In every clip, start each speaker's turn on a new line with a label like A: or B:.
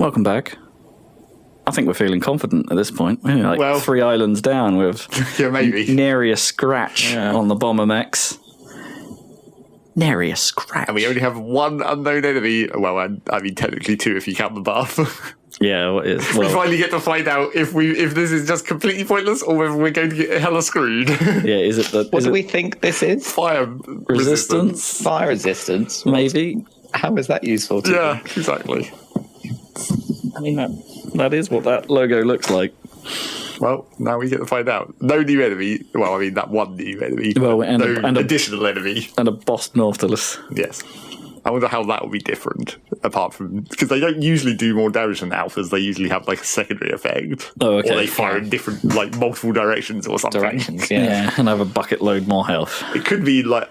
A: Welcome back. I think we're feeling confident at this point. We're like 3 islands down with
B: maybe
A: nary a scratch on the Bombermechs. Nary a scratch.
B: And we only have 1 unknown enemy. Well, I mean, technically 2 if you count the buff.
A: Yeah, what is?
B: We finally get to find out if this is just completely pointless or whether we're going to get hella screwed.
A: Yeah, is it the...
C: What do we think this is?
B: Fire resistance.
C: Fire resistance?
A: Maybe.
C: How is that useful to
B: Yeah, exactly.
A: I mean, that is what that logo looks like.
B: Well, now we get to find out. No new enemy. Well, I mean, that one new enemy.
A: Well, and
B: no additional enemy.
A: And a boss Nautilus.
B: Yes. I wonder how that will be different, apart from... Because they don't usually do more damage than alphas. They usually have, like, a secondary effect.
A: Oh, okay.
B: Or they fire in different, like, multiple directions or something.
A: Yeah, and have a bucket load more health.
B: It could be, like...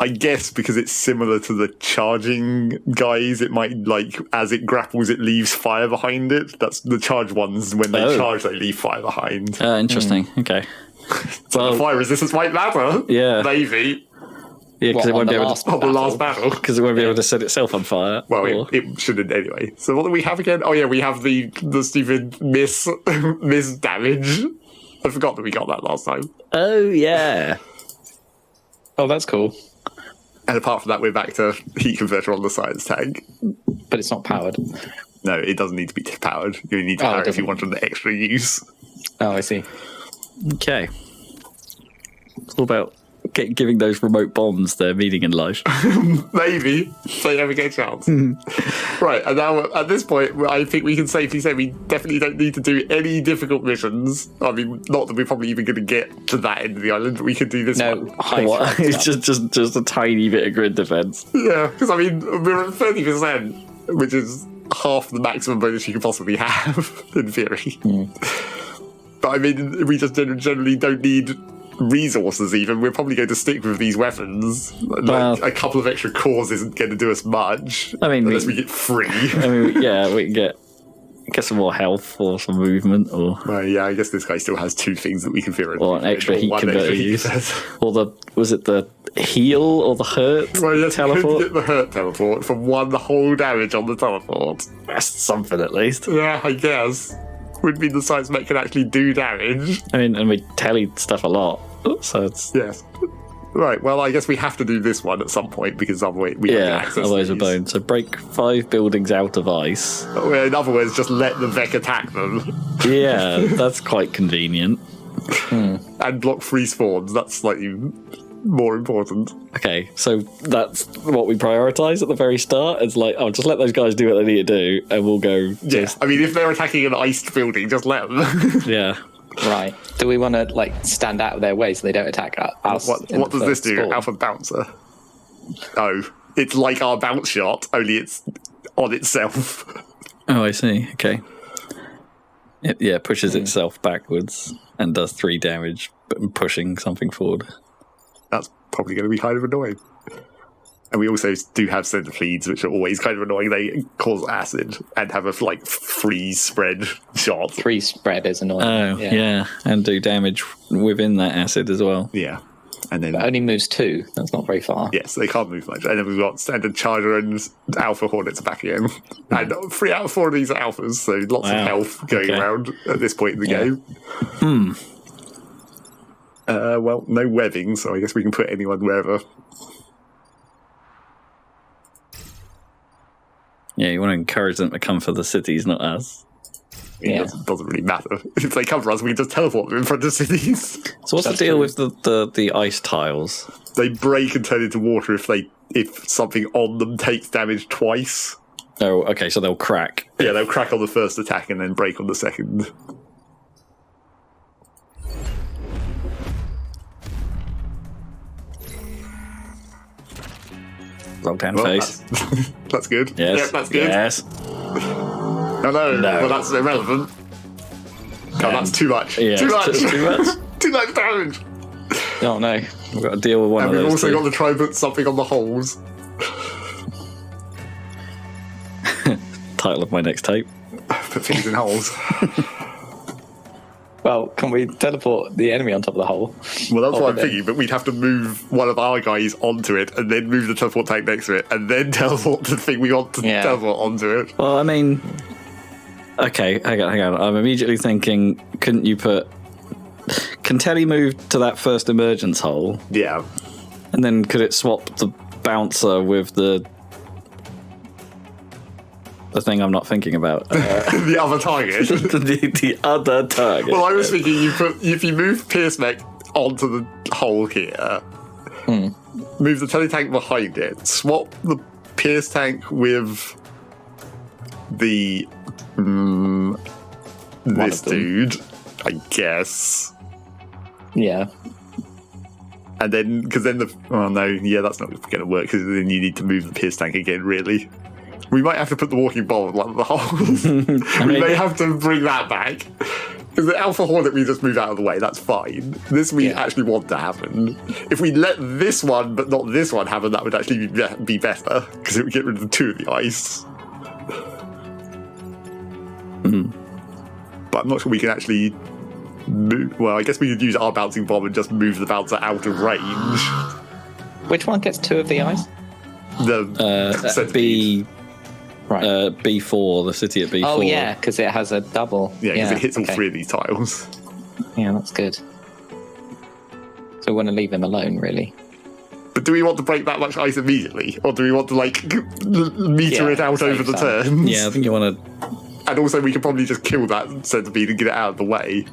B: I guess because it's similar to the charging guys, it might, like, as it grapples, it leaves fire behind it. That's the charge ones. When they charge, they leave fire behind.
A: Interesting. Okay.
B: So the fire resistance might matter.
A: Yeah.
B: Maybe.
A: Yeah, because it won't be able to...
B: the last battle.
A: Because it won't be able to set itself on fire.
B: Well, it shouldn't anyway. So what do we have again? Oh, yeah, we have the stupid miss damage. I forgot that we got that last time.
A: Oh, yeah.
C: Oh, that's cool.
B: And apart from that, we're back to heat converter on the science tank.
C: But it's not powered.
B: No, it doesn't need to be powered. You need to power it if you want an extra use.
C: Oh, I see.
A: Okay. It's all about giving those remote bombs their meaning in life.
B: Maybe. They never get a chance. Right, and now at this point, I think we can safely say we definitely don't need to do any difficult missions. I mean, not that we're probably even going to get to that end of the island, but we could do this one.
A: It's just a tiny bit of grid defense.
B: Yeah, because I mean, we're at 30%, which is half the maximum bonus you could possibly have, in theory. But I mean, we just generally don't need resources even. We're probably going to stick with these weapons. Like, a couple of extra cores isn't going to do us much. I mean, unless we get free.
A: I mean, yeah, we can get some more health or some movement, or
B: yeah, I guess this guy still has 2 things that we can figure out.
A: Or an extra heat converter use. Or was it the heal or the hurt teleport?
B: Get the hurt teleport from 1 whole damage on the teleport.
A: That's something at least.
B: Yeah, I guess. Would mean the science mech can actually do damage.
A: I mean, and we telly stuff a lot, so it's...
B: Yes. Right, well, I guess we have to do this one at some point, because otherwise we don't get access
A: otherwise
B: to
A: we're boned. So break 5 buildings out of ice.
B: Well, in other words, just let the Vec attack them.
A: Yeah, that's quite convenient.
B: And block free spawns, that's slightly more important.
A: Okay, so that's what we prioritise at the very start. It's like, just let those guys do what they need to do, and we'll go.
B: Yeah, I mean, if they're attacking an iced building, just let them.
A: Yeah.
C: Right. Do we want to stand out of their way so they don't attack us?
B: What does this do?
C: spawn?
B: Alpha Bouncer. Oh, it's like our bounce shot, only it's on itself.
A: Oh, I see. Okay. It pushes itself backwards and does 3 damage, but pushing something forward.
B: That's probably going to be kind of annoying. And we also do have centipedes, which are always kind of annoying. They cause acid and have a freeze spread shot.
C: Freeze spread is annoying.
A: Oh, yeah. And do damage within that acid as well.
B: Yeah. And then
C: but only moves 2. That's not very far.
B: Yes, they can't move much. And then we've got standard charger and alpha hornets back again. And 3 out of 4 of these are alphas, so lots of health going around at this point in the game. Well, no webbing, so I guess we can put anyone wherever.
A: Yeah, you want to encourage them to come for the cities, not us.
B: It doesn't really matter. If they come for us, we can just teleport them in front of cities.
A: So what's the deal with the ice tiles?
B: They break and turn into water if something on them takes damage twice.
A: Oh, okay, so they'll crack.
B: Yeah, they'll crack on the first attack and then break on the second.
A: Roll down face.
B: That's good.
A: Yes.
B: Yep, that's good.
A: Yes.
B: No. Well, that's irrelevant. No, that's too much.
A: Yeah,
B: too much.
A: Too much.
B: Too much damage.
C: Oh, no.
A: We've got to deal with one of those.
B: And we've also
A: 2.
B: got to try and put something on the holes.
A: Title of my next tape.
B: Put things in holes.
C: Well, can we teleport the enemy on top of the hole?
B: Well, that's what I'm
C: then-
B: thinking, but we'd have to move one of our guys onto it, and then move the teleport tank next to it, and then teleport the thing we want to teleport onto it.
A: Well, I mean, okay, hang on. I'm immediately thinking, couldn't you can Telly move to that first emergence hole?
B: Yeah.
A: And then could it swap the bouncer with the thing I'm not thinking about?
B: The other target.
A: the other target.
B: Well, I was thinking if you move Pierce Mech onto the hole here, move the Telly tank behind it, swap the Pierce tank with the this dude, I guess.
C: Yeah.
B: And then, because then that's not going to work, because then you need to move the Pierce tank again, really. We might have to put the walking bomb in one of the holes. We may have to bring that back. Because the Alpha Hornet we just moved out of the way, that's fine. This we actually want to happen. If we let this one, but not this one happen, that would actually be better, because it would get rid of the two of the ice. But I'm not sure we can actually move. Well, I guess we could use our bouncing bomb and just move the bouncer out of range.
C: Which one gets 2 of the ice?
B: The
A: B.
C: Right.
A: B4, the city at B4.
C: Oh, yeah, because it has a double.
B: Yeah, because it hits all 3 of these tiles.
C: Yeah, that's good. So we want to leave him alone, really.
B: But do we want to break that much ice immediately? Or do we want to, meter it out over the turns?
A: Yeah, I think you want to...
B: And also, we could probably just kill that centipede and get it out of the way.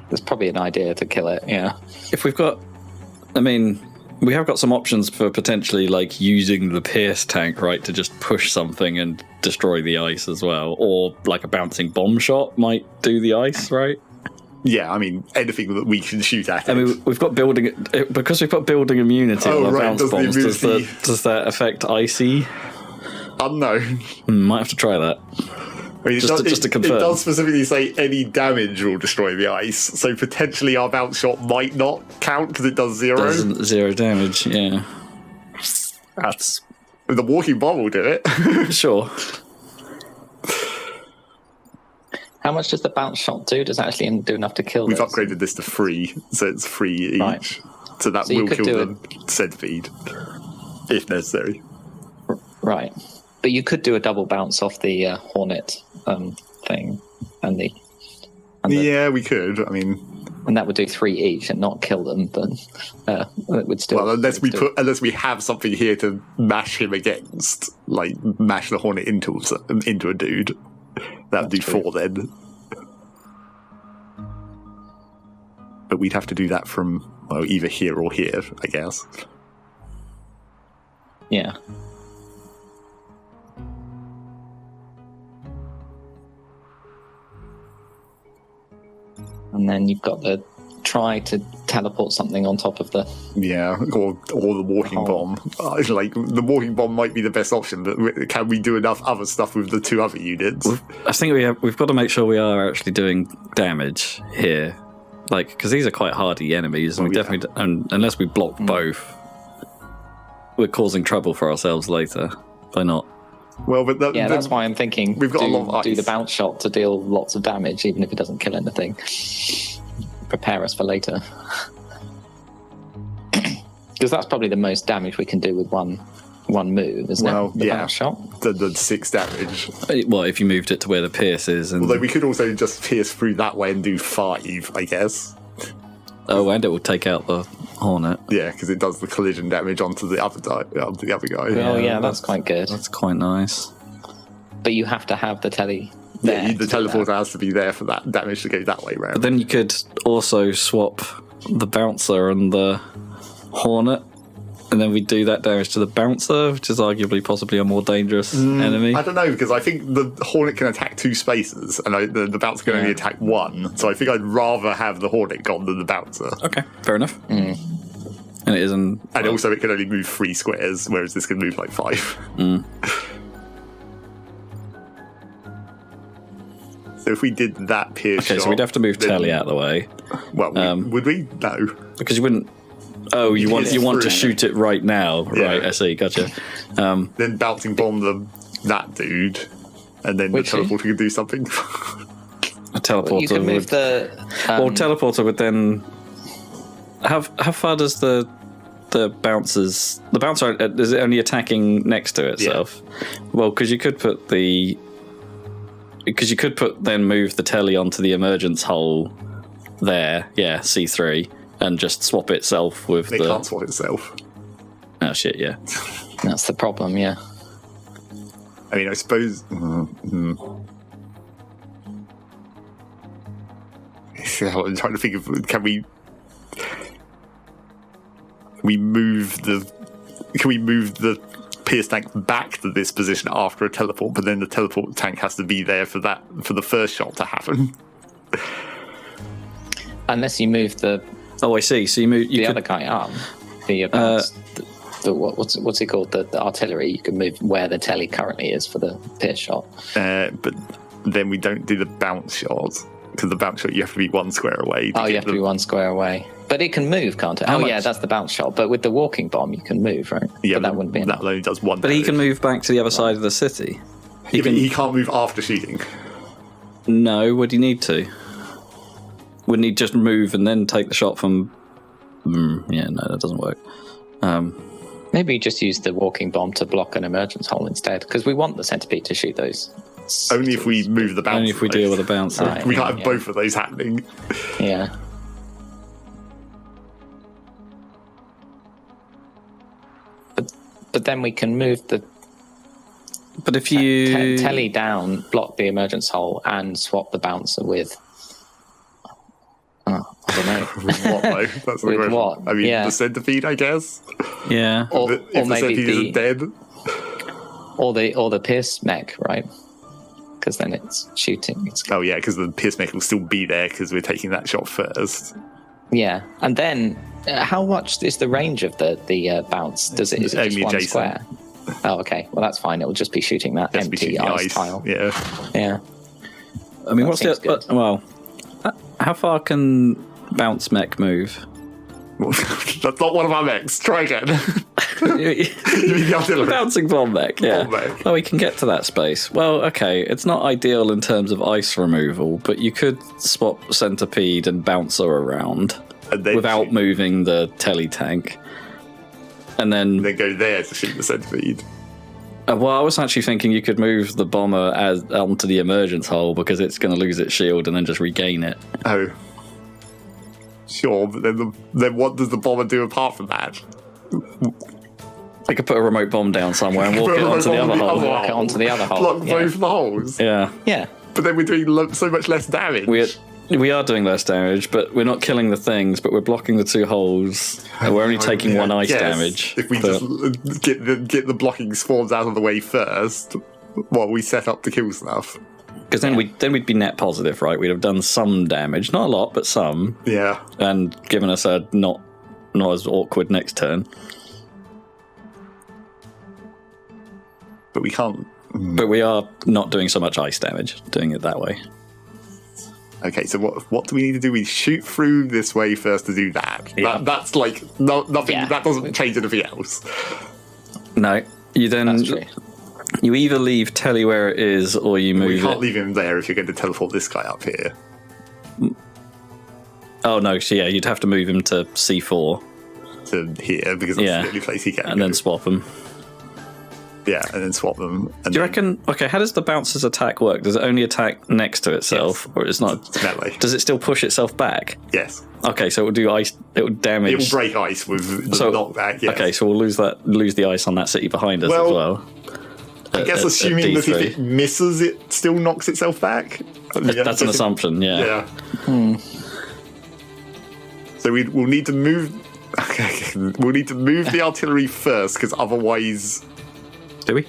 C: There's probably an idea to kill it, yeah.
A: If we've got... I mean... We have got some options for potentially using the Pierce tank, right, to just push something and destroy the ice as well. Or a bouncing bomb shot might do the ice, right?
B: Yeah, I mean, anything that we can shoot at it.
A: I mean, we've got building... Because we've got building immunity on the bounce bombs, does that affect icy?
B: Unknown.
A: Might have to try that.
B: I mean,
A: just to confirm.
B: It does specifically say any damage will destroy the ice, so potentially our bounce shot might not count because it does 0.
A: Doesn't 0 damage, yeah. That's...
B: The walking bomb will do it.
A: Sure.
B: How
C: much does the bounce shot do? Does it actually do enough to kill
B: We've
C: this?
B: upgraded this to 3, so it's 3 each.
C: Right.
B: So that will kill the centipede, if necessary.
C: Right. But you could do a double bounce off the Hornet thing, and
B: yeah, we could. I mean,
C: and that would do 3 each and not kill them, but it would still.
B: Well, unless we have something here to mash him against, mash the Hornet into a dude, that'd do 4 then. But we'd have to do that from either here or here, I guess.
C: Yeah. And then you've got to try to teleport something on top of the...
B: Yeah, or the walking bomb. The walking bomb might be the best option, but can we do enough other stuff with the 2 other units?
A: I think we've got to make sure we are actually doing damage here. Because these are quite hardy enemies, and unless we block both, we're causing trouble for ourselves later by not.
B: Well, but
C: that's why I'm thinking
B: we've got a lot of ice.
C: Do the bounce shot to deal lots of damage, even if it doesn't kill anything. Prepare us for later. Because that's probably the most damage we can do with one move, isn't it? The bounce shot?
B: The 6 damage.
A: Well, if you moved it to where the pierce is.
B: Although we could also just pierce through that way and do 5, I guess.
A: Oh, and it will take out the Hornet.
B: Yeah, because it does the collision damage onto the other guy.
C: Oh, yeah, that's quite good.
A: That's quite nice.
C: But you have to have the telly
B: there.
C: Yeah,
B: the teleporter has to be there for that damage to go that way round.
A: But then you could also swap the bouncer and the Hornet, and then we do that damage to the bouncer, which is arguably possibly a more dangerous enemy.
B: I don't know, because I think the Hornet can attack 2 spaces, and the bouncer can only attack 1. So I think I'd rather have the Hornet gone than the bouncer.
A: Okay, fair enough. And it isn't.
B: And also, it can only move 3 squares, whereas this can move 5. So if we did that pierce shot...
A: Okay, so we'd have to move Telly out of the way.
B: Well, would we? No.
A: Because you wouldn't... Oh, you want to shoot it right now. Right, I see, gotcha.
B: Then bouncing bomb that dude, and then the teleporter can do something.
A: I teleporter
C: You can move
A: would...
C: the.
A: Well, teleporter would then... How far does the bouncers... The bouncer, is it only attacking next to itself? Yeah. Well, because you could put the... Because you could then move the telly onto the emergence hole there, yeah, C3, and just swap itself with
B: It can't swap itself.
A: Oh, shit, yeah.
C: That's the problem, yeah.
B: I mean, I suppose... I'm trying to think of... Can we move the Pierce tank back to this position after a teleport, but then the teleport tank has to be there for the first shot to happen.
C: Unless you move the...
A: Oh, I see. So you
C: other guy up. What's it called? The artillery. You can move where the telly currently is for the Pierce shot.
B: But then we don't do the bounce shot, because the bounce shot you have to be 1 square away.
C: You have to be 1 square away. But it can move, can't it? Yeah, that's the bounce shot. But with the walking bomb, you can move, right?
B: Yeah,
C: but that wouldn't be enough.
B: That only does 1
A: But
B: damage.
A: he can move back to the other side of the city.
B: He can't move after shooting.
A: No, would he need to? Wouldn't he just move and then take the shot from... yeah, no, that doesn't work.
C: Maybe you just use the walking bomb to block an emergence hole instead, because we want the centipede to shoot those.
B: Only if we move the bouncer.
A: Only if we deal with the bouncer.
C: Right.
B: We can't have both of those happening.
C: Yeah. But then we can move the...
A: But if you...
C: telly down, block the emergence hole, and swap the bouncer with... I don't know.
B: With what, though? That's the question.
C: What?
B: I mean, the centipede, I guess.
A: Yeah.
C: Or
B: If the
C: maybe
B: centipede isn't dead.
C: Or the Pierce mech, right? Because then it's shooting.
B: Oh, yeah, because the Pierce mech will still be there because we're taking that shot first.
C: Yeah, and then how much is the range of the bounce? Is it just
B: only
C: 1
B: adjacent.
C: square? Oh, okay. Well, that's fine. It will just be shooting that
B: Just be
C: empty
B: shooting the
C: ice tile.
B: Yeah.
C: Yeah.
A: I mean,
C: That
A: what's the...
C: seems good.
A: Well, how far can bounce mech move?
B: That's not one of our mechs. Try again. You mean the artillery?
A: Bouncing bomb mech, yeah.
B: Bomb mech.
A: Oh, we can get to that space. Well, okay, it's not ideal in terms of ice removal, but you could swap centipede and bouncer around
B: And then
A: without moving the telly tank. And then
B: go there to shoot the centipede.
A: well, I was actually thinking you could move the bomber onto the emergence hole because it's going to lose its shield and then just regain it.
B: Oh. Sure, but then what does the bomber do apart from that?
A: I could put a remote bomb down somewhere and walk it onto the other hole.
C: Walk it onto the other hole.
B: Block
C: Yeah.
B: both the holes.
A: Yeah.
C: Yeah.
B: But then we're doing so much less damage.
A: We are doing less damage, but we're not killing the things, but we're blocking the 2 holes, and we're only taking 1 ice damage.
B: If we just get the blocking swarms out of the way first, while we set up to kill stuff.
A: Because then we'd be net positive, right? We'd have done some damage, not a lot, but some,
B: Yeah.
A: and given us a not as awkward next turn.
B: But we can't...
A: But we are not doing so much ice damage, doing it that way.
B: Okay, so what do we need to do? We shoot through this way first to do that.
A: Yeah.
B: That's like nothing.
C: Yeah.
B: That doesn't change anything else.
A: No, you then
C: That's true.
A: you either leave telly where it is, or you move
B: We can't
A: it.
B: leave him there if you're going to teleport this guy up here.
A: Oh no, so yeah, you'd have to move him to C4
B: To here because that's the only place he can.
A: and
B: go.
A: then swap him.
B: Yeah, and then swap them. And
A: Do you reckon? Okay, how does the bouncer's attack work? Does it only attack next to itself,
B: Yes.
A: or it's not?
B: It's melee.
A: Does it still push itself back?
B: Yes,
A: Okay, so it will do ice. It will damage.
B: it will break ice with the knockback. Yes.
A: Okay, so we'll lose the ice on that city behind us
B: Well,
A: as well.
B: I guess assuming that if it misses, it still knocks itself back.
A: That's an assumption. Yeah.
B: So we'll need to move. Okay, we'll need to move the artillery first because otherwise.
A: Do we?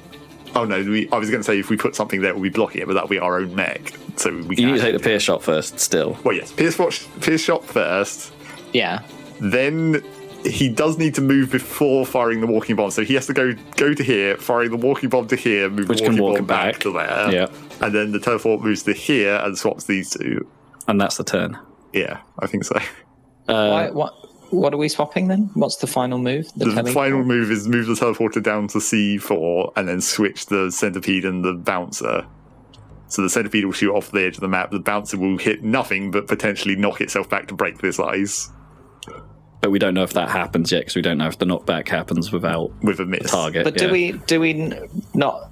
B: Oh no! I was going to say if we put something there, we'll be blocking it, but that'll be our own mech. So we
A: You
B: can
A: need to take the pierce shot first. Still.
B: Well, yes, pierce shot first.
C: Yeah.
B: Then he does need to move before firing the walking bomb. So he has to go to here, firing the walking bomb to here, move
A: Which
B: the
A: can
B: walking
A: walk
B: bomb
A: it back.
B: back to there.
A: Yeah.
B: And then the teleport moves to here and swaps these two.
A: And that's the turn.
B: Yeah, I think so.
C: What are we swapping then? What's the final move?
B: The
C: telly?
B: final move is move the teleporter down to C4 and then switch the centipede and the bouncer. So the centipede will shoot off the edge of the map. The bouncer will hit nothing, but potentially knock itself back to break this ice.
A: But we don't know if that happens yet, because we don't know if the knockback happens with a
B: miss
A: target.
C: But do we not?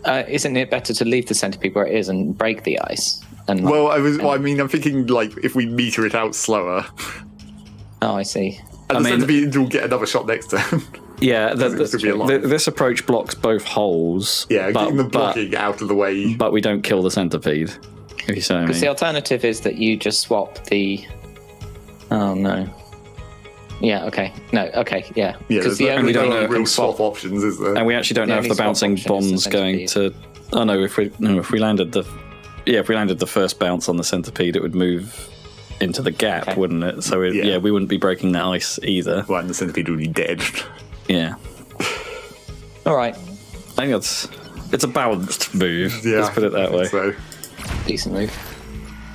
C: Isn't it better to leave the centipede where it is and break the ice? And
B: I'm thinking like if we meter it out slower.
C: Oh, I see.
B: And the centipede will get another shot next turn.
A: Yeah, this approach blocks both holes.
B: Yeah, getting the blocking out of the way.
A: But we don't kill the centipede. If you say what I mean.
C: Because the alternative is that you just swap the. Oh no. Yeah. Okay. No. Okay. Yeah.
B: Because the only real swap options, is there?
A: And we actually don't know if the bouncing bomb's going to. Oh no! If we landed the first bounce on the centipede, it would move into the gap, wouldn't it? So we wouldn't be breaking that ice either.
B: Well, and the centipede would be dead.
A: Yeah.
C: All right.
A: I think it's a balanced move.
B: Yeah,
A: let's put it that way.
B: So.
C: Decent move.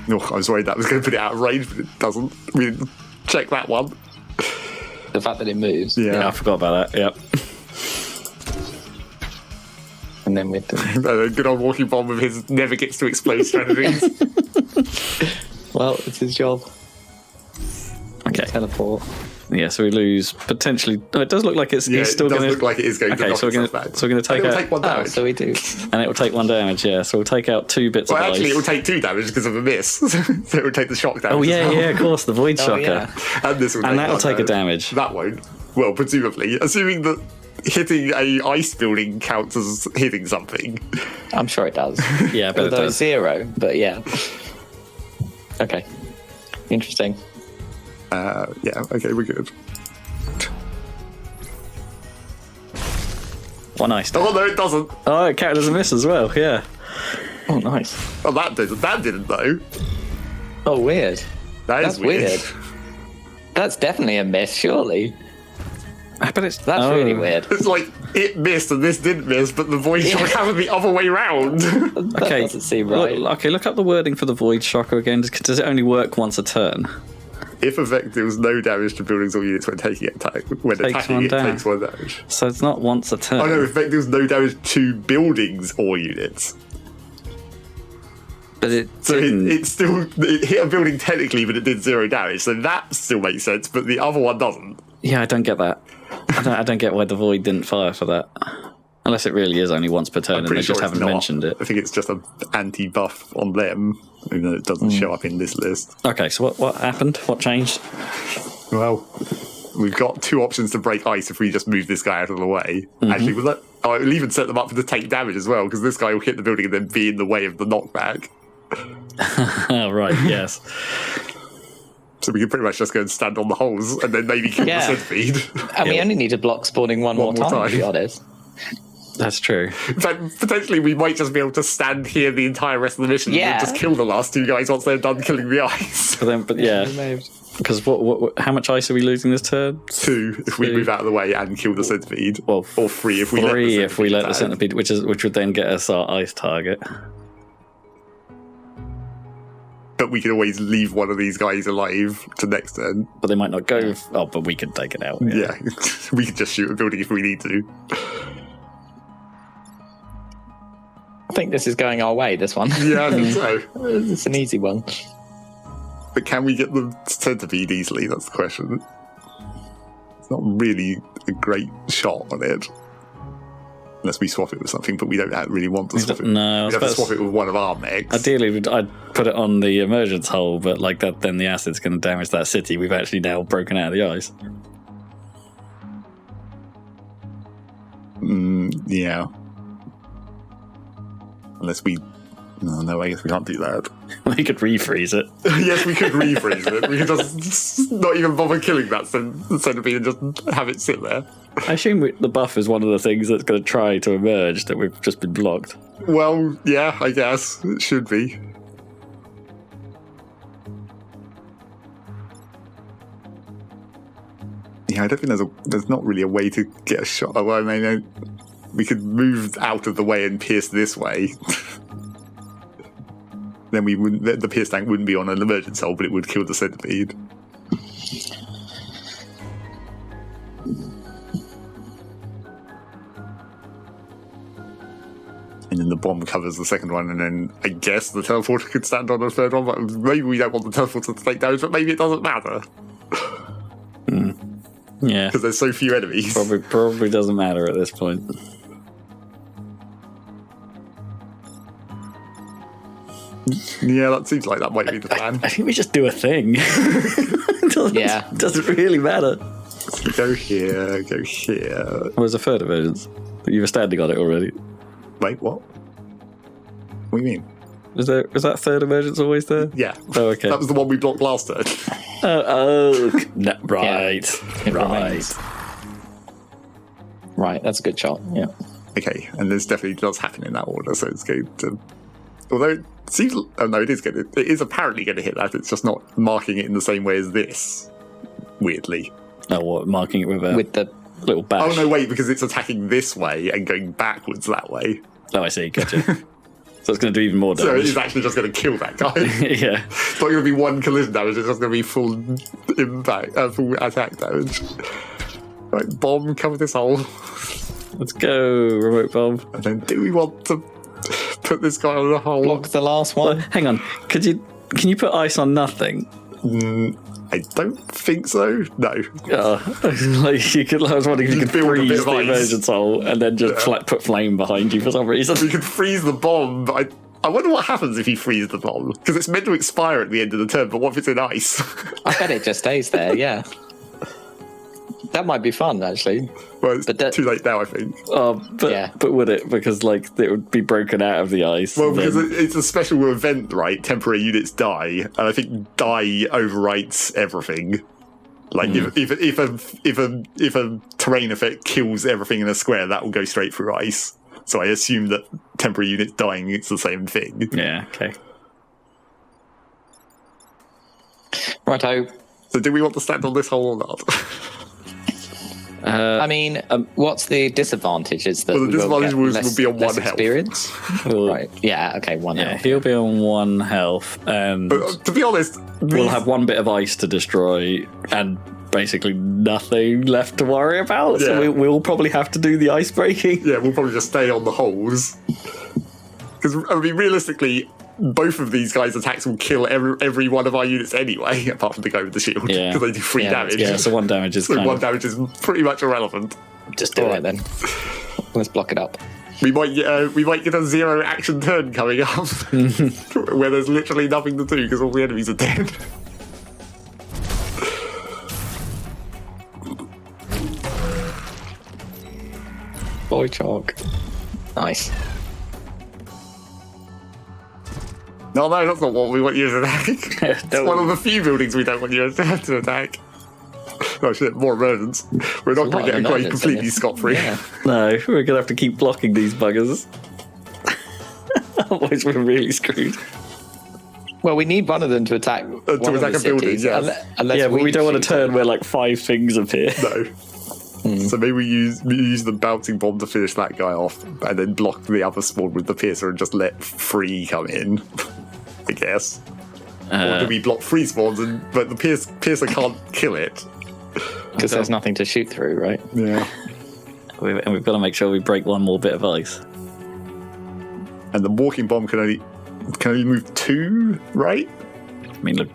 B: No, I was worried that was going to put it out of range, but it doesn't. We didn't check that one.
C: The fact that it moves.
A: Yeah, I forgot about that. Yep.
C: And then with the
B: good old walking bomb with his never gets to explode strategies.
C: Well, it's his job.
A: Okay.
C: Teleport.
A: Yeah, so we lose potentially. Oh, it does look like it's still going to
B: look like it is going to knock
A: so we're going to take out.
B: Take one damage.
C: So we do.
A: And it will take 1 damage. Yeah, so we'll take out 2 bits of ice.
B: Actually, it will take 2 damage because of a miss. So it will take the shock damage.
A: Oh yeah, of course, the void shocker.
C: Yeah.
B: And this will.
A: And that'll take a damage.
B: That won't. Well, presumably, assuming that hitting a ice building counts as hitting something.
C: I'm sure it does.
A: Yeah, but
C: although
A: it does.
C: 0, but yeah. Okay. Interesting.
B: Yeah. Okay, we're good.
A: 1 ice.
B: Oh no, it doesn't.
A: Oh, it counted as a miss as well. Yeah.
C: Oh, nice.
B: Oh, that didn't though.
C: Oh, weird.
B: That's weird.
C: That's definitely a miss, surely.
A: But
C: That's really weird.
B: It's like it missed and this didn't miss, but the void shock happened the other way round.
C: That doesn't seem right.
A: Look up the wording for the void shocker again. Does it only work once a turn?
B: If effect deals no damage to buildings or units when attacking it takes 1 damage.
A: So it's not once a turn.
B: Oh no, effect deals no damage to buildings or units.
A: But it
B: hit a building technically, but it did 0 damage. So that still makes sense, but the other one doesn't.
A: Yeah, I don't get that. I don't get why the void didn't fire for that. Unless it really is only once per turn and they just haven't mentioned it.
B: I think it's just an anti-buff on them, even though it doesn't show up in this list.
A: Okay, so what happened? What changed?
B: Well, we've got 2 options to break ice if we just move this guy out of the way. Actually, it'll even set them up for the take damage as well, because this guy will hit the building and then be in the way of the knockback.
A: Right, yes.
B: So we can pretty much just go and stand on the holes and then maybe kill the centipede.
C: And we only need to block spawning one more time, to be honest.
A: That's true.
B: In fact, potentially we might just be able to stand here the entire rest of the mission and just kill the last 2 guys once they're done killing the ice.
A: But yeah, because how much ice are we losing this turn?
B: 2 if we move out of the way and kill the centipede.
A: Well,
B: or 3 if we
A: let the centipede, which would then get us our ice target.
B: But we can always leave one of these guys alive to next turn.
A: But they might not go. But we can take it out.
B: Yeah, we can just shoot a building if we need to.
C: I think this is going our way, this one.
B: Yeah, I think so.
C: It's an easy one.
B: But can we get the centipede easily? That's the question. It's not really a great shot on it. Unless we swap it with something, but we don't really want to swap it.
A: No,
B: we have to swap it with one of our mechs.
A: Ideally, I'd put it on the emergence hole, but like that, then the acid's going to damage that city. We've actually now broken out of the ice.
B: Yeah. Unless we... No, I guess we can't do that.
A: We could refreeze it.
B: Yes, we could refreeze it. We could just not even bother killing that centipede and just have it sit there.
A: I assume the buff is one of the things that's going to try to emerge that we've just been blocked.
B: Well, yeah, I guess. It should be. Yeah, I don't think there's not really a way to get a shot. Well, I mean, we could move out of the way and pierce this way. Then the pierce tank wouldn't be on an emergence hole, but it would kill the centipede. And then the bomb covers the second one, and then I guess the teleporter could stand on the third one, but maybe we don't want the teleporter to take damage, but maybe it doesn't matter.
A: Yeah.
B: Because there's so few enemies.
A: Probably doesn't matter at this point.
B: Yeah, that seems like that might be the plan.
A: I think we just do a thing. Doesn't really matter.
B: Go here, go here.
A: Where's the third emergence? You were standing on it already.
B: Wait, what? What do you mean?
A: Is that third emergence always there?
B: Yeah.
A: Oh, okay.
B: That was the one we blocked last turn.
A: No, right.
C: It
A: Right.
C: remains. Right, that's a good shot. Yeah.
B: Okay, and this definitely does happen in that order, so it's going to... Although it seems... Oh, no, it is apparently going to hit that, it's just not marking it in the same way as this. Weirdly.
A: Oh, what? Marking it with
C: the
A: little bash?
B: Oh, no, wait, because it's attacking this way and going backwards that way.
A: Oh, I see. Gotcha. So it's going to do even more
B: So
A: damage.
B: it's actually just going to kill that guy.
A: Yeah.
B: It's not going to be one collision damage, it's just going to be full impact, full attack damage. Right, bomb, cover this hole.
A: Let's go, remote bomb.
B: And then do we want to put this guy on the hole?
C: block the last one.
A: Hang on. Can you put ice on nothing?
B: I don't think so. No.
A: Like you could. I was wondering if you
B: Just
A: could
B: build a bit
A: freeze
B: of
A: the
B: ice.
A: emergence hole and then just put flame behind you for some reason.
B: We could freeze the bomb, but I wonder what happens if you freeze the bomb. Because it's meant to expire at the end of the turn, but what if it's in ice?
C: I bet it just stays there. Yeah. That might be fun, actually.
B: Well, it's
C: But that-
B: too late now, I think.
A: But would it? Because like it would be broken out of the ice.
B: Well,
A: and
B: because
A: then-
B: it's a special event, right? Temporary units die, and I think die overwrites everything. Like if a terrain effect kills everything in a square, that will go straight through ice. So I assume that temporary units dying, it's the same thing.
A: yeah. Okay.
C: Righto.
B: So do we want to stand on this hole or not?
C: I mean, what's the disadvantage? Is that
B: Well, the disadvantage
C: we'll
B: will
C: get
B: be on
C: less
B: one health.
C: experience?
A: Well,
C: Right. Yeah. Okay. One
A: Yeah,
C: health.
A: he'll be on 1 health, and
B: But to be honest,
A: we'll have 1 bit of ice to destroy, and basically nothing left to worry about. So
B: Yeah.
A: we'll probably have to do the ice breaking.
B: yeah, we'll probably just stay on the holes. Because, I mean, realistically, both of these guys' attacks will kill every one of our units anyway, apart from the guy with the shield, because
A: Yeah.
B: they do 3
C: Yeah,
B: damage.
A: Yeah, so 1 damage is
B: So
A: kind
B: 1
A: of
B: damage is pretty much irrelevant.
A: just do
C: All
A: it.
C: right then. Let's block it up.
B: We might get a 0 action turn coming up, where there's literally nothing to do because all the enemies are dead.
C: Boy chalk. Nice.
B: No, that's not what we want you to attack. It's
A: Don't-
B: one of the few buildings we don't want you to attack. Oh shit, more emergents. We're not going to get away completely scot-free.
C: Yeah.
A: No, we're gonna have to keep blocking these buggers. Otherwise, we're really screwed.
C: Well, we need one of them to attack. one of
B: attack
C: the
B: a building,
C: cities,
B: yes.
C: unless
A: Yeah, but we don't want to
C: shoot
A: turn
C: it.
A: where like 5 things appear.
B: No. So maybe we use the bouncing bomb to finish that guy off, and then block the other spawn with the piercer and just let 3 come in. I guess. Or do we block 3 spawns, but the piercer can't kill it?
C: Because there's nothing to shoot through, right?
B: Yeah.
A: And we've got to make sure we break 1 more bit of ice.
B: And the walking bomb can only move 2, right?
A: I mean, look,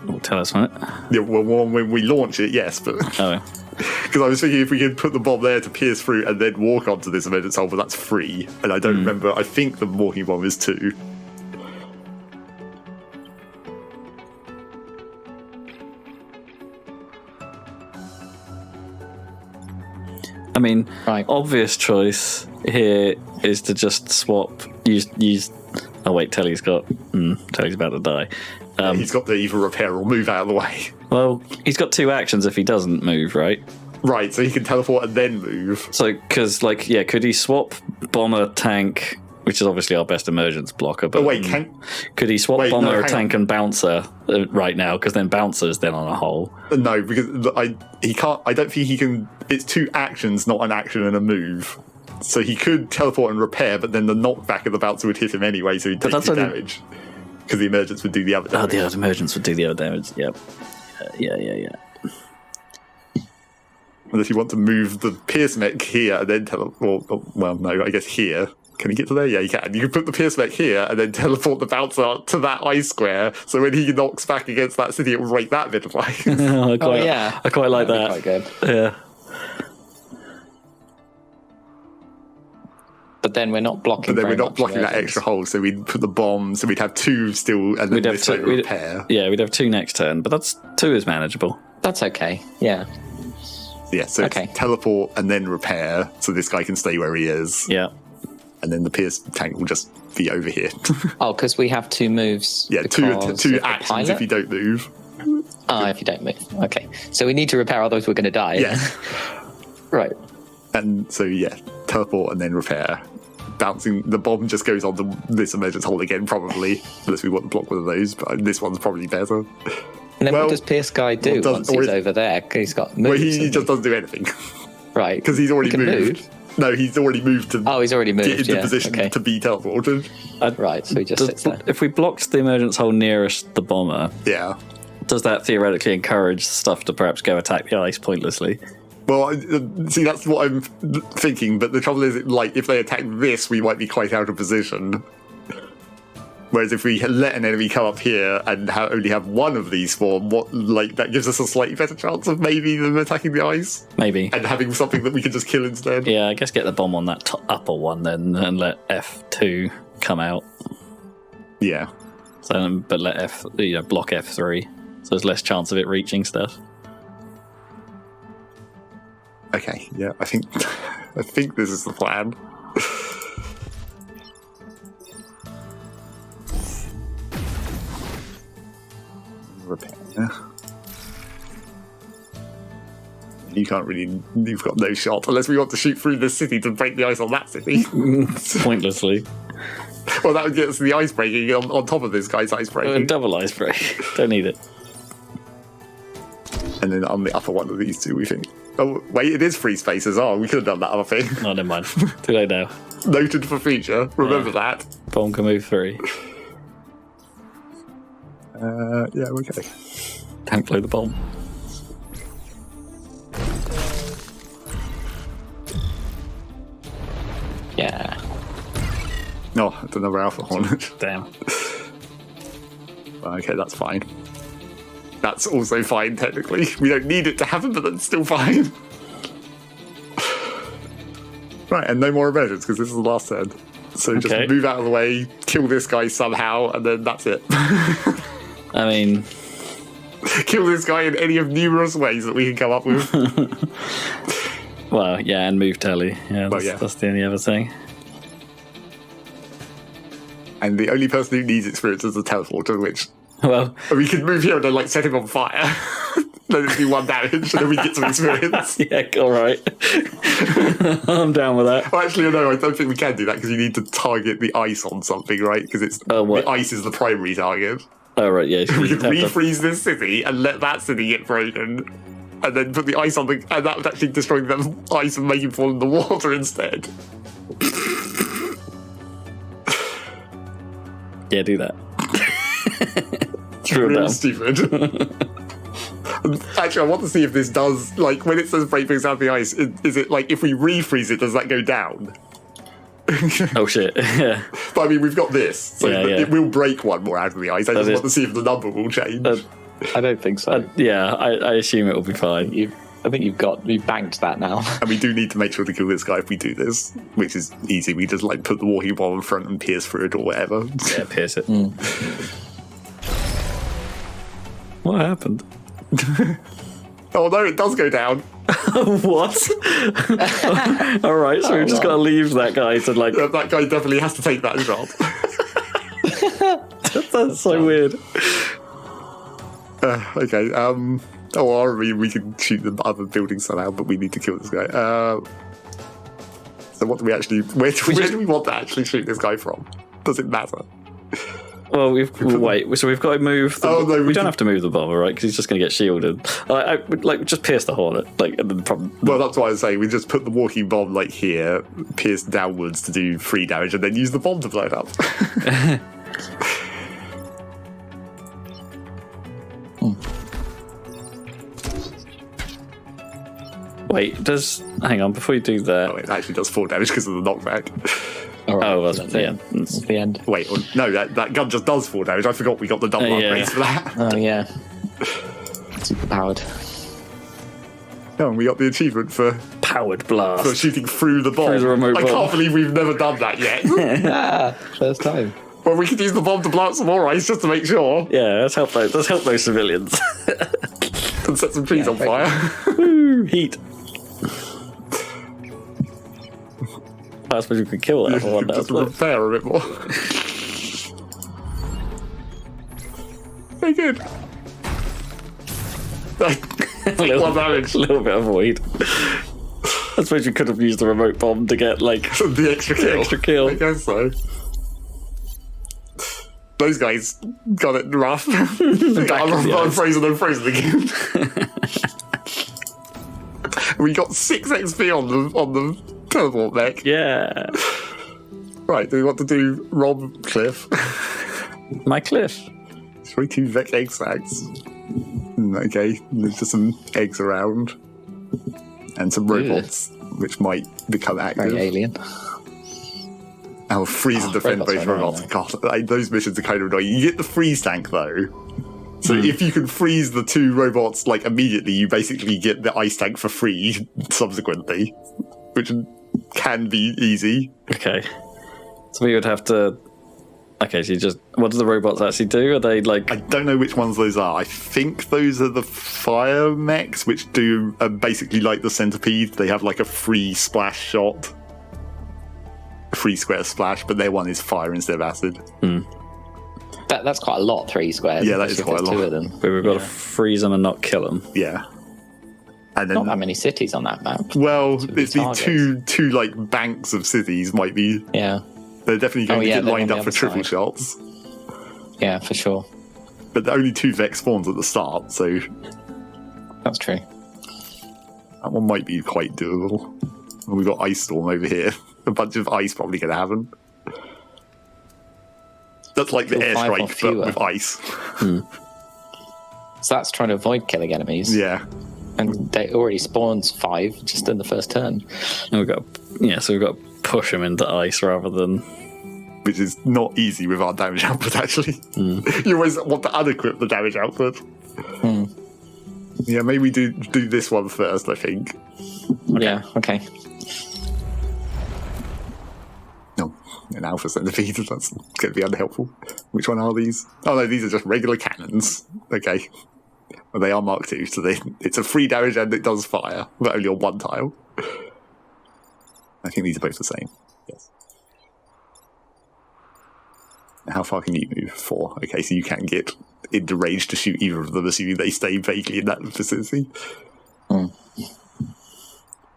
A: will tell us on it.
B: Yeah. Well, when we launch it, yes, but.
A: Oh,
B: Because I was thinking if we could put the bomb there to pierce through and then walk onto this emergence hole, but that's 3. And I don't remember. I think the walking bomb is 2.
A: I mean,
C: Right.
A: obvious choice here is to just swap. Use. Oh wait, Telly's Telly's about to die.
B: He's got to either repair or move out of the way.
A: Well, he's got 2 actions if he doesn't move, right?
B: Right, so he can teleport and then move.
A: So, because could he swap bomber, tank, which is obviously our best emergence blocker? But
B: Oh wait,
A: could he swap
B: Wait, no,
A: bomber,
B: hang
A: tank, and bouncer right now? Because then bouncer's then on a hole.
B: no, because he can't. I don't think he can. It's 2 actions, not an action and a move. So he could teleport and repair, but then the knockback of the bouncer would hit him anyway, so he'd take
A: that's
B: 2
A: only-
B: damage. Because the emergence would do the other
A: Oh,
B: damage.
A: the other emergence would do the other damage. Yep. Yeah.
B: Unless you want to move the Pierce mech here and then teleport. Well, no, I guess here. Can he get to there? Yeah, you can. You can put the Pierce mech here and then teleport the bouncer to that ice square. So when he knocks back against that city, it will break that bit of ice.
A: I quite like that.
C: Quite good.
A: Yeah.
C: But then we're not blocking.
B: But then we're
C: very
B: not
C: much
B: blocking that
C: emergence.
B: extra hole. So we'd put the bomb. So we'd have 2 still, and then this way repair.
A: Yeah, we'd have 2 next turn, but 2 is manageable.
C: That's okay. Yeah.
B: Yeah, so
C: Okay.
B: it's teleport and then repair, so this guy can stay where he is.
A: Yeah.
B: And then the Pierce tank will just be over here.
C: Oh, because we have 2 moves.
B: Yeah, two
C: because of the
B: actions
C: pilot?
B: if you don't move.
C: If you don't move. Okay. So we need to repair, otherwise we're going to die.
B: Yeah.
C: Right.
B: And so, yeah, teleport and then repair. Bouncing, the bomb just goes on this emergence hole again, probably, unless we want to block one of those, but this one's probably better.
C: And then what does Pierce Guy do once he's over there? He's got moves.
B: Well, he just doesn't do anything.
C: Right.
B: Because he's already
C: He can
B: moved.
C: move.
B: No, he's already moved to
C: Oh, he's already moved.
B: get into
C: yeah.
B: position
C: Okay.
B: to be teleported.
C: Right, so he just sits there.
A: If we blocked the emergence hole nearest the bomber,
B: Yeah.
A: does that theoretically encourage stuff to perhaps go attack the ice pointlessly?
B: Well, see, that's what I'm thinking, but the trouble is, like, if they attack this, we might be quite out of position. Whereas if we let an enemy come up here and only have one of these form, that gives us a slightly better chance of maybe them attacking the ice
A: Maybe.
B: and having something that we can just kill instead.
A: Yeah, I guess get the bomb on that upper one then, and let F2 come out.
B: Yeah.
A: So, but let block F3, so there's less chance of it reaching stuff.
B: Okay. Yeah. I think this is the plan. Repair. You can't really. You've got no shot unless we want to shoot through this city to break the ice on that city.
A: Pointlessly.
B: Well, that would get us the ice breaking on top of this guy's ice breaking.
A: Double ice break. Don't need it.
B: And then on the upper one of these 2, we think. Oh, wait, it is free space as well. We could have done that other thing.
A: Oh, never mind. Too late now.
B: Noted for future. Remember that.
A: Bomb can move 3.
B: Yeah, okay.
A: Don't blow the bomb.
C: Yeah.
B: Oh, it's another Alpha Hornet.
A: Damn.
B: Okay, that's fine. That's also fine, technically. We don't need it to happen, but that's still fine. Right, and no more emergence, because this is the last turn. So just
A: Okay.
B: move out of the way, kill this guy somehow, and then that's it.
A: I mean,
B: Kill this guy in any of numerous ways that we can come up with.
A: well, yeah, and move telly. Yeah,
B: Well,
A: that's,
B: yeah.
A: that's the only other thing.
B: And the only person who needs experience is the teleporter, which
A: Well,
B: we could move here and then set him on fire. Then it'd be 1 damage, and then we get some experience.
A: yeah, all right. I'm down with that.
B: Well, actually, no, I don't think we can do that because you need to target the ice on something, right? Because it's
A: what?
B: the ice is the primary target.
A: Oh, right, yeah. So
B: We
A: you'd
B: could
A: have to-
B: refreeze this city and let that city get broken, and then put the ice on and that would actually destroy the ice and make it fall in the water instead.
A: Yeah, do that. Screw
B: Real
A: them.
B: stupid. Actually, I want to see if this does, like, when it says break things out of the ice, is it like if we refreeze it, does that go down?
A: Oh, shit. Yeah.
B: But I mean, we've got this, so
A: Yeah, yeah.
B: it will break 1 more out of the ice. I just
A: is-
B: want to see if the number will change.
C: I don't think so.
A: Yeah, I assume it will be fine.
C: I think you've banked that now.
B: And we do need to make sure to kill this guy if we do this, which is easy. We just like put the walking bomb in front and pierce through it or whatever.
A: Yeah, pierce it. What happened?
B: Oh no, it does go down.
A: What? All right, so we've just got to leave that guy to like.
B: Yeah, that guy definitely has to take that shot.
A: That's so weird.
B: Okay. I mean, we can shoot the other building somehow, but we need to kill this guy. So what do we actually? Where do we want to actually shoot this guy from? Does it matter?
A: Well, wait. So we've got to move.
B: Oh, no,
A: we
B: we
A: don't
B: can-
A: have to move the bomber, right? Because he's just going to get shielded. I would like just pierce the hornet. Like and then problem.
B: Well, that's what I was saying. We just put the walking bomb like here, pierce downwards to do 3 damage, and then use the bomb to blow it up.
A: Wait, hang on, before you do that.
B: Oh, it actually does 4 damage because of the knockback.
C: All right,
A: Oh, that's
C: it.
A: yeah.
C: That's the end.
B: Wait, no, that gun just does 4 damage. I forgot we got the double
A: Yeah.
B: upgrades for that.
C: Oh yeah, super powered.
B: Oh, and we got the achievement for
A: Powered blast.
B: shooting through the bomb.
A: Through the remote
B: I
A: bomb.
B: can't believe we've never done that yet.
C: First time.
B: Well, we could use the bomb to blow up some more ice just to make sure.
A: Yeah, let's help those civilians.
B: And set some trees on fire.
A: Woo, heat. I suppose you could kill that one.
B: Just repair a bit more. Very good. One damage.
A: A little bit of void. I suppose you could have used the remote bomb to get like
B: The extra kill.
A: extra kill.
B: I guess so. Those guys got it rough. I'm frozen again. We got 6 XP on the teleport mech.
A: Yeah.
B: Right, do we want to do Rob Cliff?
A: My cliff.
B: 22 Vec egg sacks. Okay, there's just some eggs around. And some robots, which might become active.
C: Very alien.
B: Oh, freeze and defend
C: robots
B: both
C: are
B: robots.
C: annoying,
B: God, those missions are kind of annoying. You get the freeze tank, though. So if you can freeze the 2 robots, like, immediately, you basically get the ice tank for free subsequently. Which can be easy.
A: Okay. So we would have to. Okay, so what do the robots actually do? Are they like?
B: I don't know which ones those are. I think those are the fire mechs, which do basically like the centipede. They have like a free splash shot. A free square splash, but their one is fire instead of acid.
C: That's quite a lot. 3 squares.
B: Yeah, that is
C: especially if
B: quite a
C: there's
B: lot.
C: 2 of them.
A: But we've got to freeze them and not kill them.
B: Yeah. And then,
C: Not that many cities on that map.
B: well,
C: the
B: it's the
C: targets.
B: two like banks of cities might be.
C: Yeah,
B: They're definitely going to get
C: they're
B: lined
C: on
B: up
C: the
B: for
C: other
B: triple
C: side.
B: shots.
C: yeah, for sure.
B: But the only 2 Vex spawns at the start, so
C: That's true.
B: that one might be quite doable. And we've got Ice Storm over here. A bunch of ice probably going to happen. That's like the
C: Kill 5 or
B: airstrike, but
C: fewer.
B: with ice.
C: So that's trying to avoid killing enemies.
B: Yeah.
C: And they already spawns 5 just in the first turn.
A: And we've got to push them into ice rather than.
B: Which is not easy with our damage output, actually. You always want to unequip the damage output. Yeah, maybe we do this one first, I think.
C: Yeah, okay.
B: No, an alpha centipede, that's going to be unhelpful. Which one are these? Oh no, these are just regular cannons. Okay. Well, they are Mark II, so it's a free damage and it does fire, but only on 1 tile. I think these are both the same. Yes. How far can you move? 4. Okay, so you can get into range to shoot either of them, assuming they stay vaguely in that vicinity.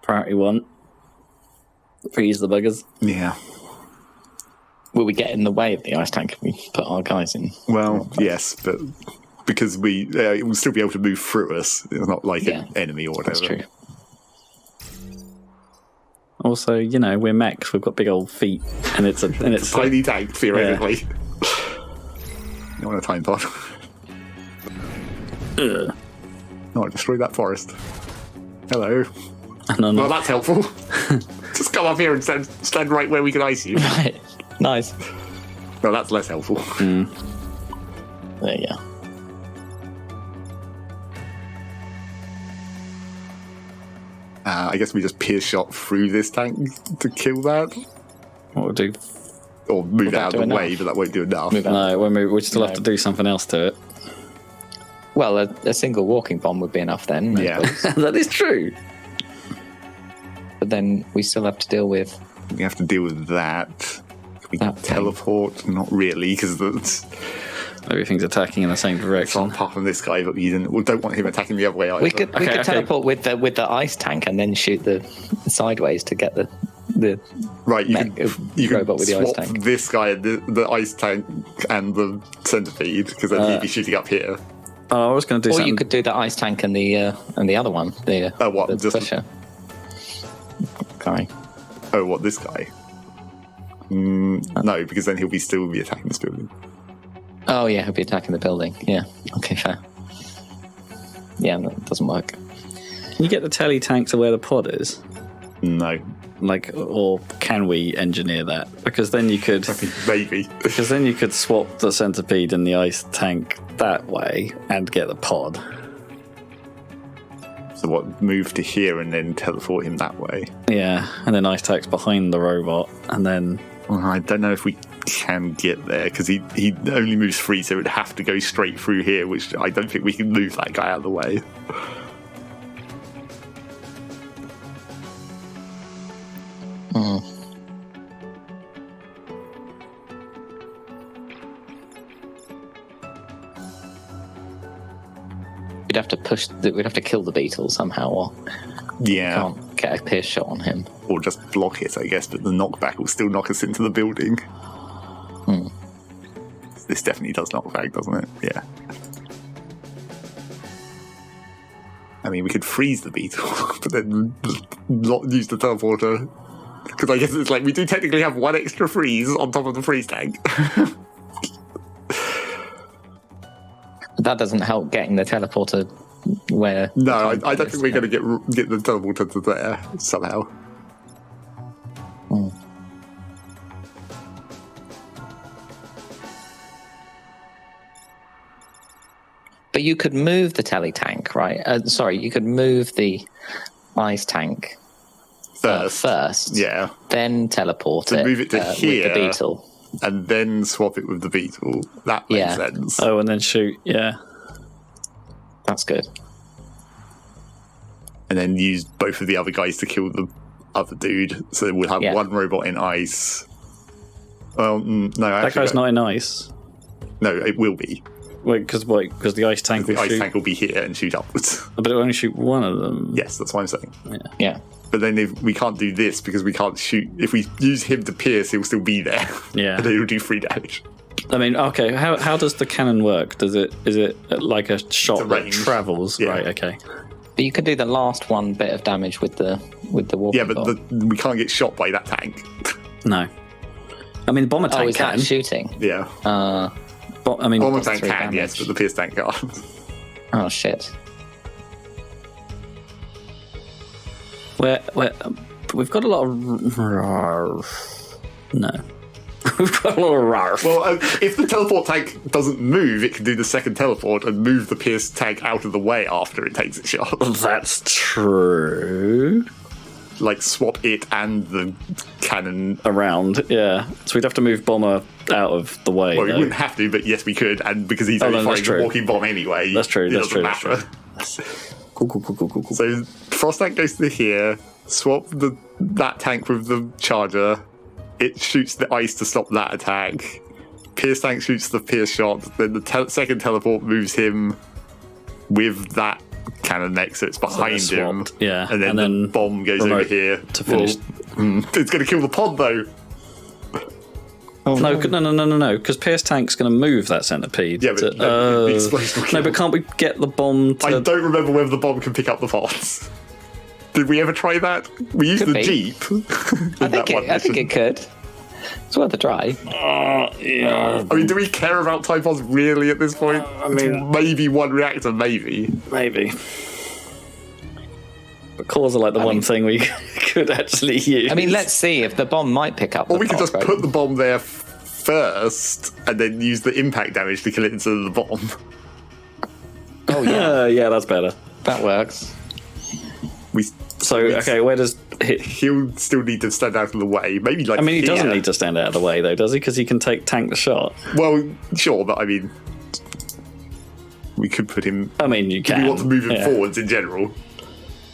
A: Priority 1. Freeze the buggers.
B: Yeah.
C: Will we get in the way of the ice tank if we put our guys in?
B: Well, yes, but because it will still be able to move through us. It's not like an enemy or whatever.
C: That's true.
A: Also, we're mechs. We've got big old feet, and it's a
B: Tiny tank, theoretically. You want a time pod?
A: Ugh.
B: Oh, I destroyed that forest. Hello.
A: No.
B: Well, that's helpful. Just come up here and stand right where we can ice you.
C: Right. Nice.
B: Well, that's less helpful.
C: There you go.
B: I guess we just pierce shot through this tank to kill that.
A: What we'll do?
B: Or move
C: that
B: out
C: do
B: of the way,
C: enough?
B: but that won't do enough.
C: Move out.
A: No, we still have to do something else to it.
C: Well, a single walking bomb would be enough then. I
B: Yeah.
C: suppose.
A: That is true.
C: But then we still have to deal with.
B: We have to deal with that. Can we
C: That thing.
B: teleport? Not really, because
A: Everything's attacking in the same direction.
B: apart from this guy, but we don't want him attacking the other way either.
C: We could
A: Okay.
C: teleport with the ice tank and then shoot the sideways to get the
B: Right, you
C: mech-
B: can, you can
C: robot with the ice
B: swap
C: tank.
B: this guy, the ice tank, and the centipede, because then he'd be shooting up here.
A: Oh, I was going to do
C: Or
A: something.
C: you could do the ice tank and the other one. The
B: what,
C: The
B: just-
C: pusher. Guy.
B: Oh, what, this guy? No, because then he'll still be attacking this building.
C: Oh yeah, he'll be attacking the building. Yeah. Okay, fair. Yeah, that doesn't work.
A: Can you get the tele tank to where the pod is?
B: No.
A: Like, or can we engineer that? Because then you could...
B: I think maybe.
A: Because then you could swap the centipede and the ice tank that way and get the pod.
B: So what, move to here and then teleport him that way?
A: Yeah, and then ice tank's behind the robot, and then...
B: Well, I don't know if we can get there, because he only moves free, so it would have to go straight through here, which I don't think we can move that guy out of the way.
C: We'd have to kill the beetle somehow, or
B: Yeah.
C: can't get a pierce shot on him.
B: Or just block it, I guess, but the knockback will still knock us into the building. This definitely does knockback, doesn't it? Yeah. I mean, we could freeze the beetle, but then not use the teleporter. Because I guess it's like, we do technically have one extra freeze on top of the freeze tank.
C: That doesn't help getting the teleporter where...
B: No, I don't think we're going to get the teleporter to there somehow.
C: But you could move the tele tank, right? You could move the ice tank first.
B: Yeah.
C: Then teleport
B: To move it to here.
C: with the beetle.
B: And then swap it with the beetle. That makes sense.
A: Oh, and then shoot, yeah.
C: That's good.
B: And then use both of the other guys to kill the other dude. So we'll have one robot in ice. Well, no,
A: That guy's not in ice.
B: No, it will be.
A: Wait, because the ice tank will
B: The ice
A: shoot...
B: tank will be here and shoot upwards.
A: But it will only shoot one of them.
B: Yes, that's what I'm saying.
C: Yeah.
B: But then if we can't do this because we can't shoot. If we use him to pierce, he'll still be there.
A: Yeah.
B: And he'll do 3 damage.
A: I mean, okay, how does the cannon work? Is it like a shot that
B: range.
A: travels?
B: Yeah.
A: Right, okay.
C: But you could do the last one bit of damage with the walking
B: Yeah, but
C: bomb.
B: we can't get shot by that tank.
A: No. I mean, the bomber tank
C: is
A: can.
C: that shooting?
B: Yeah.
A: Bomber
B: tank
C: 3
B: can,
C: damage.
B: yes, but the pierce tank can't.
C: Oh, shit.
A: Where we've got a lot of no. We've got a lot of rarf.
B: Well, if the teleport tank doesn't move, it can do the second teleport and move the pierce tank out of the way after it takes its shot.
A: That's true.
B: Like, swap it and the cannon.
A: Around, yeah. So we'd have to move bomber out of the way.
B: Well, we
A: though.
B: wouldn't have to, but yes, we could. And because he's only
A: no, that's
B: firing the
A: true.
B: walking bomb anyway,
A: That's true.
B: it
A: That's
B: doesn't
A: true.
B: matter.
A: That's true. Cool.
B: So frost tank goes to here. Swap that tank with the charger. It shoots the ice to stop that attack. Pierce tank shoots the pierce shot. Then the second teleport moves him with that cannon mech, so it's behind him.
A: swapped, yeah.
B: And then
A: And
B: the
A: then
B: bomb goes over
A: remote
B: here
A: to finish.
B: It's going to kill the pod though.
A: No, because Pierce Tank's going to move that centipede.
B: Yeah, but the explosion will
A: no,
B: kill.
A: but can't we get the bomb to...
B: I don't remember whether the bomb can pick up the pods. Did we ever try that? We used
C: Could
B: the
C: be.
B: Jeep.
C: I think it could. It's worth a try.
A: yeah,
B: I mean, do we care about TIE pods really at this point? I mean, maybe one reactor, maybe.
A: maybe. But cores are like the one thing we could actually use.
C: I mean, let's see if the bomb might pick up.
B: Or
C: the
B: we could
C: pod,
B: just
C: right?
B: put the bomb there first and then use the impact damage to kill it instead of the bomb.
C: Oh yeah,
A: yeah, that's better.
C: that works.
A: Okay, where does...
B: He'll still need to stand out of the way. Maybe like
A: I mean, he doesn't
B: here.
A: need to stand out of the way, though, does he? Because he can tank the shot.
B: Well, sure, but I mean, we could put him.
A: I mean, you
B: If
A: can.
B: we want to move him
A: yeah.
B: forwards in general,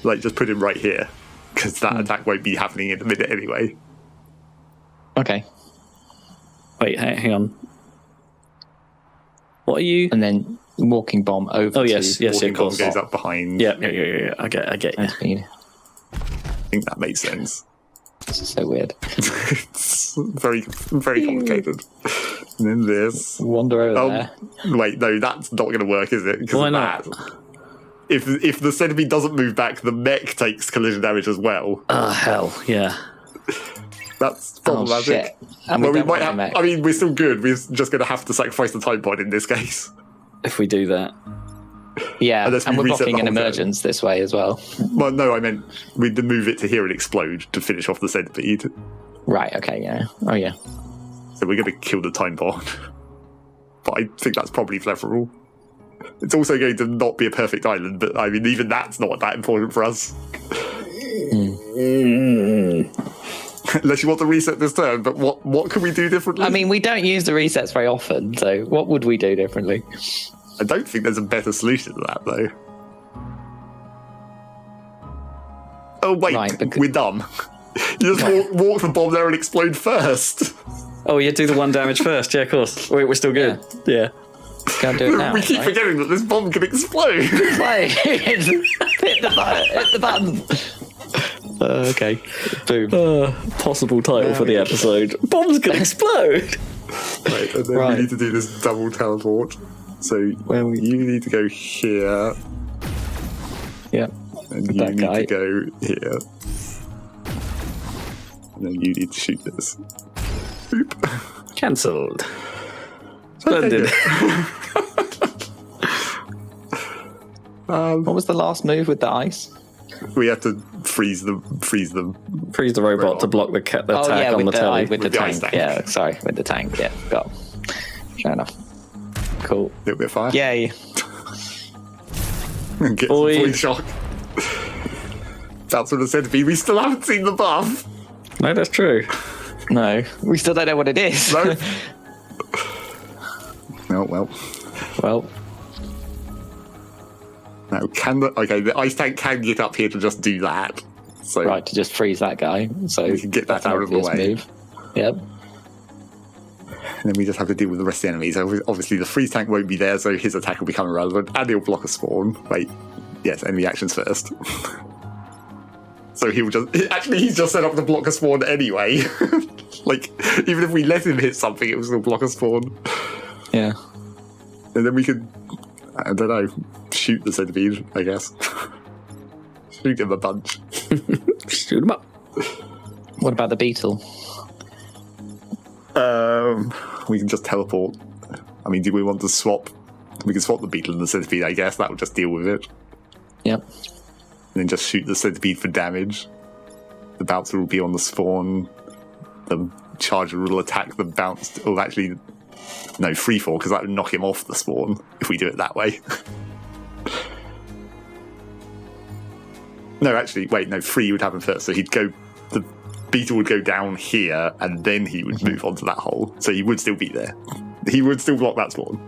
B: like just put him right here, because that attack won't be happening in a minute anyway.
C: Okay,
A: Wait, hang on. What are you...
C: and then walking bomb over.
A: Oh, yes,
C: to
A: yes,
B: Walking
A: of
B: bomb
A: course.
B: goes up behind.
A: Yeah. I get you.
C: speed.
B: I think that makes sense.
C: This is so weird.
B: It's very complicated. And then this.
C: Wander over there.
B: Wait, no, that's not going to work, is it? 'Cause
A: Why
B: of
A: not?
B: that. If the centipede doesn't move back, the mech takes collision damage as well.
A: Oh, hell, yeah.
B: That's
C: Oh
B: problematic.
C: shit! And
B: Well, we
C: don't
B: might
C: want
B: have.
C: the mech.
B: I mean, we're still good. We're just going to have to sacrifice the time pod in this case.
A: If we do that.
C: Yeah,
B: Unless we
C: and we're
B: reset the
C: blocking an
B: whole turn.
C: emergence this way as well.
B: Well, no, I meant we'd move it to here and explode to finish off the centipede.
C: Right, okay, yeah. Oh, yeah.
B: So we're going to kill the time bomb. But I think that's probably preferable. It's also going to not be a perfect island, but I mean, even that's not that important for us. Unless you want to reset this turn, but what can we do differently?
C: I mean, we don't use the resets very often, so what would we do differently?
B: I don't think there's a better solution to that, though. Oh, wait,
C: Right,
B: we're dumb. You just walk the bomb there and explode first.
A: Oh, you do the 1 damage first. Yeah, of course. We're still good. Yeah.
C: Go do it now.
B: We keep
C: right?
B: forgetting that this bomb can explode.
C: Play. Hit the button. Okay. Boom.
A: Possible title for the episode. Bombs can explode.
B: Right, and then
C: Right.
B: we need to do this double teleport. So you need to go here,
C: Yep.
B: and
C: With
B: you
C: that
B: need
C: guy.
B: to go here. And then you need to shoot this. Boop.
A: Cancelled. Splendid.
C: What was the last move with the ice?
B: We have to freeze them.
A: Freeze the robot to block the tag on
C: with
A: the telly.
C: with the
B: the ice
C: tank.
B: tank.
C: Yeah, sorry, with the tank. Yeah, got. Fair enough. Cool.
B: A little bit of fire.
C: Yay.
B: Get
A: Boy.
B: some void shock. That's what it said to be. We still haven't seen the buff.
A: No, that's true.
C: No, we still don't know what it is.
B: No. No, well.
C: Well,
B: No, the ice tank can get up here to just do that. So
C: right, to just freeze that guy. So
B: we can get that
C: that's an
B: out of the
C: obvious
B: way.
C: move. Yep.
B: And then we just have to deal with the rest of the enemies. Obviously, the freeze tank won't be there, so his attack will become irrelevant, and he'll block a spawn. Wait, yes, enemy actions first. So he'll he's just set up to block a spawn anyway. Like, even if we let him hit something, it will still block a spawn.
C: Yeah.
B: And then we could, I don't know, shoot the centipede, I guess. Shoot him a bunch.
A: Shoot him up.
C: What about the beetle?
B: We can just teleport. I mean, do we want to swap? We can swap the beetle and the centipede, I guess. That would just deal with it.
C: Yep.
B: And then just shoot the centipede for damage. The bouncer will be on the spawn. The charger will attack the bounce. Oh, actually, no, free fall, because that would knock him off the spawn if we do it that way. No, actually, wait, no, free would happen first. So the beetle would go down here, and then he would move onto that hole. So he would still be there. He would still block that spawn.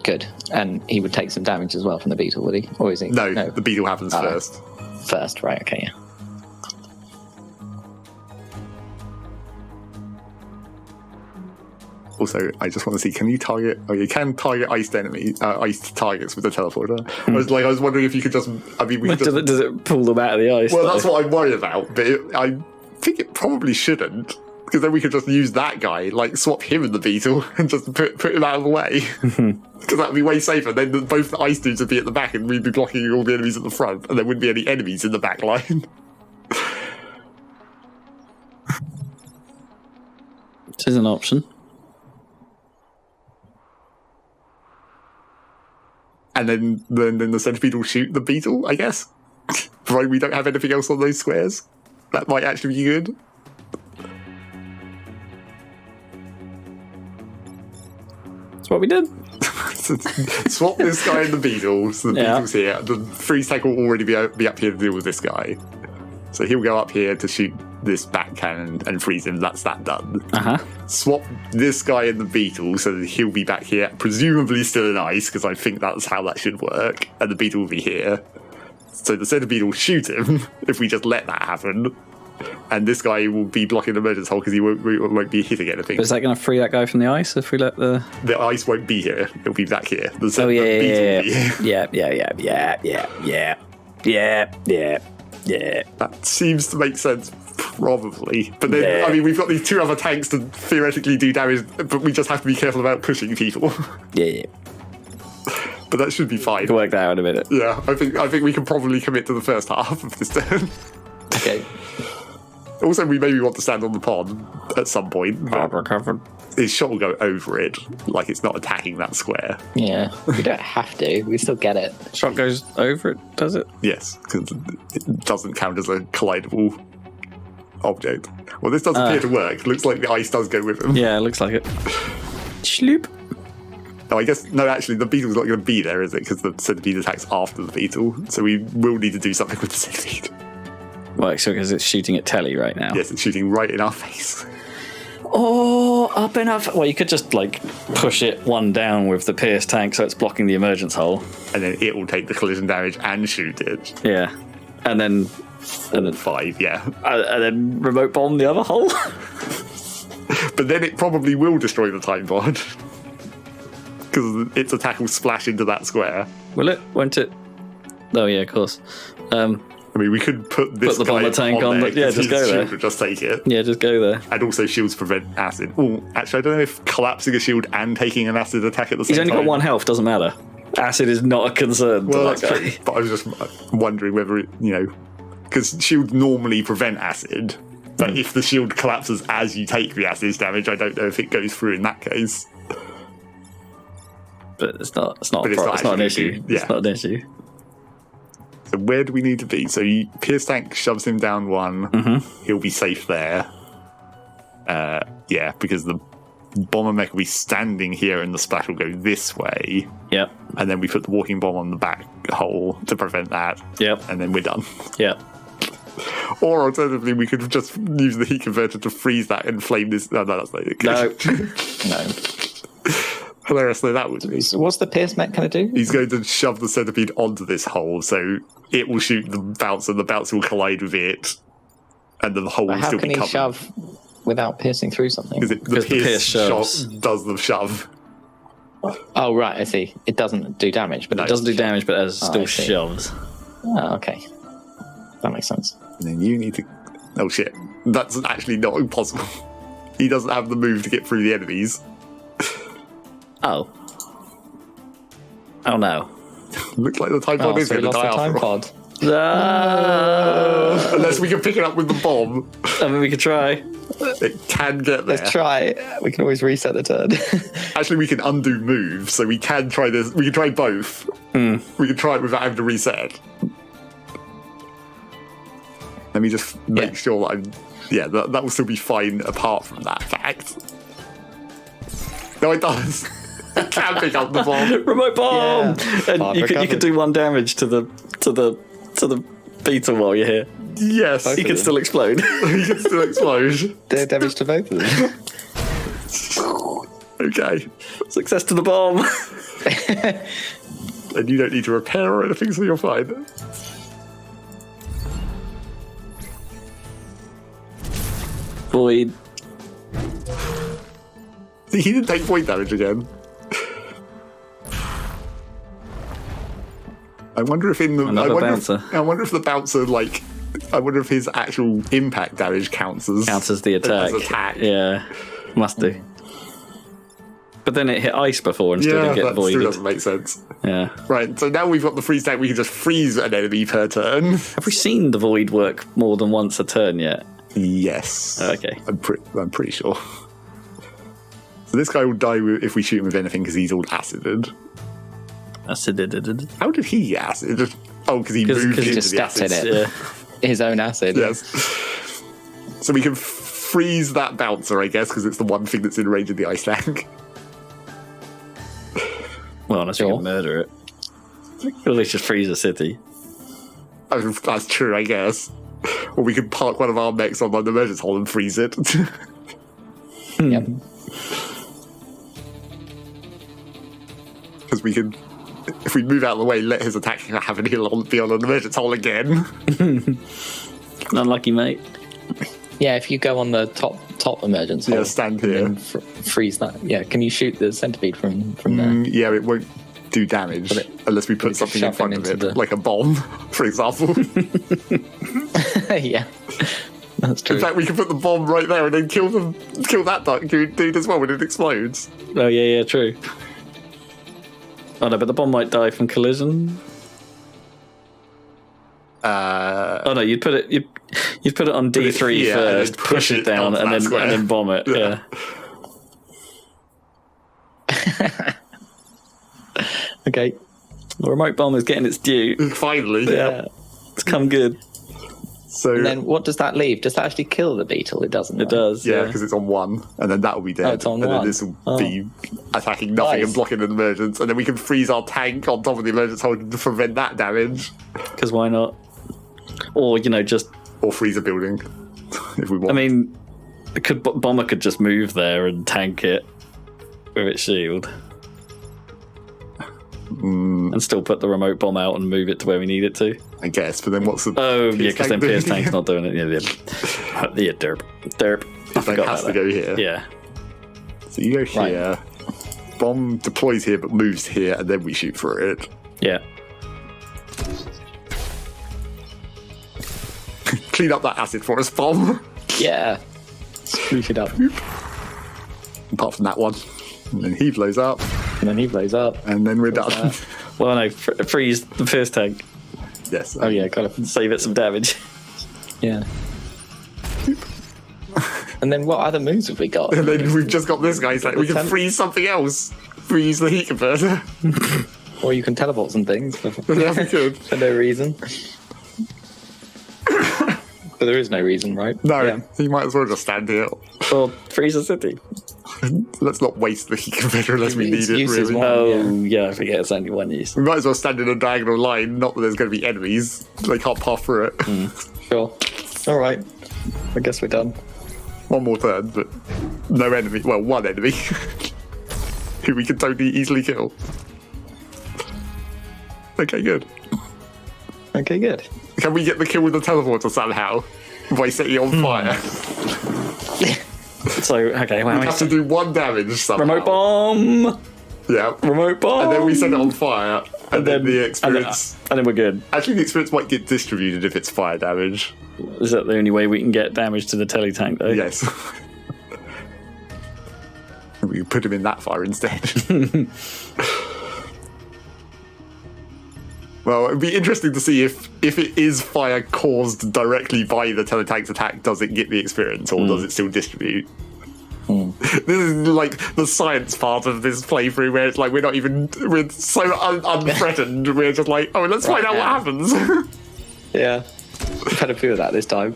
C: Good. And he would take some damage as well from the beetle, would he? Or is he?
B: No, the beetle happens
C: Oh.
B: first.
C: First, right, okay, yeah.
B: Also, I just want to see, can you target... Oh, you can target iced targets with the teleporter. I was wondering if you could just... I mean, we could just...
A: Does it pull them out of the ice?
B: Well,
A: though?
B: that's what I'm worried about, but I think it probably shouldn't. Because then we could just use that guy, like swap him and the beetle, and just put him out of the way. Because that would be way safer. Then both the ice dudes would be at the back, and we'd be blocking all the enemies at the front, and there wouldn't be any enemies in the back line.
A: This is an option.
B: And then the centipede will shoot the beetle, I guess. Provided we don't have anything else on those squares. That might actually be good.
A: That's what we did.
B: Swap this guy and the beetle, so the
A: Yeah.
B: beetle's here. The freeze tank will already be up here to deal with this guy. So he'll go up here to shoot this back cannon and freeze him. That's that done.
A: Uh-huh.
B: Swap this guy and the beetle so that he'll be back here, presumably still in ice, because I think that's how that should work. And the beetle will be here. So the centipede will shoot him if we just let that happen. And this guy will be blocking the emergence hole because he won't be hitting anything.
A: But is that going to free that guy from the ice if we let the...
B: The ice won't be here. It'll be back here. The
A: Oh, yeah,
B: beetle
A: yeah,
B: will be here.
A: yeah.
B: That seems to make sense, probably. But then,
A: Yeah.
B: I mean, we've got these two other tanks to theoretically do damage, but we just have to be careful about pushing people.
A: Yeah.
B: But that should be fine.
A: We'll work that out in a minute.
B: Yeah, I think we can probably commit to the first half of this turn.
C: Okay.
B: Also, we maybe want to stand on the pond at some point. but his shot will go over it, like it's not attacking that square.
C: Yeah, we don't have to. We still get it.
A: Shot goes over it, does it?
B: Yes, because it doesn't count as a collidable object. Well, this does appear to work. Looks like the ice does go with him.
A: Yeah, it looks like it. Shloop.
B: Oh, I guess, no, actually, the beetle's not going to be there, is it? Because the centipede attacks after the beetle. So we will need to do something with the centipede.
A: Well, so because it's shooting at Telly right now.
B: Yes, it's shooting right in our face.
A: Oh, up enough. Well, you could just, like, push it one down with the pierce tank so it's blocking the emergence hole.
B: And then it will take the collision damage and shoot it.
A: Yeah. And then
B: 5, yeah.
A: And then remote bomb the other hole.
B: But then it probably will destroy the time pod. Because its attack will splash into that square.
A: Will it? Won't it? Oh, yeah, of course.
B: I mean, we could put this
A: the bomber tank on
B: there,
A: yeah, just go there.
B: Just take it.
A: Yeah, just go there.
B: And also shields prevent acid. Oh, actually, I don't know if collapsing a shield and taking an acid attack at the same time.
A: He's only got 1 health, doesn't matter. Acid is not a concern.
B: Well, that's true. But I was just wondering whether it, because shields normally prevent acid. But if the shield collapses as you take the acid damage, I don't know if it goes through in that case.
A: But it's not an issue.
B: Yeah.
A: It's not an issue.
B: So where do we need to be? So Pierce Tank shoves him down 1.
A: Mm-hmm.
B: He'll be safe there. Yeah, because the Bombermech will be standing here and the splash will go this way.
A: Yep.
B: And then we put the walking bomb on the back hole to prevent that.
A: Yep.
B: And then we're done.
A: Yep.
B: Or alternatively, we could just use the heat converter to freeze that and flame this. No, that's not it.
A: No.
C: No.
B: Hilariously, that would be.
C: So what's the pierce mech going to do?
B: He's going to shove the centipede onto this hole, so it will shoot the bouncer, the bouncer will collide with it, and then the hole will still be covered.
C: How can he shove without piercing through something?
B: Because the pierce shot does the shove.
C: Oh, right, I see. It doesn't do damage, but
A: It doesn't do damage, but it still
C: I see.
A: shoves.
C: Oh, okay. That makes sense.
B: And then you need to... Oh, shit. That's actually not impossible. He doesn't have the move to get through the enemies.
A: Oh. Oh, no.
B: Looks like the time pod is
C: so we
B: going to
C: lost
B: die
C: the time
B: after all.
C: pod.
A: No.
B: Unless we can pick it up with the bomb.
A: I mean, we could try.
B: It can get there.
C: Let's try. We can always reset the turn.
B: Actually, we can undo moves, so we can try this. We can try both. We can try it without having to reset. Let me just make sure that I'm... Yeah, that will still be fine apart from that fact. No, it does. It can pick up the bomb.
A: Remote bomb!
C: Yeah.
A: And you could do 1 damage to the beetle while you're here.
B: Yes.
A: He can still explode.
B: He can still explode.
C: Do damage to both of them.
B: Okay.
A: Success to the bomb.
B: And you don't need to repair or anything, so you're fine.
A: Void.
B: See, he didn't take point damage again. I wonder if in the
A: Another bouncer.
B: I wonder if the bouncer I wonder if his actual impact damage counts as
A: the attack.
B: As attack.
A: Yeah, must do. But then it hit ice before and still didn't get
B: that still
A: voided.
B: doesn't make sense.
A: Yeah.
B: Right, so now we've got the freeze tank, we can just freeze an enemy per turn.
A: Have we seen the void work more than once a turn yet?
B: Yes.
A: Okay.
B: I'm pretty sure. So this guy will die if we shoot him with anything because he's all acided.
A: Acided.
B: How did he get acid? Oh, because he moved into
C: just
B: the
C: stepped
B: acid.
C: in it.
A: Yeah.
C: His own acid.
B: Yes. So we can freeze that bouncer, I guess, because it's the one thing that's in range of the ice tank.
A: Well, unless you can murder it. Or at least just freeze a city.
B: I mean, that's true, I guess. Or we could park one of our mechs on the emergency hole and freeze it.
C: Yep.
B: Because we can, if we move out of the way, let his attack have an heal be on an emergency hole again.
A: Unlucky, mate.
C: Yeah, if you go on the top emergency,
B: Yeah, stand here.
C: and freeze that. Yeah, can you shoot the centipede from there?
B: Yeah, it won't do damage unless we put something in front of it, like a bomb, for example.
C: Yeah, that's true.
B: In fact, we can put the bomb right there and then kill that dude as well when it explodes.
A: Oh, yeah, true. Oh, no, but the bomb might die from collision. Oh no, you'd put it on D3
B: here
A: first,
B: and then
A: push it down,
B: onto
A: and
B: that
A: then
B: square.
A: bomb it. Yeah.
C: Okay.
A: The remote bomb is getting its due.
B: Finally.
A: Yeah. It's come good.
B: So
C: And then what does that leave? Does that actually kill the beetle? It doesn't.
A: It
C: right?
A: does.
B: yeah, because it's on 1, and then that will be dead.
C: Oh, it's on
B: and
C: 1.
B: then this will be attacking nothing
C: Nice.
B: and blocking an emergence, and then we can freeze our tank on top of the emergence holder to prevent that damage,
A: Because why not? Or, just...
B: or freeze a building if we want.
A: I mean, Bomber could just move there and tank it with its shield. And still put the remote bomb out and move it to where we need it to.
B: I guess, but then what's the?
A: Oh, yeah, because then Pierce
B: doing?
A: Tank's not doing it. Yeah, derp. I
B: Tank
A: forgot
B: has
A: about
B: to
A: that.
B: go here.
A: Yeah.
B: So you go here. Bomb deploys here, but moves here, and then we shoot for it.
A: Yeah.
B: Clean up that acid for us, Bomb.
C: Yeah. Sweep it up.
B: Apart from that one, and then he blows up,
C: And then he blows up.
B: and then we're done.
A: Well, no, freeze the Pierce Tank.
B: Yes.
C: Oh yeah, gotta.
A: Save it some damage.
C: Yeah. And then what other moves have we got?
B: And then we've just got this guy. He's like, we can freeze something else. Freeze the heat converter.
C: Or you can teleport some things for
B: Yeah, we could.
C: no reason. But there is no reason, right?
B: No,
C: Yeah.
B: he might as well just stand here.
A: Or freeze the city.
B: Let's not waste the heat converter unless we need
C: Its
B: it,
C: use is
B: really.
C: one.
A: Oh, yeah, I forget it's only one use.
B: We might as well stand in a diagonal line, not that there's going to be enemies. They can't pass through it.
C: Sure. All right. I guess we're done.
B: One more turn, but no enemy. Well, one enemy. Who we can totally easily kill. Okay, good.
C: Okay, good.
B: Can we get the kill with the teleporter somehow? By setting it on fire?
A: So, okay, well,
B: We have to do 1 damage somehow.
A: remote bomb!
B: Yeah.
A: Remote bomb!
B: And then we set it on fire, and then the experience...
A: And then we're good.
B: Actually, the experience might get distributed if it's fire damage.
A: Is that the only way we can get damage to the teletank, though?
B: Yes. We can put him in that fire instead. Well, it'd be interesting to see if it is fire caused directly by the teletank's attack, does it get the experience, or does it still distribute? This is like the science part of this playthrough, where it's like we're so unthreatened. We're just like, oh, let's find out what happens.
C: Yeah. I've had a few of that this time.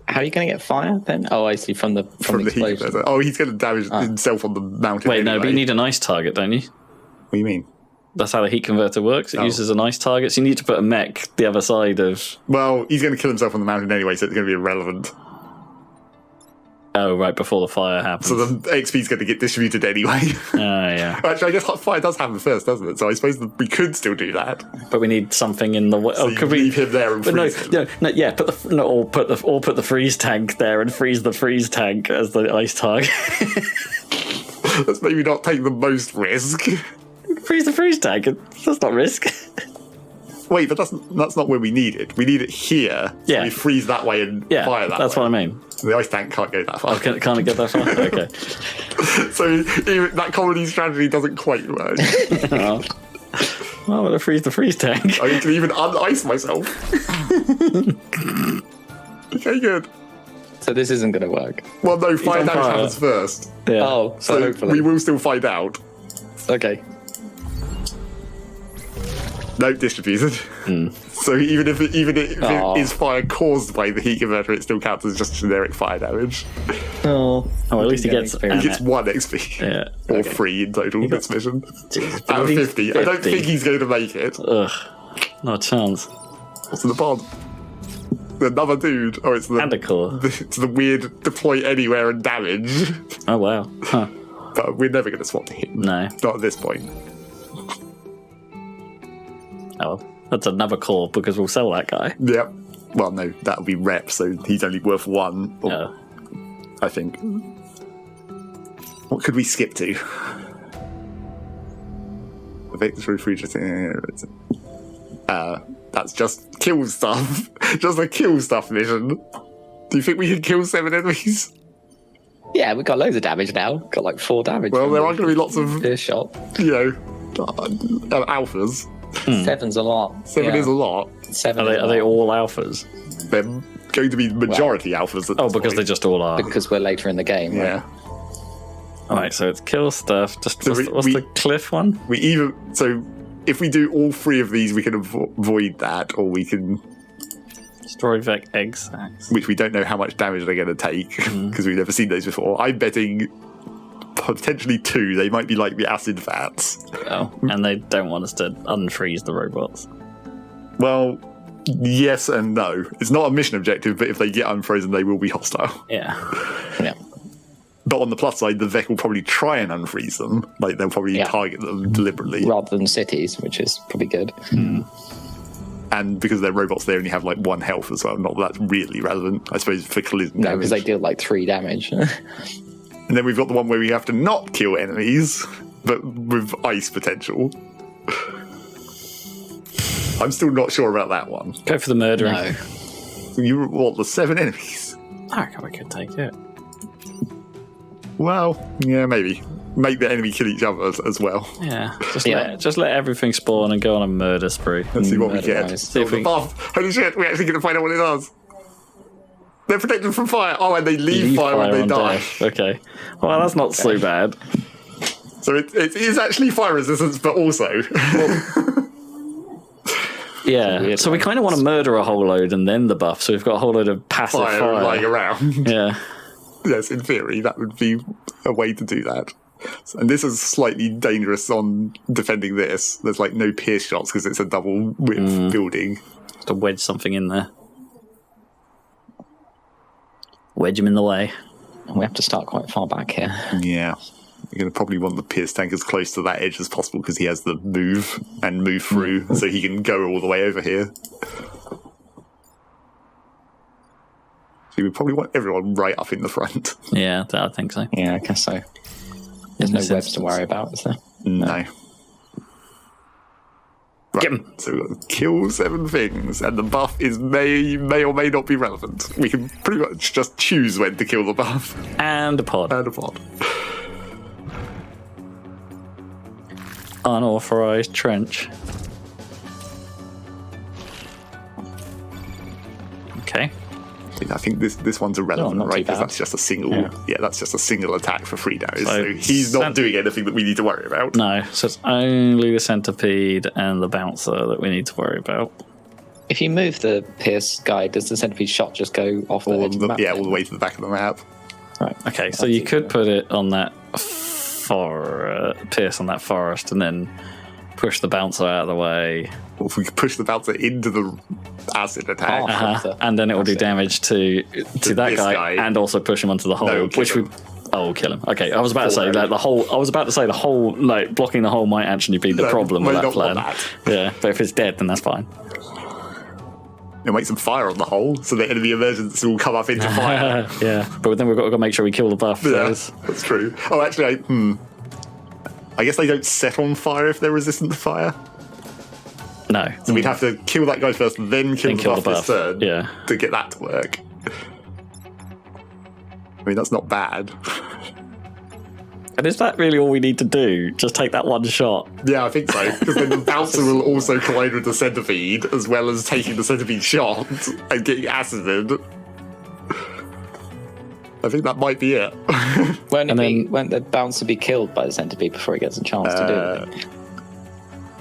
C: How are you going to get fire then? Oh, I see. From the
B: From the heat.
C: explosion.
B: Oh, he's going to damage himself on the mountain.
A: Wait, no, but you
B: anyway.
A: need an ice target, don't you?
B: What do you mean?
A: That's how the heat converter works. It uses an ice target, so you need to put a mech the other side of...
B: Well, he's going to kill himself on the mountain anyway, so it's going to be irrelevant.
A: Oh, right, before the fire happens.
B: So the XP's going to get distributed anyway.
A: Oh, yeah.
B: Actually, I guess fire does happen first, doesn't it? So I suppose we could still do that.
A: But we need something in the way.
B: So
A: Oh,
B: you
A: could we
B: leave him there and
A: But no,
B: freeze him.
A: no, yeah. Put the freeze tank there and freeze the freeze tank as the ice target.
B: Let's maybe not take the most risk.
A: Freeze the freeze tank. That's not risk.
B: Wait, but that's not where we need it. We need it here. So
A: Yeah.
B: we freeze that way and
A: Yeah,
B: fire that
A: that's
B: way.
A: what I mean.
B: The ice tank can't go that far.
A: Can't it get that far? Okay.
B: So even that comedy strategy doesn't quite work.
A: Oh, I'm gonna freeze the freeze tank.
B: I can even un-ice myself. Okay, good.
C: So this isn't going to work.
B: Well, no, fire
A: on
B: damage
A: fire.
B: happens first.
A: Yeah.
C: Oh, so
B: So
C: hopefully.
B: we will still find out.
C: Okay.
B: No, distributed. So even if it
C: Aw.
B: is fire caused by the heat converter, it still counts as just generic fire damage.
C: Oh.
A: Oh, at least he gets.
B: He gets 1 XP.
A: Yeah.
B: Or 3 in total this mission.
A: Jeez,
B: Out of 50. I don't
A: 50.
B: think he's going to make it.
A: Ugh. Not a chance.
B: What's in the pod? Another dude. Oh, it's
A: And a core.
B: it's the weird deploy anywhere and damage.
A: Oh wow. Huh.
B: But we're never going to swap to him.
A: No.
B: Not at this point.
A: Oh, that's another core because we'll sell that guy.
B: Yep. Well, no, that'll be rep, so he's only worth 1. Or,
A: Oh.
B: I think. What could we skip to? Victory free. That's just kill stuff. Just a kill stuff mission. Do you think we can kill 7 enemies?
C: Yeah, we've got loads of damage now. Got like 4 damage.
B: Well,
C: from
B: there
C: the
B: are going to be lots of,
C: first shot.
B: alphas.
C: 7's a lot.
B: 7 is a lot.
C: 7
A: Are
C: is a
A: they
C: lot.
A: all alphas?
B: They're going to be majority alphas at
A: Oh,
B: this
A: because they
B: point.
A: just all are.
C: Because we're later in the game, right?
B: Yeah.
A: All right, so it's kill stuff. Just
B: So
A: what's the cliff one?
B: So if we do all three of these, we can avoid that, or we can...
A: Destroy Vec egg sacs.
B: Which we don't know how much damage they're going to take, because we've never seen those before. I'm betting potentially 2. They might be like the acid vats.
A: Oh, and they don't want us to unfreeze the robots.
B: Well, yes and no. It's not a mission objective, but if they get unfrozen, they will be hostile.
A: Yeah.
C: Yeah.
B: But on the plus side, the Vec will probably try and unfreeze them. Like, they'll probably target them deliberately.
C: Rather than cities, which is probably good.
B: And because they're robots, they only have like 1 health as well. Not that that's really relevant, I suppose, for collision
C: No,
B: damage.
C: because they deal like 3 damage.
B: And then we've got the one where we have to not kill enemies, but with ice potential. I'm still not sure about that one.
A: Go for the murdering.
C: No.
B: You what, the 7 enemies?
A: I reckon we could take it.
B: Well, yeah, maybe. Make the enemy kill each other as well.
A: Yeah. Just let everything spawn and go on a murder spree.
B: Let's see what we get.
C: Murder-wise.
B: See if we... Holy shit, we're actually going to find out what it does. They're protected from fire. Oh, and they leave fire when they
A: on
B: die.
A: death. Okay. Well, that's not so bad.
B: So it is actually fire resistance, but also...
A: Yeah. So we kind of want to murder a whole load and then the buff. So we've got a whole load of passive fire.
B: lying around.
A: Yeah.
B: Yes, in theory, that would be a way to do that. And this is slightly dangerous on defending this. There's like no pierce shots because it's a double width building.
A: Just to wedge something in there. Wedge him in the way.
C: We have to start quite far back here.
B: Yeah. You're going to probably want the pierce tank as close to that edge as possible because he has the move through so he can go all the way over here. So we probably want everyone right up in the front.
A: Yeah, I think so.
C: Yeah, I guess so. There's no webs to worry about, is there?
B: No. Right.
A: Get him.
B: So we've got to kill 7 things, and the buff is may or may not be relevant. We can pretty much just choose when to kill the buff.
A: And a pod.
B: And a pod.
A: Unauthorized trench. Okay.
B: I think this one's irrelevant,
C: not
B: right?
C: too
B: Because
C: bad.
B: that's just a single. Yeah, that's just a single attack for 3 damage.
A: So
B: So he's not doing anything that we need to worry about.
A: No, so it's only the centipede and the bouncer that we need to worry about.
C: If you move the Pierce guy, does the centipede shot just go off the edge of the map?
B: All the way to the back of the map.
C: Right.
A: Okay, so you could put it on that pierce on that forest and then push the bouncer out of the way.
B: Or if we could push the bouncer into the acid attack.
A: And then it will do damage to that
B: this
A: guy
B: guy.
A: and also push him onto the hole,
B: No, kill
A: which
B: him.
A: we... Oh, we'll kill him. Okay, I was about to say that the whole, like, blocking the hole might actually be the problem with
B: might
A: that
B: not
A: plan.
B: want
A: Yeah, but if it's dead, then that's fine.
B: It'll make some fire on the hole, so the enemy emergence will come up into fire.
A: Yeah, but then we've got to make sure we kill the buff.
B: Yeah,
A: first.
B: that's true. Oh, actually, I guess they don't set on fire if they're resistant to fire.
A: No.
B: So we'd have to kill that guy first, then kill the buff this turn
A: Yeah.
B: to get that to work. I mean, that's not bad.
A: And is that really all we need to do? Just take that one shot?
B: Yeah, I think so. Because then the bouncer will also collide with the centipede, as well as taking the centipede shot and getting acided. I think that might be it.
C: Won't the bouncer be killed by the centipede before he gets a chance to do it?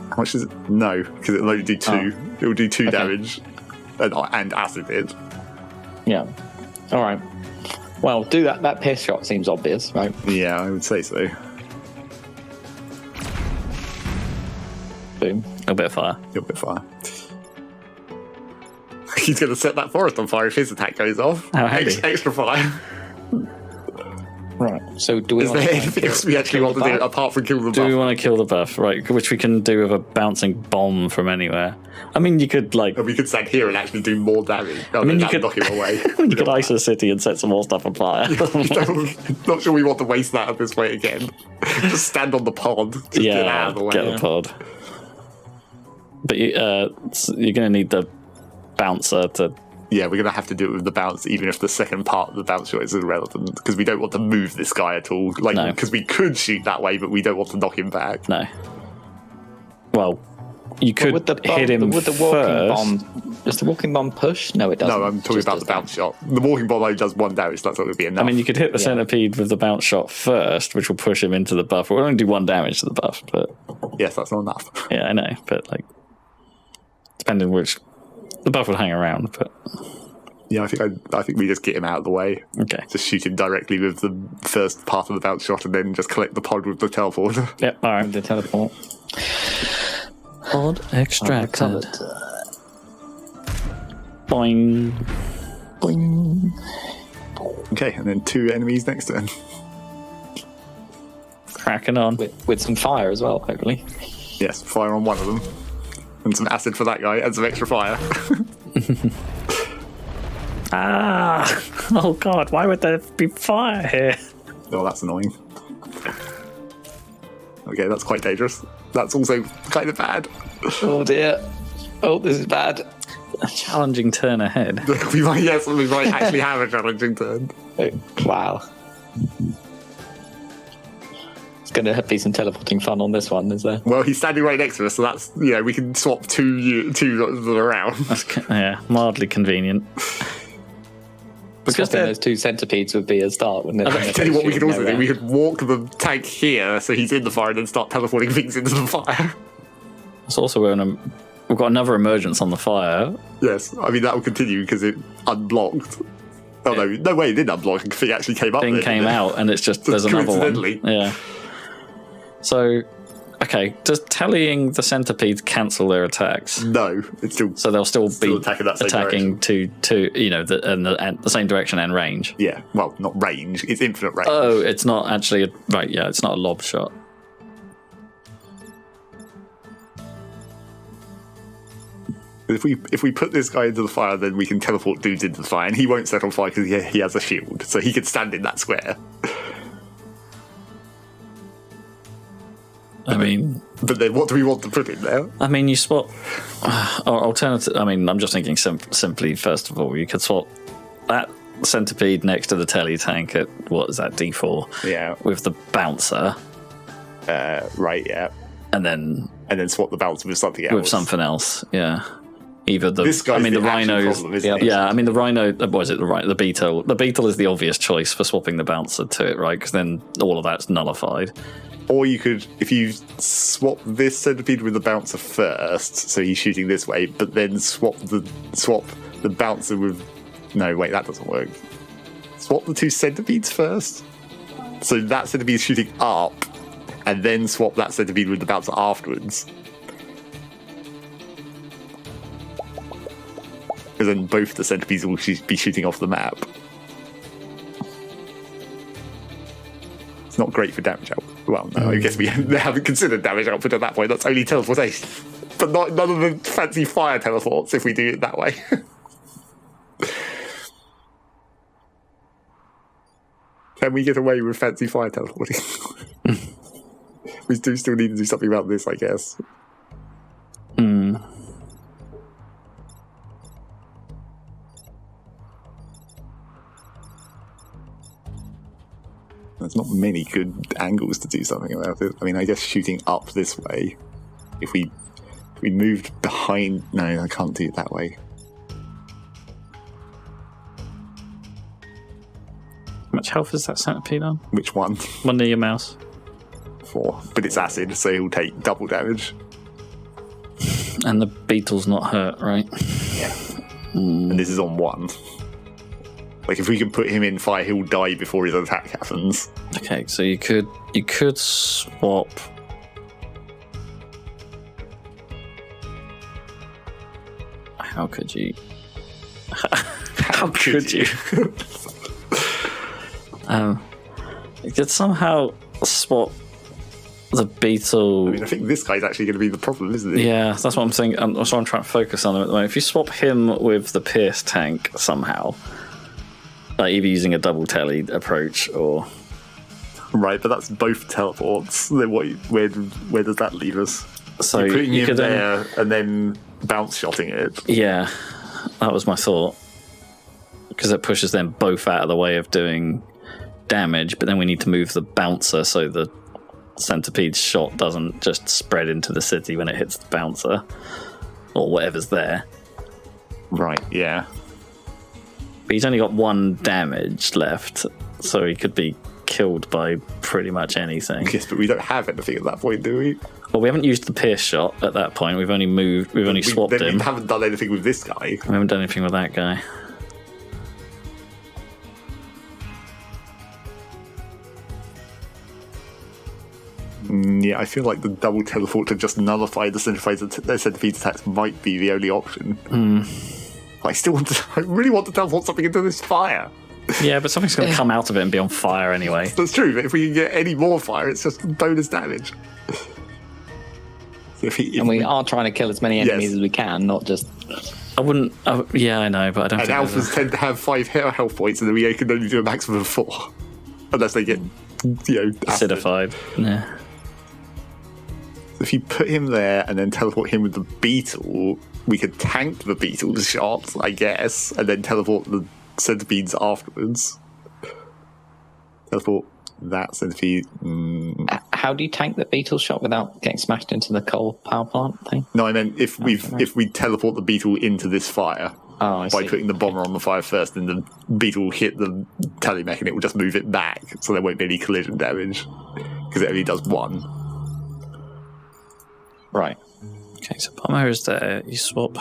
B: How much is it? No, because it'll only do 2. It will do 2 damage and acided.
C: Yeah. All right. Well, do that. That pierce shot seems obvious, right?
B: Yeah, I would say so.
C: Boom.
A: A bit of fire.
B: A little bit of fire. He's going to set that forest on fire if his attack goes off.
A: How handy.
B: Extra fire.
C: Right. So do we
B: Is
C: want
B: there
C: to
B: anything else we actually want to do apart from kill the
A: Do we
B: buff?
A: want to kill the buff? Right, which we can do with a bouncing bomb from anywhere. I mean, you could, like...
B: And we could stand here and actually do more damage.
A: I mean, you could
B: knock him away.
A: you could ice a city and set some more stuff on fire.
B: Not sure we want to waste that at this way again. Just stand on the pod. Just get out of the way.
A: Get the pod. But you're going to need the bouncer to...
B: Yeah, we're going to have to do it with the bounce, even if the second part of the bounce shot is irrelevant, because we don't want to move this guy at all. Because we could shoot that way, but we don't want to knock him back.
A: No. Well, You could
C: would the
A: hit him
C: would the walking
A: first.
C: bomb? Does the walking bomb push? No, it doesn't.
B: No, I'm talking
C: Just
B: about
C: does
B: the bounce shot. The walking bomb only does 1 damage. That's not going to be enough.
A: I mean, you could hit the
C: Yeah.
A: centipede with the bounce shot first, which will push him into the buff. It will only do 1 damage to the buff, but
B: yes, that's not enough.
A: yeah, I know. But like, depending which, the buff would hang around. But
B: Yeah, I think we just get him out of the way.
A: okay,
B: Just shoot him directly with the first part of the bounce shot, and then just collect the pod with the teleporter.
A: yep, all right.
C: The teleport.
A: Pod extracted.
C: Recovered.
A: Boing.
C: Boing.
B: Okay, and then 2 enemies next turn.
A: Cracking on.
C: With some fire as well, hopefully.
B: Yes, fire on one of them, and some acid for that guy, and some extra fire.
A: Ah! Oh god, why would there be fire here?
B: Oh, that's annoying. Okay, that's quite dangerous. That's also kind of bad.
C: Oh dear. Oh, this is bad.
A: A challenging turn ahead.
B: we might actually have a challenging turn.
C: Oh, wow. It's going to be some teleporting fun on this one, is there?
B: Well, he's standing right next to us, so that's, we can swap two of them around.
A: That's mildly convenient.
C: Because those 2 centipedes would be a start, wouldn't it?
B: I tell you what we could also do. We could walk the tank here, so he's in the fire, and then start teleporting things into the fire.
A: It's also we've got another emergence on the fire.
B: Yes, I mean that will continue because it unblocked. Oh no way, it didn't unblock. The thing actually came up.
A: Thing
B: there,
A: came out, and it's just there's another one.
B: Coincidentally.
A: Yeah. So, okay, does tallying the centipedes cancel their attacks?
B: No, it's still.
A: So they'll still be
B: attacking that same
A: attacking to the same direction and range.
B: Yeah, well, not range. It's infinite range.
A: Oh, it's not actually right. Yeah, it's not a lob shot.
B: If we put this guy into the fire, then we can teleport dudes into the fire, and he won't set on fire because he has a shield, so he can stand in that square.
A: I mean,
B: but then what do we want to put in there?
A: I mean, you swap. Or alternative. I mean, I'm just thinking simply. First of all, you could swap that centipede next to the tele tank at what is that D4?
B: Yeah,
A: with the bouncer.
B: Right. Yeah,
A: and then
B: swap the bouncer with something else.
A: With something else. Yeah. Either the.
B: This guy's
A: the rhino.
B: Yeah,
A: I mean the rhino. What is it? The beetle. The beetle is the obvious choice for swapping the bouncer to it, right? Because then all of that's nullified.
B: Or you could, if you swap this centipede with the bouncer first, so he's shooting this way, but then swap the bouncer with. No, wait, that doesn't work. Swap the 2 centipedes first. So that centipede's shooting up, and then swap that centipede with the bouncer afterwards. Because then both the centipedes will be shooting off the map. It's not great for damage output. Well, no, I guess we haven't considered damage output at that point. That's only teleportation. But none of the fancy fire teleports if we do it that way. Can we get away with fancy fire teleporting? We do still need to do something about this, I guess. There's not many good angles to do something about it. I mean, I guess shooting up this way. If we moved behind... No, I can't do it that way.
A: How much health is that centipede on?
B: Which one?
A: One near your mouse.
B: 4. But it's acid, so he'll take double damage.
A: And the beetle's not hurt, right?
B: Yeah. And this is on 1. Like, if we can put him in fire, he'll die before his attack happens.
A: Okay, so you could swap. How could you? How could you? You could somehow swap the beetle.
B: I mean, I think this guy's actually going to be the problem, isn't it?
A: Yeah, that's what I'm saying. That's what I'm trying to focus on at the moment. If you swap him with the Pierce tank somehow, like either using a double telly approach or.
B: Right, but that's both teleports. Then where does that leave us?
A: So
B: you're putting
A: you
B: him
A: could
B: there and then bounce shotting it.
A: Yeah, that was my thought. Because it pushes them both out of the way of doing damage, but then we need to move the bouncer so the centipede's shot doesn't just spread into the city when it hits the bouncer or whatever's there.
B: Right, yeah.
A: But he's only got 1 damage left, so he could be killed by pretty much anything.
B: Yes, but we don't have anything at that point, do we?
A: Well, we haven't used the pierce shot at that point. We've only swapped him.
B: We haven't done anything with this guy.
A: We haven't done anything with that guy.
B: Yeah, I feel like the double teleport to just nullify the centipede attacks might be the only option. I really want to teleport something into this fire.
A: Yeah, but something's going to come out of it and be on fire anyway.
B: That's true, but if we can get any more fire, it's just bonus damage.
C: And we are trying to kill as many enemies as we can, not just...
A: I wouldn't... yeah, I know, but I don't
B: and
A: think...
B: alphas tend to have 5 health points, and then we can only do a maximum of 4. Unless they get,
A: acidified. Yeah.
B: If you put him there and then teleport him with the beetle, we could tank the beetle's shots, I guess, and then teleport the centipedes afterwards. Teleport that centipede.
C: How do you tank the beetle shot without getting smashed into the coal power plant thing?
B: No, I meant if we teleport the beetle into this fire by putting the bomber on the fire first, and the beetle will hit the telemech and it will just move it back, so there won't be any collision damage because it only does 1.
C: Right.
A: Okay, so bomber is there. You swap.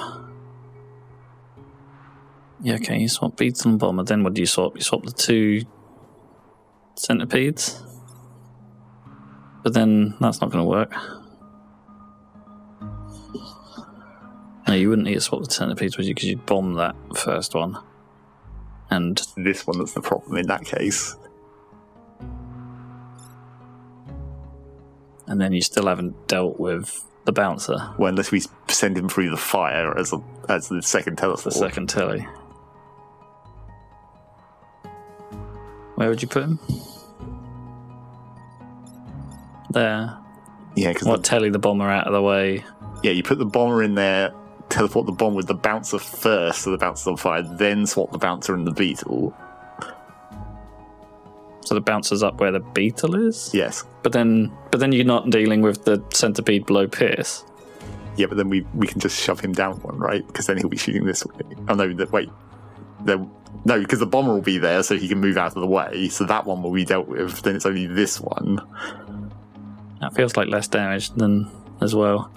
A: Yeah, okay, you swap beetle and bomber. Then what do you swap? You swap the 2 centipedes. But then that's not going to work. No, you wouldn't need to swap the centipedes, would you? Because you'd bomb that first one. And
B: this one that's the problem in that case.
A: And then you still haven't dealt with the bouncer.
B: Well, unless we send him through the fire as the second teleport.
A: The second telly. Where would you put him? There.
B: Yeah, because
A: telly the bomber out of the way.
B: Yeah, you put the bomber in there, teleport the bomb with the bouncer first, so the bouncer's on fire, then swap the bouncer and the beetle.
A: So the bouncer's up where the beetle is?
B: Yes.
A: But then you're not dealing with the centipede below Pierce.
B: Yeah, but then we can just shove him down one, right? Because then he'll be shooting this way. Oh no, wait. No, because the bomber will be there, so he can move out of the way. So that one will be dealt with. Then it's only this one.
A: That feels like less damage than as well.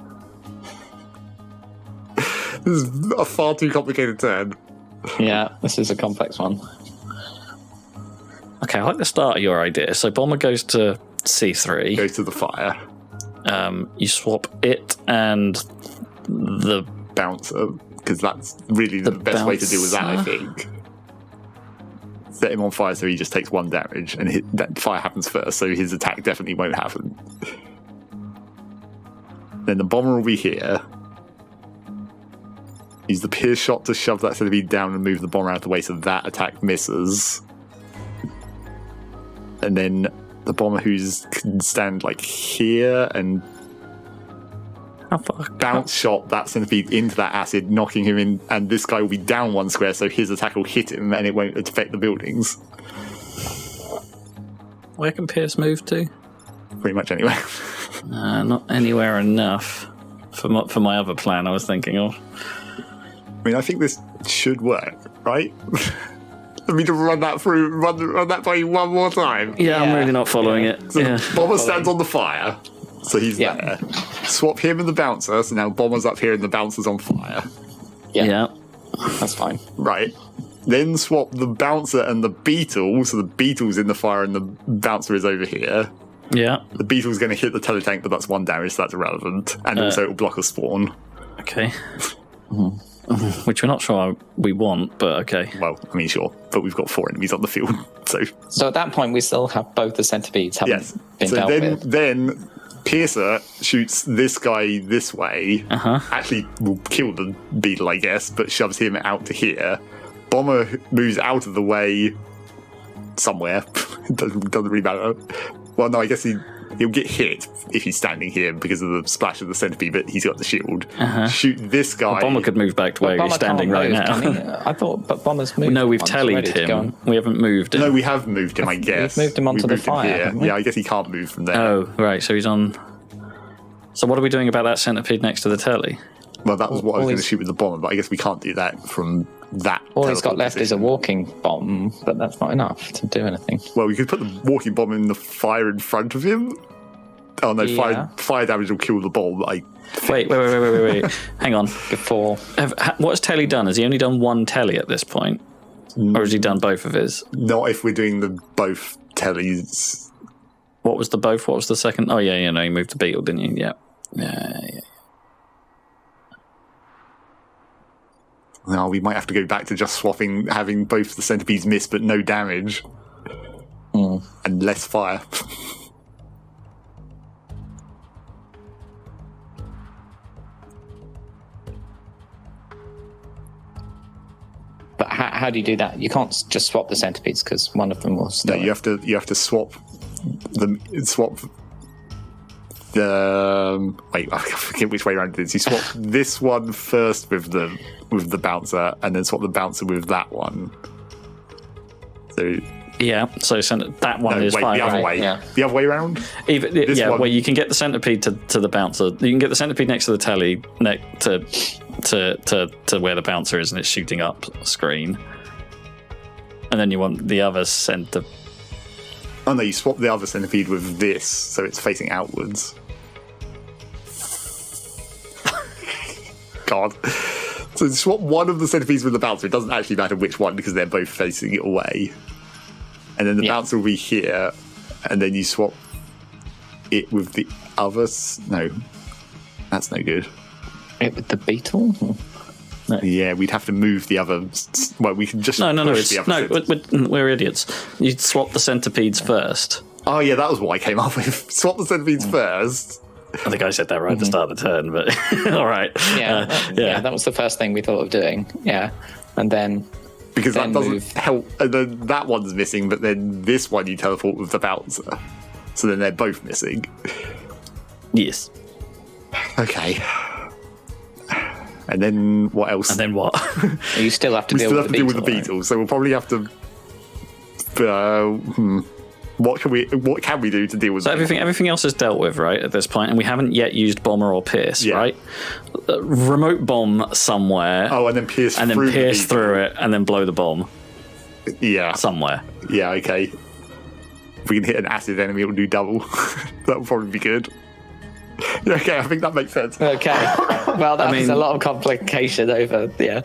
B: This is a far too complicated turn.
C: Yeah, this is a complex one.
A: Okay, I like the start of your idea. So bomber goes to C3.
B: Goes to the fire.
A: You swap it and the
B: bouncer, because that's really the best way to deal with that, I think. Set him on fire so he just takes 1 damage, and that fire happens first, so his attack definitely won't happen. Then the bomber will be here. Use the pierce shot to shove that centipede down and move the bomber out of the way so that attack misses. And then the bomber can stand like here and bounce shot that centipede into that acid, knocking him in, and this guy will be down 1 square, so his attack will hit him and it won't affect the buildings.
A: Where can Pierce move to?
B: Pretty much anywhere.
A: Not anywhere enough for my other plan I was thinking of.
B: I mean, I think this should work, right? Let me just run that by you one more time.
A: Yeah, I'm really not following it.
B: So Bomber stands on the fire, so he's there. Swap him and the bouncer, so now Bomber's up here and the bouncer's on fire.
C: Yeah. That's fine.
B: Right. Then swap the bouncer and the beetle, so the beetle's in the fire and the bouncer is over here.
A: Yeah.
B: The beetle's going to hit the teletank, but that's 1 damage, so that's irrelevant. And also it'll block a spawn.
A: Okay. Which we're not sure we want, but okay.
B: Well, I mean, sure. But we've got 4 enemies on the field,
C: So at that point, we still have both the centipedes been dealt with.
B: Then Piercer shoots this guy this way. Actually will kill the beetle, I guess, but shoves him out to here. Bomber moves out of the way somewhere. Doesn't really matter. Well, no, I guess He'll get hit if he's standing here because of the splash of the centipede, but he's got the shield. Shoot this guy.
A: Bomber could move back to where he's standing right now.
C: I thought, but Bomber's moved.
A: No, we've
C: once
A: tallied
C: already to go
A: him.
C: on.
A: We haven't moved him.
B: No, we have moved him, I guess.
C: We've moved him onto the fire, haven't we?
B: Yeah, I guess he can't move from there.
A: Oh, right. So he's on. So what are we doing about that centipede next to the telly?
B: Well, that was what I was going to shoot with the bomber, but I guess we can't do that from that.
C: All he's got
B: teleport
C: left is a
B: position.
C: walking bomb, but that's not enough to do anything.
B: Well, we could put the walking bomb in the fire in front of him. Oh no,
C: Yeah.
B: fire damage will kill the bomb.
A: Wait. Hang on.
C: Before
A: What's Telly done? Has he only done one telly at this point? Or has he done both of his?
B: Not if we're doing the both tellies.
A: What was the both? What was the second? Oh, yeah, no, you moved the beetle, didn't you? Yeah.
B: No, we might have to go back to just swapping, having both the centipedes miss but no damage. And less fire.
C: But how do you do that? You can't just swap the centipedes because one of them will
B: No,
C: still.
B: you have to swap the wait, I forget which way around it is. You swap this one first with the bouncer, and then swap the bouncer with that one. So
A: Yeah, so that one is fire.
B: the other
A: right?
B: way.
C: Yeah.
B: The other way around.
A: Yeah,
B: one-
A: well, you can get the centipede to the bouncer. You can get the centipede next to the telly, next to where the bouncer is, and it's shooting up screen. And then you want the other centipede.
B: Oh no, you swap the other centipede with this, so it's facing outwards. God. So swap one of the centipedes with the bouncer. It doesn't actually matter which one because they're both facing it away. And then the bouncer will be here, and then you swap it with the others. No, that's no good.
C: It with the beetle?
B: Yeah, we'd have to move the other. Well, we can just
A: No,
B: push the other centipede.
A: we're idiots. You swap the centipedes first.
B: Oh yeah, that was what I came up with. Swap the centipedes first.
A: I think I said that right at the start of the turn, but all right.
C: Yeah, that was the first thing we thought of doing. Yeah, and then
B: Because
C: Then
B: that doesn't
C: move.
B: help. And then that one's missing, but then this one you teleport with the bouncer. So then they're both missing.
A: Yes.
B: Okay. And then what else?
A: And then what?
C: you still have to
B: we
C: deal
B: still
C: with
B: have
C: the
B: to deal with the
C: beetle, right?
B: beetles, so we'll probably have to. What can we do to deal with
A: So
B: the beetle?
A: everything else is dealt with, right, at this point, and we haven't yet used bomber or pierce,
B: Yeah.
A: right? Remote bomb somewhere,
B: Oh, and then pierce
A: and then
B: through
A: pierce
B: the beetle.
A: through it, and then blow the bomb
B: Yeah.
A: somewhere.
B: Yeah, okay. If we can hit an acid enemy, it'll do double. That would probably be good. Yeah, okay, I think that makes sense.
C: Okay. Well, that's
A: mean-
C: a lot of complication over. Yeah.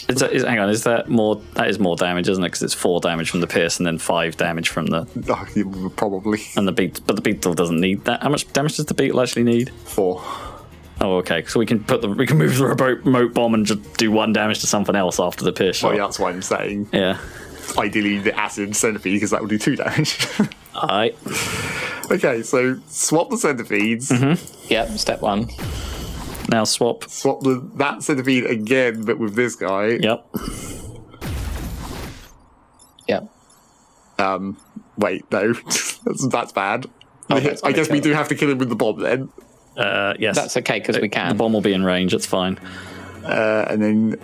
A: Hang on, is that more? That is more damage, isn't it? Because it's 4 damage from the pierce, and then 5 damage from the
B: Oh, probably
A: and the beetle. But the beetle doesn't need that. How much damage does the beetle actually need?
B: 4.
A: Oh, okay. So we can move the remote bomb and just do 1 damage to something else after the pierce shot.
B: Well, yeah, that's why I'm saying.
A: Yeah.
B: Ideally, the acid centipede, because that will do 2 damage.
A: Alright.
B: Okay, so swap the centipedes.
C: Yep. Step 1.
A: Now swap.
B: Swap that centipede again, but with this guy.
A: Yep.
C: Yep.
B: Wait, no, that's bad.
C: Oh, that's
B: I guess we
C: okay.
B: do have to kill him with the bomb then,
A: Yes.
C: That's okay because we
A: The
C: can.
A: bomb will be in range. It's fine.
B: and then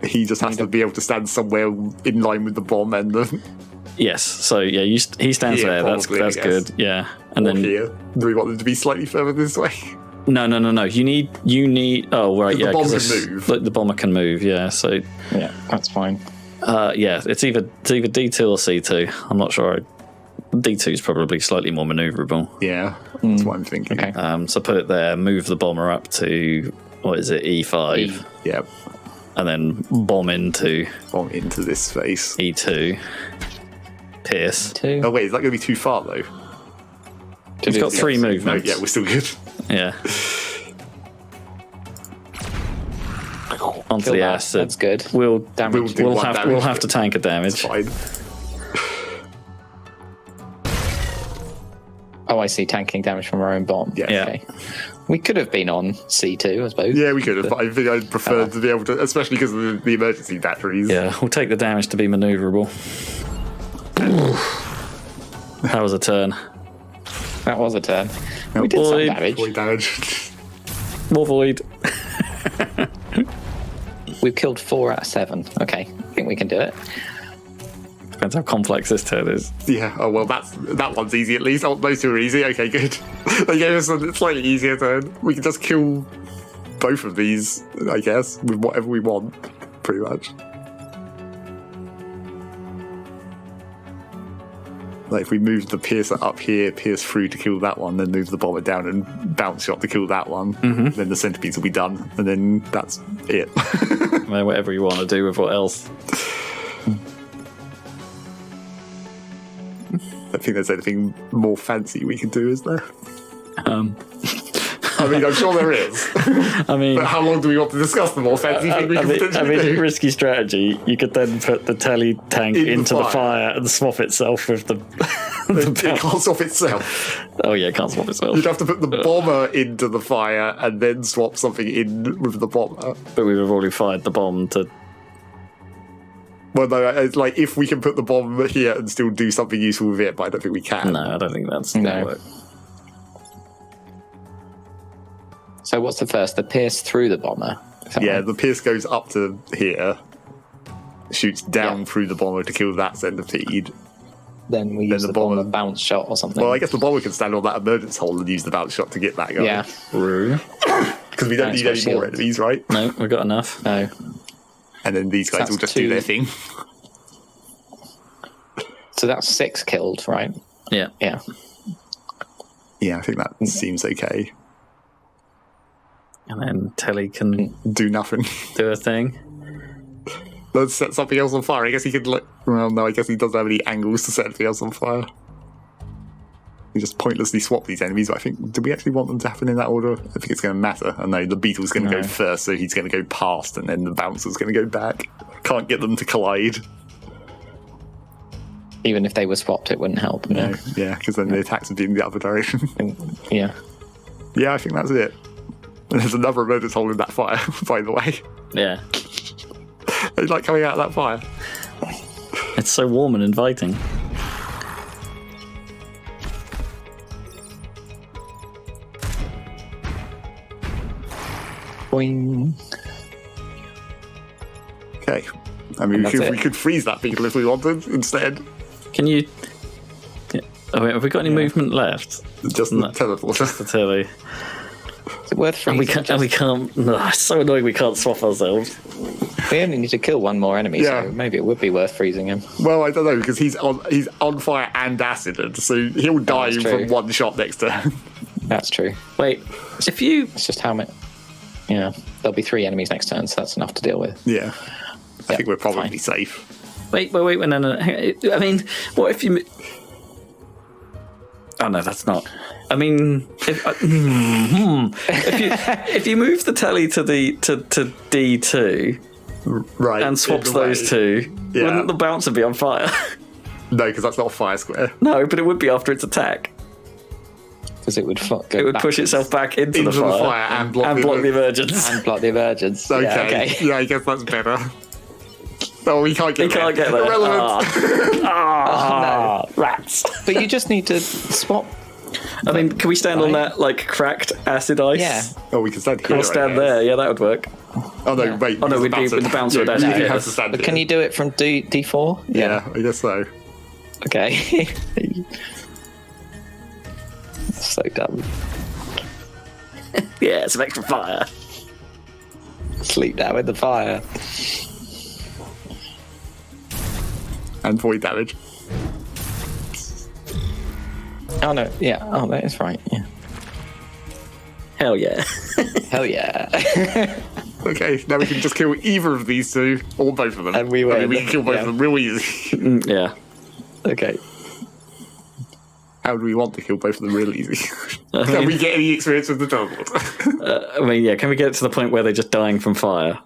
B: he just has to be able to stand somewhere in line with the bomb and the
A: Yes. So yeah, he stands
B: Here,
A: there. That's
B: probably, I guess.
A: good. Yeah. And then
B: here. Do we want them to be slightly further this way?
A: no. You need. Oh right.
B: The
A: Yeah.
B: bomb
A: 'cause
B: can
A: it's-
B: move.
A: Like, the bomber can move. Yeah. So
C: Yeah, that's fine.
A: yeah, it's either D2 or C2. I'm not sure. D2 is probably slightly more maneuverable.
B: Yeah, that's what I'm thinking.
C: Okay.
A: So put it there. Move the bomber up to what is it? E5,
C: E.
B: Yeah,
A: and then bomb into
B: bomb into this space.
A: E2. Pierce.
C: 2.
B: Oh wait, is that going to be too far though?
A: He's got 3
B: No,
A: movements.
B: yeah, we're still good.
A: Yeah. Onto
C: Kill
A: the
C: that.
A: acid.
C: That's good.
A: We'll
C: Damage.
B: do
A: we'll
B: one
A: have
B: damage,
A: we'll have
B: but
A: to tank a damage.
B: Fine.
C: Oh, I see. Tanking damage from our own bomb.
B: Yeah.
A: Yeah.
C: Okay. We could have been on C2, I suppose.
B: Yeah, we could have. But I think I'd prefer to be able to, especially because of the emergency batteries.
A: Yeah, we'll take the damage to be maneuverable. That was a turn.
C: That was a turn.
B: No,
C: We did some
A: void.
C: damage.
B: Void damage.
A: More void.
C: We've killed 4 out of 7. Okay, I think we can do it.
A: Depends how complex this turn is.
B: Yeah, oh well, that one's easy at least. Oh, those two are easy. Okay, good. They gave us a slightly easier turn. We can just kill both of these, I guess, with whatever we want, pretty much. Like if we move the piercer up here, pierce through to kill that one, then move the bomber down and bounce shot to kill that one, then the centipedes will be done, and then that's it.
A: Whatever you want to do with what else.
B: I think there's anything more fancy we can do, is there? I mean, I'm sure there is.
A: I mean,
B: But how long do we want to discuss the more fancy thing we can potentially do?
A: risky strategy. You could then put the tele tank into the fire and swap itself with the.
B: It can't swap itself.
A: Oh yeah, it can't swap itself.
B: You'd have to put the bomber into the fire and then swap something in with the bomber.
A: But we would have already fired the bomb to.
B: Well, no, it's like if we can put the bomb here and still do something useful with it, but I don't think we can.
A: No, I don't think that's
C: No.
A: gonna work.
C: So what's the first? The pierce through the bomber? Is that
B: Yeah,
C: right?
B: the pierce goes up to here, shoots down through the bomber to kill that centipede.
C: Then we use
B: the
C: the bomber
B: bomber-
C: bounce shot or something.
B: Well, I guess the bomber can stand on that emergence hole and use the bounce shot to get that guy.
C: Yeah.
A: True.
B: Because we don't
C: Thanks
B: need
C: for
B: any more
C: shield.
B: enemies, right?
A: No, we've got enough.
C: No.
B: And then these guys
C: That's
B: will just
C: 2.
B: do their thing.
C: So that's 6 killed, right?
A: Yeah.
C: Yeah.
B: Yeah, I think that seems okay.
A: And then Telly can
B: Do nothing.
A: do a thing.
B: Let's set something else on fire. I guess he could, like, well, no, I guess he doesn't have any angles to set anything else on fire. We just pointlessly swap these enemies, but I think, do we actually want them to happen in that order? I think it's going to matter. I know the beetle's going to
A: No.
B: go first, so he's going to go past, and then the bouncer's going to go back. Can't get them to collide.
C: Even if they were swapped, it wouldn't help. No.
B: Yeah, because then the attacks would be in the other direction.
C: Yeah.
B: Yeah, I think that's it. And there's another emergence hole in that fire, by the way.
A: Yeah.
B: They like coming out of that fire.
A: It's so warm and inviting.
C: Boing.
B: Okay. I mean,
C: And that's
B: we
C: it.
B: could freeze that beetle if we wanted instead.
A: Can you? Oh wait, have we got any movement left?
B: Just the
A: No.
B: teleporter.
A: The Telly.
C: Is it worth
A: And
C: freezing?
A: we can't. And we can't. No, it's so annoying. We can't swap ourselves.
C: We only need to kill one more enemy,
B: Yeah.
C: so maybe it would be worth freezing him.
B: Well, I don't know, because he's on fire and acid, so he'll die
C: that's true.
B: from one shot next turn.
C: That's true.
A: Wait, if you
C: It's just how many. Yeah, there'll be 3 enemies next turn, so that's enough to deal with.
B: Yeah. I
C: Yeah,
B: think we're probably
C: fine.
B: safe.
A: wait, no. Hang on. I mean, what if you? Oh no, that's not. I mean, if you move the Telly to D2
B: Right.
A: and swaps
B: in the
A: those
B: way.
A: two,
B: Yeah.
A: wouldn't the bouncer be on fire?
B: No, because that's not a fire square.
A: No, but it would be after its attack.
C: Because it would go
A: It would push
C: backwards
A: itself back into
B: Into
A: the fire,
B: and block,
A: the emergence.
C: and block the emergence.
B: Okay.
C: Yeah, okay.
B: Yeah, I guess that's better. Oh, we can't get
A: We can't get there.
B: Irrelevant.
A: Rats.
C: But you just need to swap.
A: I mean, can we stand on
C: Right.
A: that like cracked acid ice?
C: Yeah.
B: Oh, we can stand here.
A: We'll
B: I
A: stand
B: guess.
A: there. Yeah, that would work.
B: Oh, no, wait.
A: Oh, no,
B: because
A: we'd be- the bouncer would actually
B: you
A: hit
B: have
A: us.
B: to stand
C: But
B: here.
C: can you do it from D4?
B: Yeah, I guess so.
C: Okay. So dumb.
A: Yeah, some extra fire.
C: Sleep now in the fire.
B: And void damage.
C: Oh no, yeah. Oh, that is right. Yeah.
A: Hell yeah.
C: Hell yeah.
B: Okay, now we can just kill either of these two, or both of them.
C: And we
B: I mean,
C: win.
B: we can kill both
C: Yeah.
B: of them real easy.
A: Yeah.
C: Okay.
B: How do we want to kill both of them real easy? Can we get any experience with the teleport?
A: I mean, yeah. Can we get to the point where they're just dying from fire?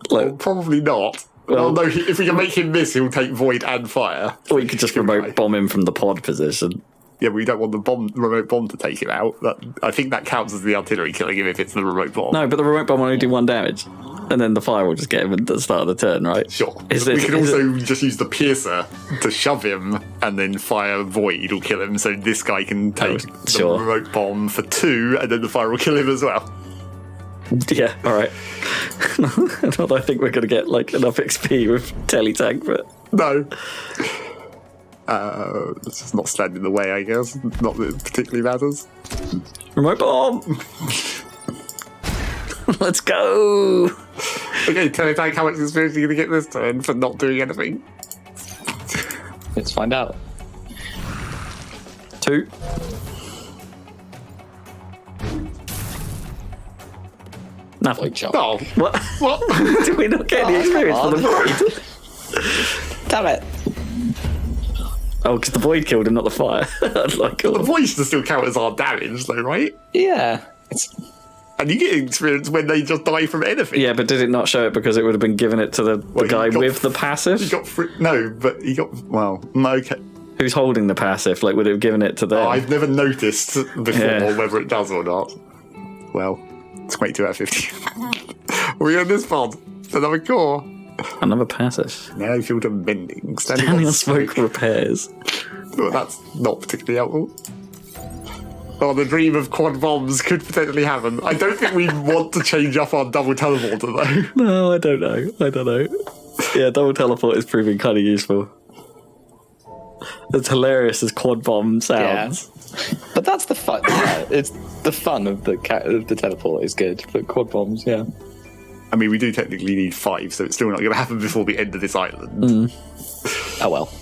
A: Like,
B: Probably not. Well, no, if we can make him miss, he'll take void and fire.
A: or you could just remote bomb him from the pod position.
B: Yeah, we don't want the remote bomb to take him out. I think that counts as the artillery killing him if it's the remote bomb.
A: No, but the remote bomb will only do 1 damage. And then the fire will just get him at the start of the turn, right?
B: Sure. We can also just use the piercer to shove him and then fire void will kill him. So this guy can take the remote bomb for 2 and then the fire will kill him as well.
A: Yeah, all right. Not that I think we're going to get like enough XP with Teletank, but...
B: No. Let's just not stand in the way, I guess. Not that it particularly matters.
A: Remote bomb! Let's go!
B: Okay, Teletank, how much experience are you going to get this turn for not doing anything?
C: Let's find out.
A: 2. Nothing.
C: Void shot.
B: Oh,
A: What?
B: what?
A: Did we not get any experience for the void?
C: Damn it.
A: Oh, because the void killed him, not the fire. Like,
B: The void should still count as our damage, though, right?
C: Yeah.
B: And you get experience when they just die from anything.
A: yeah, but did it not show it because it would have been given it to the guy with the passive?
B: He got no, but he got okay.
A: Who's holding the passive? Like, would it have given it to them?
B: Oh, I've never noticed before
A: Yeah.
B: whether it does or not. Well, it's 22 out of 50. We're on this pod. Another core.
A: Another passive.
B: Now filter bending.
A: Standing on smoke repairs.
B: Well, that's not particularly helpful. Oh, the dream of quad bombs could potentially happen. I don't think we want to change up our double teleporter, though.
A: No, I don't know. Yeah, double teleport is proving kind of useful. It's hilarious as quad bomb sounds.
C: Yeah. But that's the fun. Yeah, it's the fun of the teleport is good. But quad bombs, yeah.
B: I mean, we do technically need 5, so it's still not going to happen before the end of this island.
C: Oh well.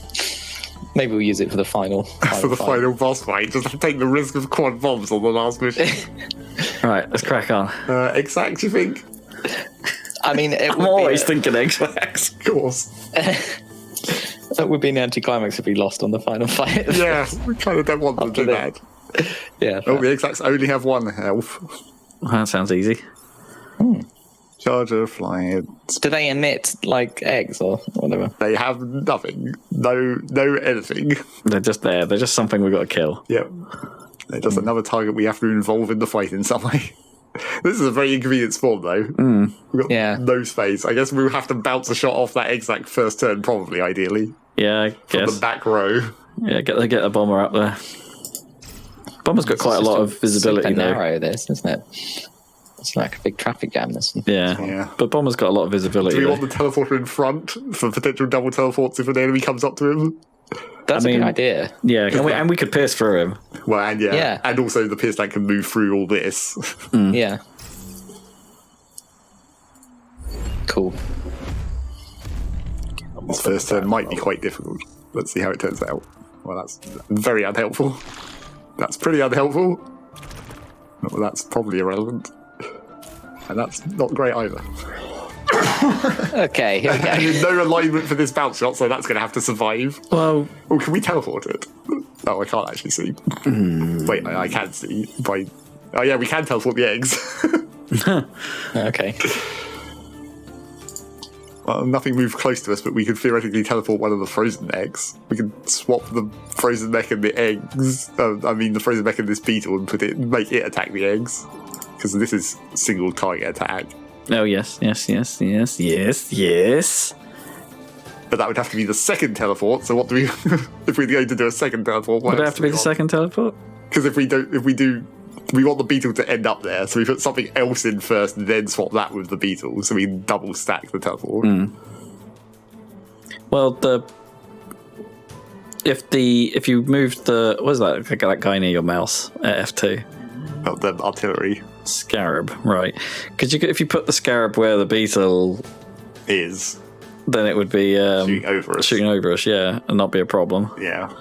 C: Maybe we'll use it for the final
B: For the
C: fight.
B: final boss fight, just to take the risk of quad bombs on the last mission.
A: Right, let's crack on.
B: Exact, you think?
C: I mean, it
A: I'm
C: would
A: always
C: be
A: thinking X-Wax.
B: Of course.
C: that would be an anticlimax if we lost on the final fight.
B: Yeah, we kind of don't want them to do that.
C: Yeah.
B: Oh, the exacts only have 1 health.
A: That sounds easy.
B: Charger, flying.
C: Do they emit like eggs or whatever?
B: They have nothing. No anything.
A: They're just there. They're just something we've got to kill.
B: Yep. They're just another target we have to involve in the fight in some way. This is a very inconvenient spawn, though. We've got no space. I guess we'll have to bounce a shot off that exact first turn, probably, ideally.
A: Yeah, I
B: From
A: guess.
B: the back row.
A: Yeah, get the bomber up there. Bomber's got quite a lot of visibility,
C: super
A: though.
C: narrow, this, isn't it? It's like a big traffic jam, this one.
A: Yeah, but Bomber's got a lot of visibility.
B: Do we
A: though.
B: want the teleporter in front for potential double teleports if an enemy comes up to him?
C: That's a good idea.
A: Yeah, and we could pierce through him.
B: Well, and
C: Yeah.
B: and also the pierce tank can move through all this.
C: Yeah. Cool.
B: This first turn might be quite difficult. Let's see how it turns out. Well, that's very unhelpful. That's pretty unhelpful. Well, that's probably irrelevant. And that's not great either.
C: Okay, here we
B: And
C: go.
B: there's no alignment for this bounce shot, so that's going to have to survive.
A: Well,
B: Oh, can we teleport it? Oh, I can't actually see. Wait, I can see. Oh, yeah, we can teleport the eggs.
C: Okay.
B: Well, nothing moved close to us, but we could theoretically teleport one of the frozen eggs. We could swap the frozen mech and the eggs. The frozen mech and this beetle and make it attack the eggs. Because this is single target attack.
A: oh yes.
B: But that would have to be the second teleport. So what do we? If we're going to do a second teleport,
A: Would it have to be the second teleport?
B: Because if we do, we want the beetle to end up there. So we put something else in first, and then swap that with the beetle, so we can double stack the teleport.
A: Well, if you moved what is that guy near your mouse at F2?
B: Oh, the artillery
A: Scarab, right? Because if you put the scarab where the beetle
B: is
A: then it would be
B: shooting over us.
A: Yeah, and not be a problem.
B: Yeah.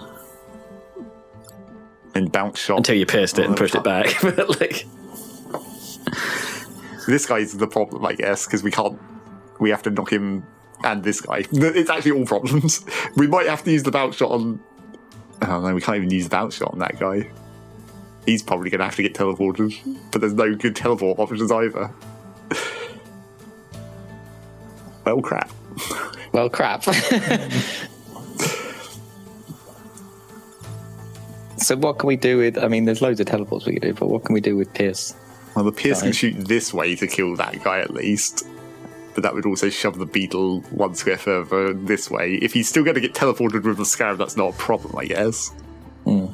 B: And bounce shot
A: Until you pierced it and pushed it back. But
B: this guy's the problem, I guess, because we have to knock him and this guy. It's actually all problems. We might have to use the bounce shot on. Oh no, we can't even use the bounce shot on that guy. He's probably going to have to get teleported, but there's no good teleport options either. Well, crap.
C: Well, crap. So what can we do with? I mean, there's loads of teleports we can do, but what can we do with Pierce?
B: Well, the Pierce can shoot this way to kill that guy at least. But that would also shove the beetle 1 square further this way. If he's still going to get teleported with the scarab, that's not a problem, I guess.
C: Mm.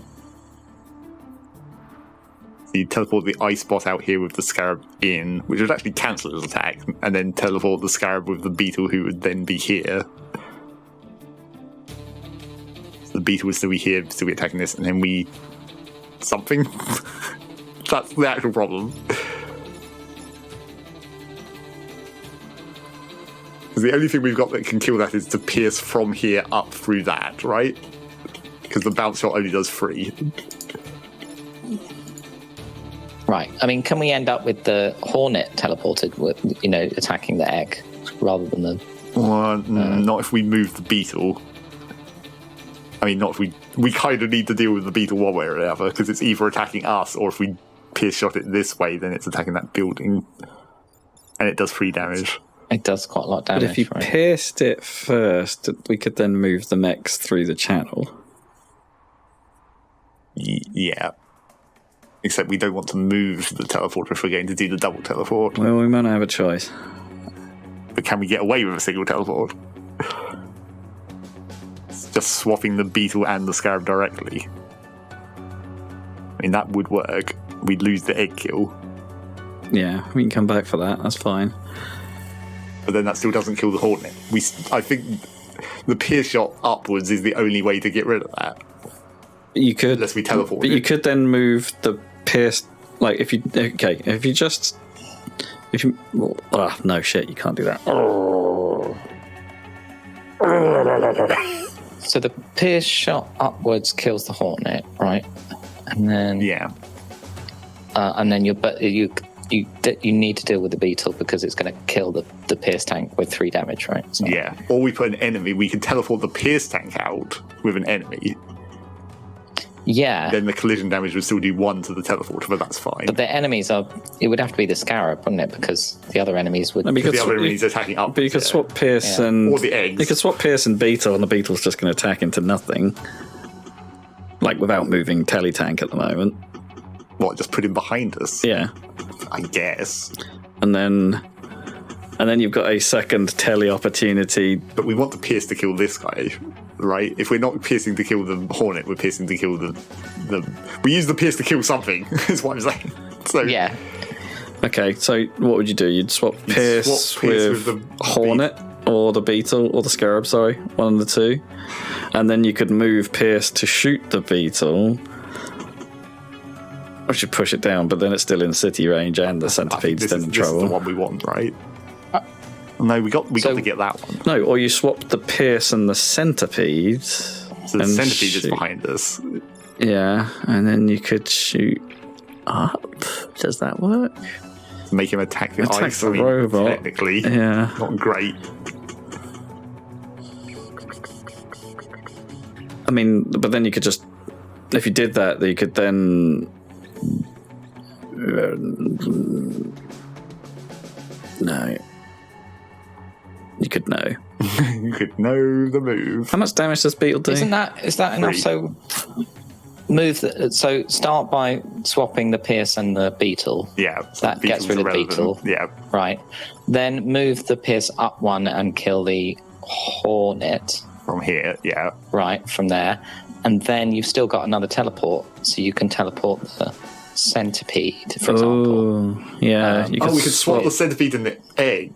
B: So you teleport the ice bot out here with the scarab in, which would actually cancel his attack, and then teleport the scarab with the beetle, who would then be here. So the beetle would still be here, still be attacking this, and then we... something? That's the actual problem. The only thing we've got that can kill that is to pierce from here up through that, right? Because the bounce shot only does 3.
C: Right. I mean, can we end up with the Hornet teleported, with, attacking the egg rather than the...
B: Well, not if we move the beetle. I mean, not if we kind of need to deal with the beetle one way or the other, because it's either attacking us, or if we pierce shot it this way, then it's attacking that building. And it does 3 damage.
C: It does quite a lot of damage.
A: But if you pierced it first, we could then move the mechs through the channel.
B: Yeah. Except we don't want to move the teleporter if we're going to do the double teleport.
A: Well, we might not have a choice.
B: But can we get away with a single teleport? It's just swapping the beetle and the scarab directly. I mean, that would work. We'd lose the egg kill.
A: Yeah, we can come back for that. That's fine.
B: But then that still doesn't kill the Hornet. I think the pierce shot upwards is the only way to get rid of that.
A: You could,
B: unless we teleport.
A: But you could then move the pierce. Like if you no shit, you can't do that.
C: So the pierce shot upwards kills the Hornet, right? And then you need to deal with the beetle because it's going to kill the pierce tank with 3 damage, right? So.
B: Yeah. Or we put an enemy. We can teleport the pierce tank out with an enemy.
C: Yeah.
B: Then the collision damage would still do 1 to the teleporter, but that's fine.
C: But the enemies it would have to be the scarab, wouldn't it? Because the other enemies would...
B: Because the other enemies are attacking up.
A: But you could swap pierce and...
B: Or the eggs.
A: You could swap pierce and beetle, and the beetle's just going to attack into nothing. Like, without moving teletank at the moment.
B: What, just put him behind us?
A: Yeah.
B: I guess.
A: And then you've got a second tele opportunity.
B: But we want the pierce to kill this guy, right? If we're not piercing to kill the Hornet, we're piercing to kill the we use the pierce to kill something, is what I'm saying. So
C: yeah.
A: Okay, so what would you do? You'd swap pierce with the Hornet or the beetle or the scarab, sorry, one of the two. And then you could move pierce to shoot the beetle. I should push it down, but then it's still in city range and the centipede's still in trouble.
B: This is the one we want, right? No, we got to get that one.
A: No, or you swap the pierce and the centipede.
B: So the centipede is behind us.
A: Yeah, and then you could shoot up. Does that work?
B: Make him attack the ice.
A: The robot.
B: Technically,
A: yeah,
B: not great.
A: I mean, but then you could just, if you did that, you could then. No. You could know.
B: You could know the move.
A: How much damage does beetle do?
C: Is that enough? So so start by swapping the pierce and the beetle.
B: Yeah.
C: That gets rid of the beetle.
B: Yeah.
C: Right. Then move the pierce up 1 and kill the Hornet.
B: From here, yeah.
C: Right, from there. And then you've still got another teleport, so you can teleport the centipede, for example.
A: Yeah.
B: We could swap the centipede and the egg.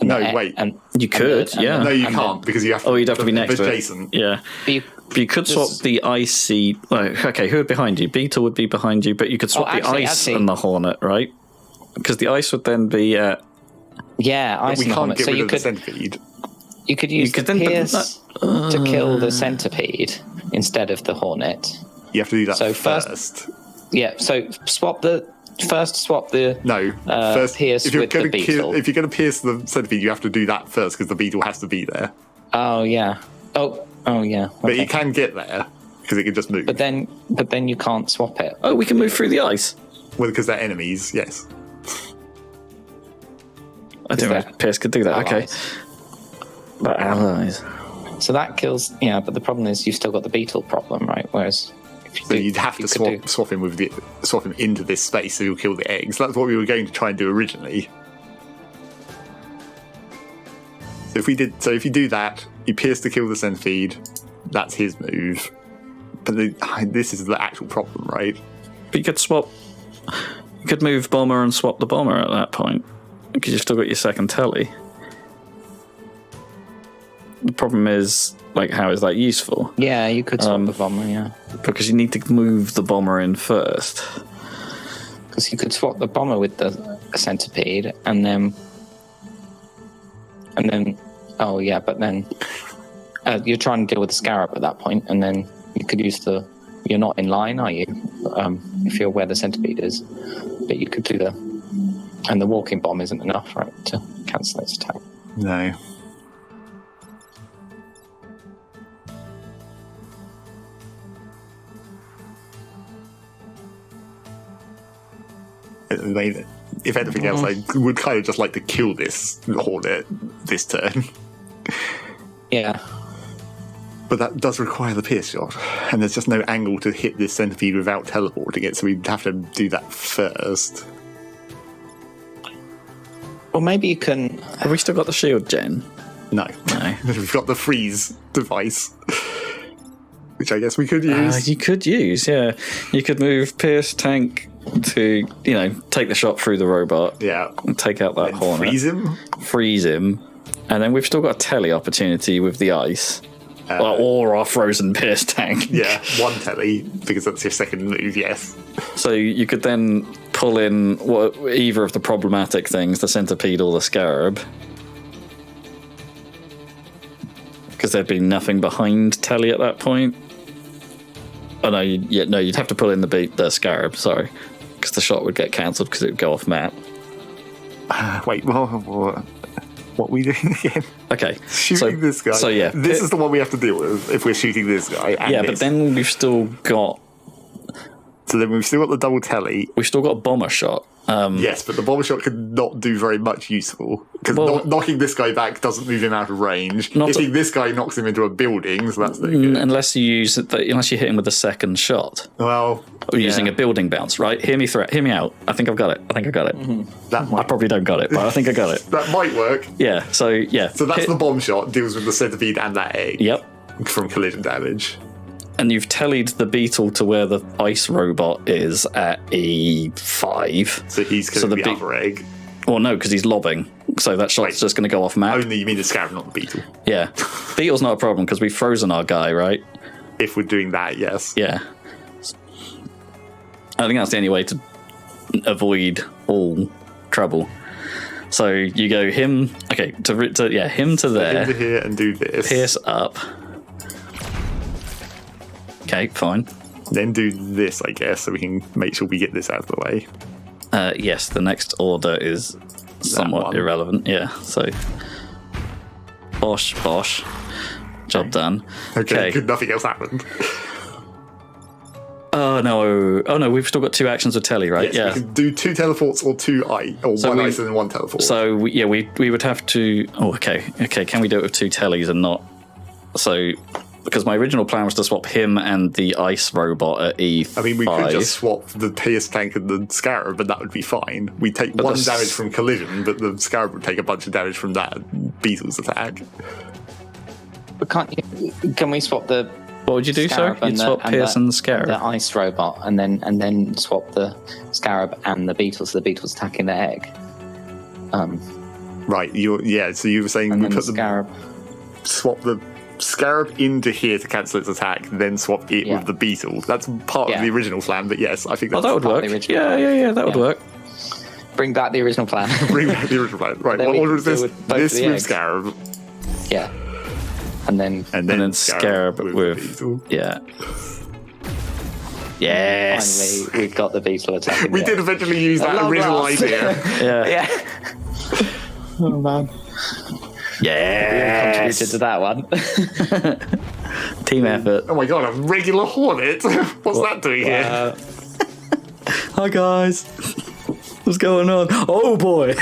B: Wait.
A: You could, yeah.
B: No, you can't, because you have to...
A: you'd have to be next to it.
B: Jason.
A: Yeah. But you could swap the icy... okay, who would behind you? Beetle would be behind you, but you could swap the ice and the Hornet, right? Because the ice would then be...
C: yeah, ice and the Hornet.
B: So you could... the centipede.
C: You could use the pierce to kill the centipede instead of the Hornet.
B: You have to do that first.
C: Yeah, so swap the pierce with the beetle.
B: If you're going to pierce the centipede, you have to do that first because the beetle has to be there.
C: Oh, yeah. Oh, yeah. Okay.
B: But you can get there because it can just move.
C: But then you can't swap it.
A: Oh, we can move through the ice?
B: Well, because they're enemies, yes.
A: I didn't know Pierce could do that,
C: allies.
A: Okay. But allies.
C: So that kills, but the problem is you've still got the beetle problem, right? Whereas
B: So you'd have to swap him into this space so he'll kill the eggs. That's what we were going to try and do originally. So if you do that, you pierce to kill the centipede. That's his move. But this is the actual problem, right?
A: But you could swap. You could move Bomber and swap the Bomber at that point, because you've still got your second telly. The problem is, like, how is that useful?
C: Yeah, you could swap the Bomber, yeah.
A: Because you need to move the Bomber in first.
C: Because you could swap the Bomber with the centipede, and then, oh yeah, but then you're trying to deal with the Scarab at that point, and then you could use you're not in line, are you? If you're where the centipede is, but you could do and the walking bomb isn't enough, right, to cancel its attack.
B: No. I mean, if anything else, I would kind of just like to kill this Hornet this turn.
C: Yeah.
B: But that does require the pierce shot, and there's just no angle to hit this centipede without teleporting it, so we'd have to do that first.
C: Well, maybe you can...
A: Have we still got the shield gen?
B: No. We've got the freeze device, which I guess we could use.
A: You could use, yeah. You could move Pierce Tank to, take the shot through the robot.
B: Yeah.
A: And take out that Hornet.
B: Freeze him.
A: And then we've still got a telly opportunity with the ice. Or our frozen Pierce Tank.
B: Yeah, one telly, because that's your second move, yes.
A: So you could then pull in either of the problematic things, the centipede or the Scarab. Because there'd be nothing behind telly at that point. Oh, no, you'd have to pull in the Scarab, sorry. Because the shot would get cancelled because it would go off map.
B: Wait, what are we doing again?
A: Okay.
B: Shooting this guy.
A: So, yeah.
B: This is the one we have to deal with if we're shooting this guy.
A: But then we've still got...
B: So then we've still got the double telly.
A: We've still got a bomber shot.
B: Yes, but the bomber shot could not do very much useful. Because knocking this guy back doesn't move him out of range. Hitting this guy knocks him into a building, so that's no good.
A: Unless you hit him with a second shot.
B: Well...
A: Or using a building bounce, right? Hear me out. I think I've got it.
B: Mm-hmm.
A: I probably don't got it, but I think I got it.
B: That might work.
A: Yeah, so
B: that's the bomb shot, deals with the centipede and that egg.
A: Yep.
B: From collision damage.
A: And you've tellied the beetle to where the ice robot is at E5.
B: So he's killing the other egg.
A: Well, no, because he's lobbing. So that shot's just going to go off map.
B: Only you mean the Scarab, not the beetle.
A: Yeah. Beetle's not a problem because we've frozen our guy, right?
B: If we're doing that, yes.
A: Yeah. I think that's the only way to avoid all trouble. So you go him... Okay, him to there.
B: Him to here and do this.
A: Pierce up. Okay, fine.
B: Then do this, I guess, so we can make sure we get this out of the way.
A: Yes, the next order is somewhat irrelevant. Yeah, so... Bosh. Job done.
B: Okay, good, nothing else happened.
A: Oh no, we've still got two actions with telly, right?
B: Yes, we can do two teleports or one ice and then one teleport.
A: So we would have to... Oh, okay, can we do it with two tellies and not... So... Because my original plan was to swap him and the ice robot at E5.
B: I mean, we could just swap the Pierce Tank and the Scarab, but that would be fine. We'd take one damage from collision, but the Scarab would take a bunch of damage from that Beetle's attack.
C: But can we swap the...
A: What would you do, sir? You'd swap Pierce and the Scarab.
C: The ice robot, and then swap the Scarab and the Beetle, so the Beetle's attacking the egg.
B: Right, so you were saying we put swap the Scarab into here to cancel its attack, then swap it with the Beetle. That's part of the original plan, but yes, I think that's...
A: that would work. Yeah, that would work.
C: Bring back the original plan.
B: Bring back the original plan. Right, what order is this? This with Scarab.
C: Yeah. And then
A: Scarab with
B: Beetle.
A: Yeah. Yes.
C: Finally, we've got the Beetle attacking.
B: We did eventually use that original idea.
A: Yeah.
C: Oh man.
A: Yeah.
C: Contributed to that one.
A: Team effort.
B: Oh my god, a regular Hornet. What's that doing here?
A: Hi guys. What's going on? Oh boy.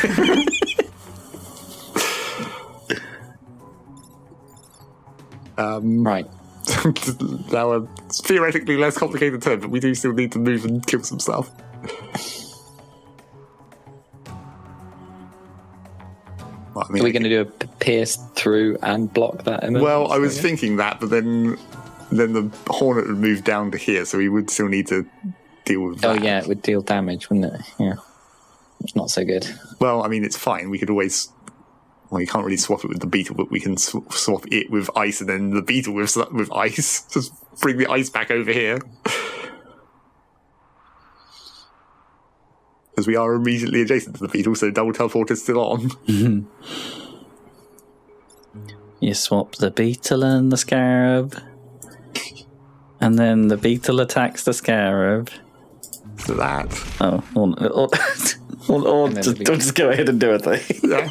C: Right.
B: Now a theoretically less complicated turn, but we do still need to move and kill some stuff. Well, I mean,
C: Are we going to do a pierce through and block that emergency?
B: well, I was thinking that, but then the Hornet would move down to here, so we would still need to deal with that.
C: Oh, yeah, it would deal damage, wouldn't it? Yeah. It's not so good.
B: Well, I mean, it's fine. We could always... Well, you can't really swap it with the beetle, but we can swap it with ice and then the beetle with ice. Just bring the ice back over here. Because we are immediately adjacent to the beetle, so double teleport is still on.
A: You swap the beetle and the scarab. And then the beetle attacks the scarab.
B: So that...
A: Oh, or just go ahead and do a thing.
B: Yeah.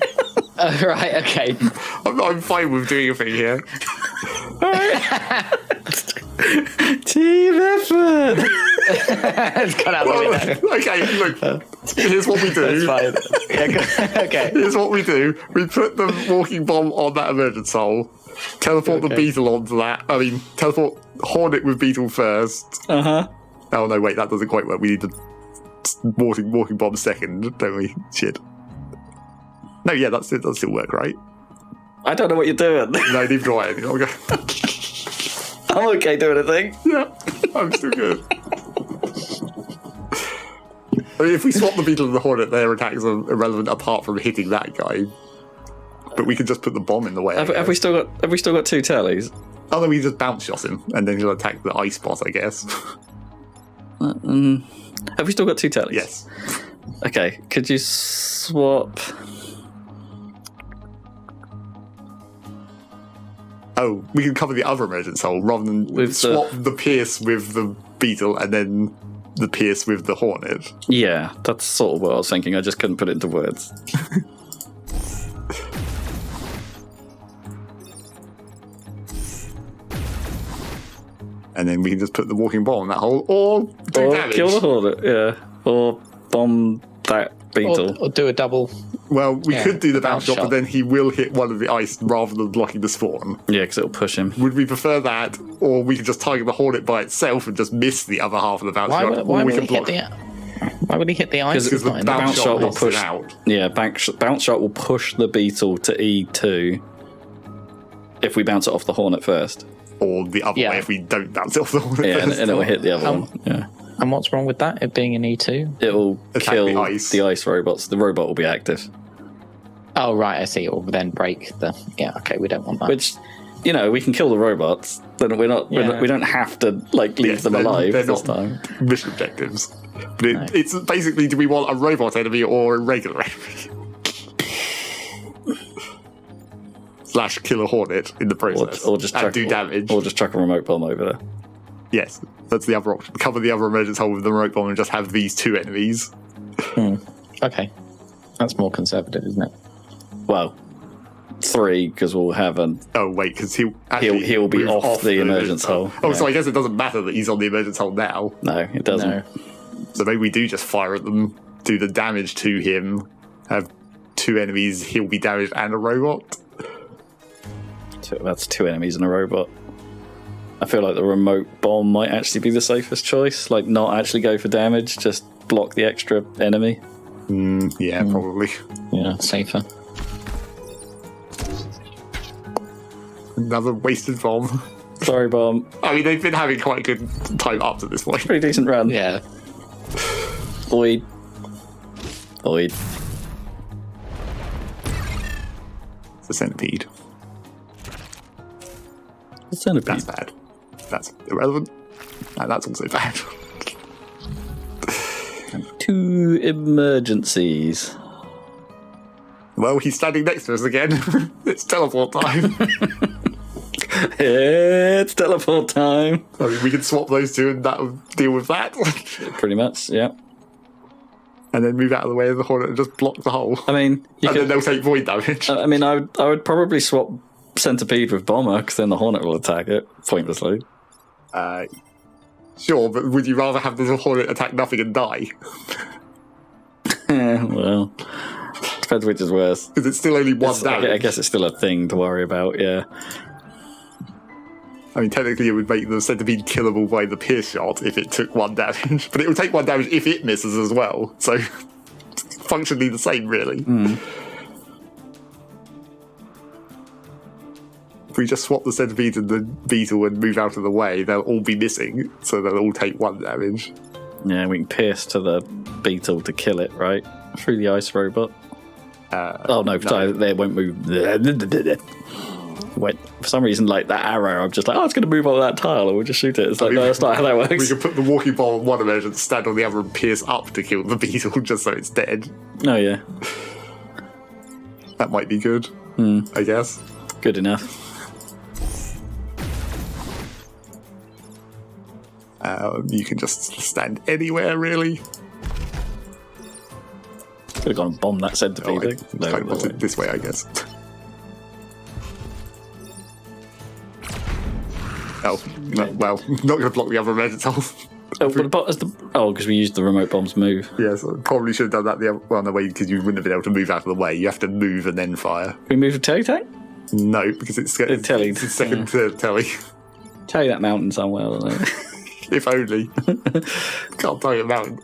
C: Right, okay.
B: I'm fine with doing a thing here.
A: Team effort!
C: It's got out of the way now.
B: Okay, look. Here's what we do.
C: That's fine. Yeah, okay.
B: Here's what we do. We put the walking bomb on that emergence hole. Teleport the beetle onto that. I mean, teleport Hornet with beetle first.
A: Uh-huh.
B: Oh, no, wait, that doesn't quite work. We need the walking bomb second, don't we? Shit. No, yeah, that still work, right?
A: I don't know what you're doing.
B: No, neither do I. Okay.
A: I'm okay doing a thing.
B: Yeah, I'm still good. I mean, if we swap the beetle and the Hornet, their attacks are irrelevant apart from hitting that guy. But we can just put the bomb in the way.
A: Have we still got two tallies?
B: Oh, then we just bounce shot him, and then he'll attack the ice boss, I guess.
A: Have we still got two tallies?
B: Yes.
A: Okay, could you swap...
B: Oh, we can cover the other emergence hole rather than swap the pierce with the beetle and then the pierce with the Hornet.
A: Yeah, that's sort of what I was thinking. I just couldn't put it into words.
B: And then we can just put the walking bomb in that hole, or do damage.
A: Kill the Hornet, yeah. Or bomb that beetle.
C: Or do a double.
B: Well, we could do the bounce shot,
C: shot,
B: but then he will hit one of the ice rather than blocking the spawn.
A: Yeah, because it'll push him.
B: Would we prefer that, or we could just target the Hornet by itself and just miss the other half of the bounce shot?
C: Why
B: or we
C: would
B: can
C: he
B: block.
C: why would he hit the ice?
B: Because the bounce shot will push out.
A: Yeah, bounce shot will push the beetle to E2 if we bounce it off the Hornet first.
B: Or the other way if we don't bounce it off the Hornet
A: Yeah,
B: first.
A: and it'll hit the other one. Yeah.
C: And what's wrong with that? It being an E2?
A: It will kill
B: the ice
A: robots. The robot will be active.
C: Oh, right, I see. It will then break the... Yeah, okay, we don't want that.
A: Which, we can kill the robots. Then we don't have to leave them alive
B: they're
A: this
B: not
A: time.
B: mission objectives. But it's basically, do we want a robot enemy or a regular enemy? / kill a Hornet in the process.
A: Or just
B: and do damage.
A: Or just chuck a remote bomb over there.
B: Yes, that's the other option. Cover the other emergence hole with the remote bomb and just have these two enemies.
C: Okay. That's more conservative, isn't it?
A: Well, 3, because we'll have an...
B: Oh, wait, because he'll
A: be
B: move
A: off the emergence hole.
B: Oh,
A: Yeah.
B: so I guess it doesn't matter that he's on the emergence hole now.
A: No, it doesn't.
C: No.
B: So maybe we do just fire at them, do the damage to him, have 2 enemies, he'll be damaged, and a robot.
A: So that's 2 enemies and a robot. I feel like the remote bomb might actually be the safest choice. Not actually go for damage, just block the extra enemy.
B: Yeah, probably.
C: Yeah, safer.
B: Another wasted bomb.
A: Sorry, bomb.
B: I mean, they've been having quite a good time up to this point.
A: Pretty decent run.
C: Yeah.
A: Oid.
B: It's a centipede.
A: The centipede.
B: That's bad. That's irrelevant. And that's also bad.
A: 2 emergencies.
B: Well, he's standing next to us again. It's teleport time.
A: It's teleport time.
B: I mean, we can swap those 2 and that'll deal with that.
A: Pretty much, yeah.
B: And then move out of the way of the Hornet and just block the hole.
A: I mean,
B: then they'll take void damage.
A: I mean, I would probably swap Centipede with Bomber, because then the Hornet will attack it pointlessly.
B: Sure, but would you rather have the Hornet attack nothing and die?
A: Well, depends which is worse.
B: Because it's still only 1 damage.
A: I guess it's still a thing to worry about, yeah.
B: I mean, technically it would make the centipede killable by the pierce shot if it took 1 damage, but it would take 1 damage if it misses as well. So, functionally the same, really. If we just swap the centipede and the beetle and move out of the way, they'll all be missing, so they'll all take 1 damage.
A: Yeah, we can pierce to the beetle to kill it, right? Through the ice robot. Sorry, they won't move. For some reason, like that arrow, I'm just like, it's going to move on that tile, and we'll just shoot it. It's like, no, that's not how that works.
B: We can put the walking ball on one image and stand on the other and pierce up to kill the beetle just so it's dead.
A: Oh, yeah.
B: That might be good, I guess.
A: Good enough.
B: You can just stand anywhere, really.
A: Could have gone and bombed that centipede.
B: Kind of want it this way, I guess. Well, not going to block the other Renatal.
A: Because we used the remote bomb's move.
B: Yes, probably should have done that the other way because you wouldn't have been able to move out of the way. You have to move and then fire.
A: We move the telly tank?
B: No, because it's second telly.
A: Tell you that mountain somewhere.
B: If only. Can't tell you a mountain.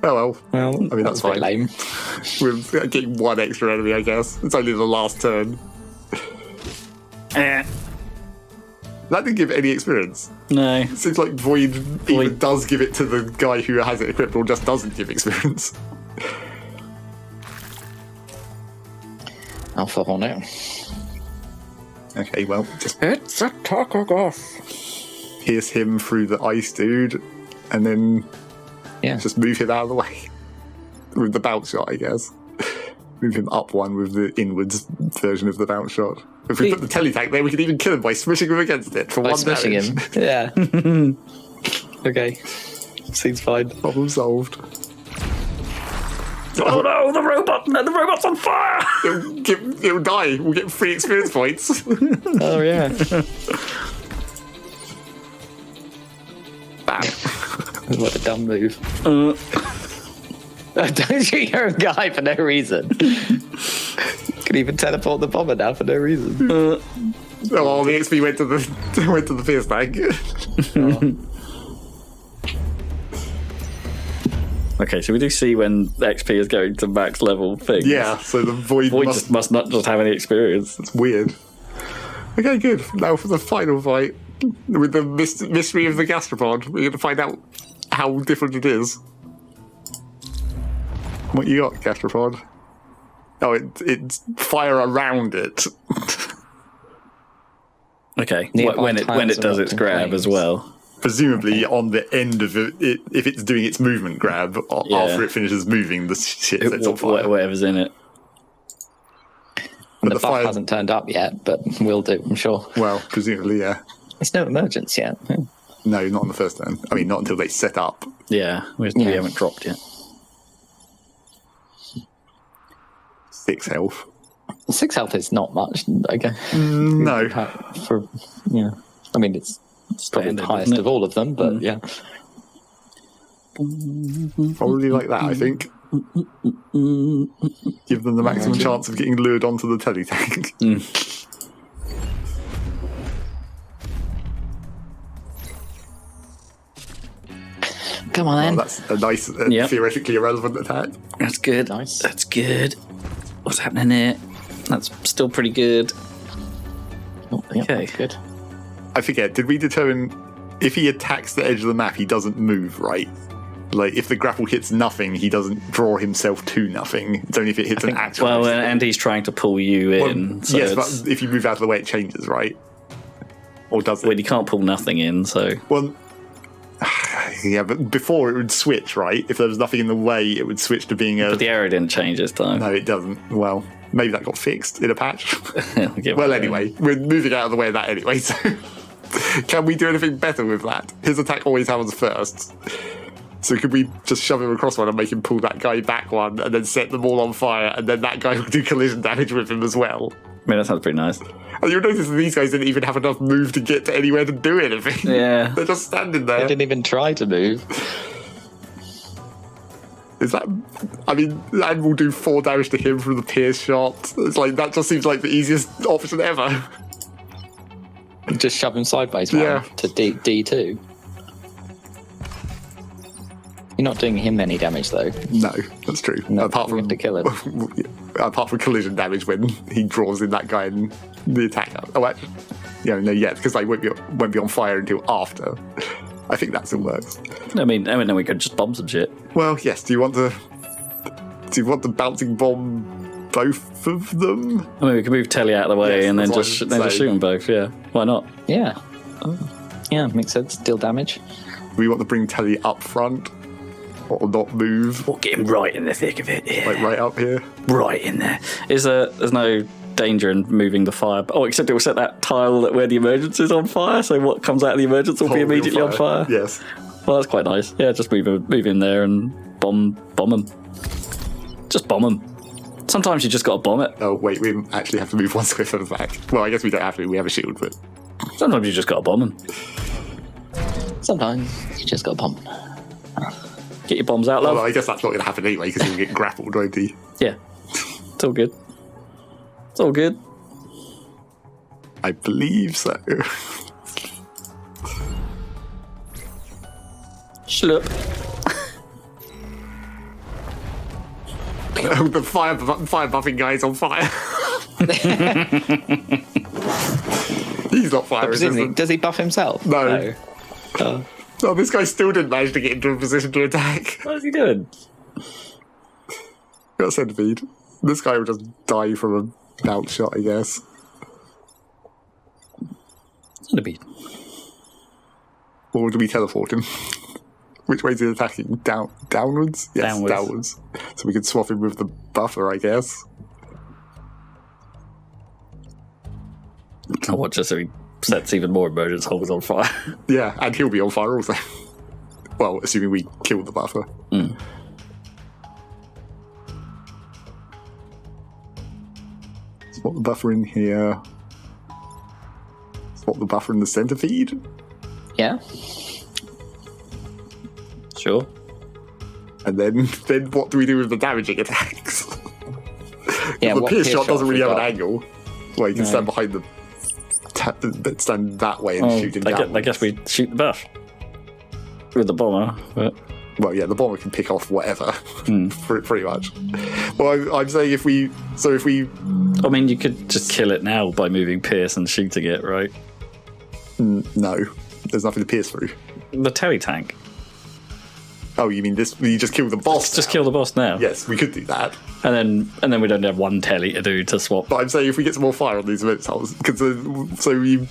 B: Oh well. I mean, that's fine.
C: Lame.
B: We're getting 1 extra enemy, I guess. It's only the last turn. That didn't give any experience.
A: No.
B: It seems like Void either does give it to the guy who has it equipped or just doesn't give experience.
C: Alpha on it.
B: Okay, well, just
C: It's a takeoff.
B: pierce him through the ice dude and then just move him out of the way. With the bounce shot, I guess. Move him up 1 with the inwards version of the bounce shot. If we put the teletank there, we could even kill him by smishing him against it for 1 damage.
C: Him. Yeah. Okay. Seems fine.
B: Problem solved.
A: Oh no, the robot's on fire!
B: It'll die. We'll get 3 experience points.
C: Oh, yeah.
B: Bam.
C: What a dumb move. Don't shoot your own guy for no reason. Could even teleport the bomber now for no reason.
B: The XP went to the pierce tank.
A: Okay, so we do see when the XP is going to max level things.
B: Yeah, so the Void
A: must not just have any experience.
B: It's weird. Okay, good. Now for the final fight with the mystery of the gastropod. We're going to find out how different it is. What you got, gastropod? Oh, it's fire around it.
A: Okay, when it does its grab as well.
B: Presumably on the end of it, if it's doing its movement grab, after it finishes moving, the shit sets on fire.
A: Whatever's in it.
C: And the buff hasn't turned up yet, but will do, I'm sure.
B: Well, presumably, yeah.
C: There's no emergence yet.
B: No, not on the first turn. I mean, not until they set up.
A: Yeah, we haven't dropped yet.
B: 6 health.
C: 6 health is not much, I guess.
B: No.
C: I mean, it's probably the highest of all of them, but yeah.
B: Probably like that, I think. Give them the maximum chance of getting lured onto the teletank.
C: Come on, then.
B: That's a nice, theoretically irrelevant attack.
A: That's good.
C: Nice.
A: That's good. What's happening here? That's still pretty good.
C: Okay. That's good.
B: I forget, did we determine if he attacks the edge of the map, he doesn't move, right? Like, if the grapple hits nothing, he doesn't draw himself to nothing. It's only if it hits an actual...
A: Well, and he's trying to pull you in. So
B: yes, but if you move out of the way, it changes, right? Or does it?
A: Well, you can't pull nothing in, so...
B: Well, yeah, but before it would switch, right? If there was nothing in the way, it would switch to being a...
A: But the arrow didn't change this time.
B: No, it doesn't. Well, maybe that got fixed in a patch.
A: Well,
B: anyway, we're moving out of the way of that anyway, so... Can we do anything better with that? His attack always happens first. So could we just shove him across one and make him pull that guy back one and then set them all on fire and then that guy will do collision damage with him as well?
A: I mean, that sounds pretty nice.
B: And you'll notice that these guys didn't even have enough move to get to anywhere to do anything.
A: Yeah.
B: They're just standing there.
C: They didn't even try to move.
B: Is that... I mean, that will do 4 damage to him from the pierce shot. It's like, that just seems like the easiest option ever.
C: Just shove him sideways
B: Yeah.
C: to D2. You're not doing him any damage, though.
B: No, that's true.
C: No,
B: apart
C: we
B: from
C: have to kill him.
B: apart from collision damage when he draws in that guy and the attack. Oh, actually, no, yet because they won't be on fire until after. I think that still works.
A: I mean, then we could just bomb some shit.
B: Well, yes. Do you want the bouncing bomb both of them?
A: I mean, we could move Telly out of the way
B: Yes,
A: and then
B: that's
A: just
B: what I'm
A: shoot them both. Yeah, why not?
C: Yeah. Yeah, makes sense. Deal damage.
B: Do we want to bring Telly up front or not move?
A: We'll get him right in the thick of it. Yeah.
B: Like right up here?
A: Right in there. There's no danger in moving the fire. Oh, except it will set that tile where the emergence is on fire, so what comes out of the emergence will be
B: Totally
A: immediately on fire.
B: Yes.
A: Well, that's quite nice. Yeah, just move in there and bomb them. Just bomb them. Sometimes you just got to bomb it.
B: Oh, wait, we actually have to move one square further back. Well, I guess we don't have to. We have a shield, but...
A: Sometimes you just got to bomb them.
C: Sometimes you just got to pump.
A: Get your bombs out, love.
B: Well, I guess that's not going to happen anyway, because he'll get grappled, won't he?
A: Yeah. It's all good. It's all good.
B: I believe so.
A: Schlup.
B: Oh, the fire buffing guy's on fire. He's not fire resistant.
C: Does he buff himself?
B: No.
C: Oh.
B: Oh, this guy still didn't manage to get into a position to attack.
A: What is he doing?
B: Got a centipede. This guy will just die from a bounce shot, I guess.
A: Centipede.
B: Or do we teleport him? Which way is he attacking? Downwards? Yes, downwards. So we could swap him with the buffer, I guess.
A: Oh, what, just so he sets even more emergence holes on fire?
B: Yeah, and he'll be on fire also. Well, assuming we kill the buffer.
A: Mm.
B: Swap the buffer in here. Swap the buffer in the centipede.
C: Yeah.
A: Sure.
B: And then what do we do with the damaging attacks?
C: Yeah,
B: The
C: what
B: pierce shot doesn't
C: have
B: really
C: we
B: have an
C: got?
B: angle. Well, you can stand behind stand that way and shoot him down.
A: I guess we shoot the buff with the bomber. But
B: Well, yeah, the bomber can pick off whatever, pretty much. Well, I'm saying if we.
A: I mean, you could just kill it now by moving Pierce and shooting it, right?
B: No, there's nothing to pierce through.
A: The Telly tank.
B: Oh, you mean this? You just kill the boss?
A: Just kill the boss now.
B: Yes, we could do that.
A: And then we don't have one Telly to do to swap.
B: But I'm saying if we get some more fire on these event tiles, because so you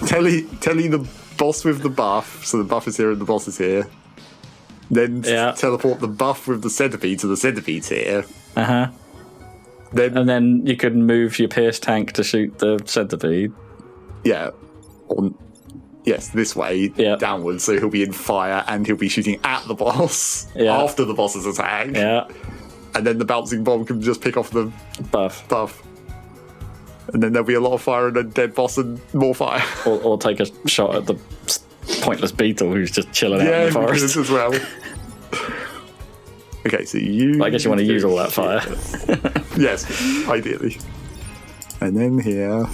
B: telly the boss with the buff, so the buff is here and the boss is here. Then teleport the buff with the centipede, so the centipede's here.
A: Uh-huh. And then you could move your Pierce tank to shoot the centipede.
B: Yeah. Yes, this way, downwards, so he'll be in fire and he'll be shooting at the boss after the boss's attack.
A: Yeah.
B: And then the bouncing bomb can just pick off the buff. And then there'll be a lot of fire and a dead boss and more fire.
A: Or take a shot at the pointless beetle who's just chilling out in the forest.
B: As well. Okay, so
A: I guess you want to use all that fire.
B: Yes, ideally. And then here...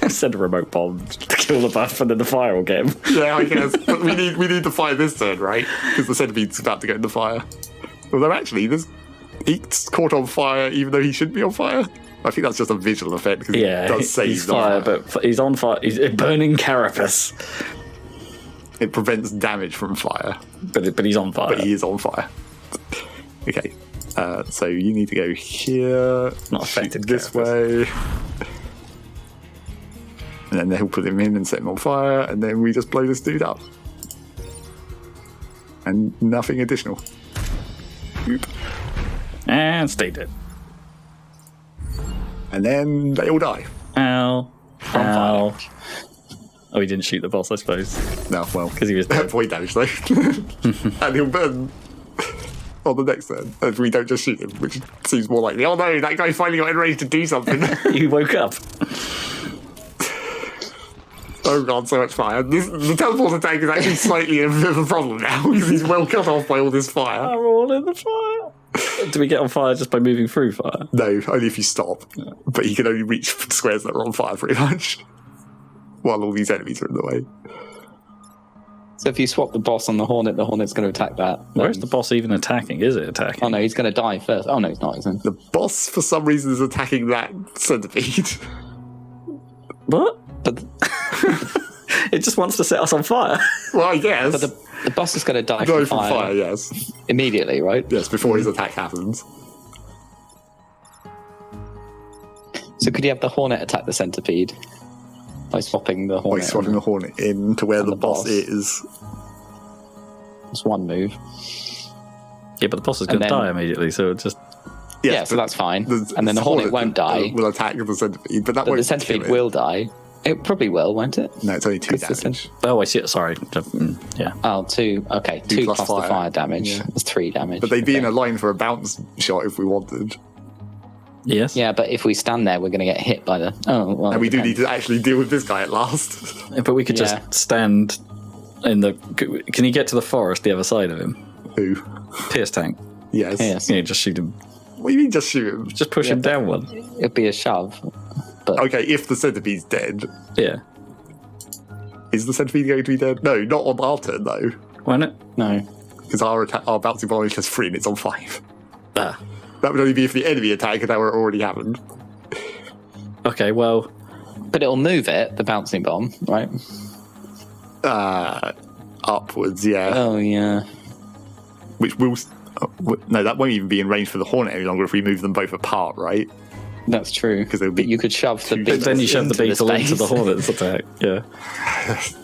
A: Send a remote bomb to kill the buff and then the fire will get him.
B: Yeah, I guess. But we need the fire this turn, right? Because the centipede's about to go in the fire. Although actually, he's caught on fire even though he shouldn't be on fire. I think that's just a visual effect because he does say
A: he's fire, but he's on fire. He's a burning carapace.
B: It prevents damage from fire.
A: But he's on fire.
B: But he is on fire. Okay. So you need to go here.
A: Not affected
B: this way. And then he'll put him in and set him on fire, and then we just blow this dude up. And nothing additional. Oop.
A: And stay dead.
B: And then they all die.
A: Ow.
B: From fire.
A: Oh, he didn't shoot the boss, I suppose.
B: No, well.
A: Because he was dead.
B: Point damage, though. And he'll burn on the next turn. If we don't just shoot him, which seems more likely. Oh no, that guy finally got ready to do something.
A: He woke up.
B: Oh god, so much fire. The teleporter tank is actually slightly a bit of a problem now because he's well cut off by all this fire.
A: I'm all in the fire. Do we get on fire just by moving through fire?
B: No, only if you stop. But he can only reach squares that are on fire, pretty much. While all these enemies are in the way.
C: So if you swap the boss on the hornet's going to attack that.
A: Where's the boss even attacking? Is it attacking?
C: Oh no, he's going to die first. Oh no, he's not, isn't he?
B: The boss, for some reason, is attacking that centipede.
A: What?
C: But
A: It just wants to set us on fire.
B: Well, I guess.
C: But the boss is going to die
B: Go
C: from fire,
B: yes.
C: immediately, right?
B: Yes, before his attack happens.
C: So could you have the hornet attack the centipede by swapping the hornet?
B: By swapping the hornet in to where
C: and
B: the boss is.
C: That's one move.
A: Yeah, but the boss is going to die immediately, so it just...
C: Yeah, so that's fine. And then the hornet won't die.
B: Will attack the centipede, but
C: the centipede will die. It probably will, won't it?
B: No, it's only 2 damage.
A: Oh, I see it. Sorry. Yeah.
C: Oh, 2. Okay, 2 plus the fire damage.
B: Yeah.
C: It's 3 damage.
B: But they'd be in a line for a bounce shot if we wanted.
A: Yes.
C: Yeah, but if we stand there, we're going to get hit by the... Oh, well.
B: And we do need to actually deal with this guy at last.
A: But we could just stand in the... Can you get to the forest the other side of him?
B: Who?
A: Pierce tank.
B: Yes.
A: Yeah, just shoot him.
B: What do you mean just shoot him?
A: Just push him down one.
C: It'd be a shove. But
B: Okay, if the centipede's dead.
A: Yeah.
B: Is the centipede going to be dead? No, not on our turn, though.
A: Why not?
C: no.
B: Because our bouncing bomb has 3 and it's on 5.
A: Ah.
B: That would only be if the enemy attack had already happened.
A: Okay, well...
C: But it'll move it, the bouncing bomb, right?
B: Upwards, yeah.
C: Oh, yeah.
B: Which will... no, that won't even be in range for the hornet any longer if we move them both apart, right?
C: That's true.
B: 'Cause it'll be
C: But you could shove the beetle
A: But then you shove the beetle into the
C: space.
A: hornet's attack. Yeah.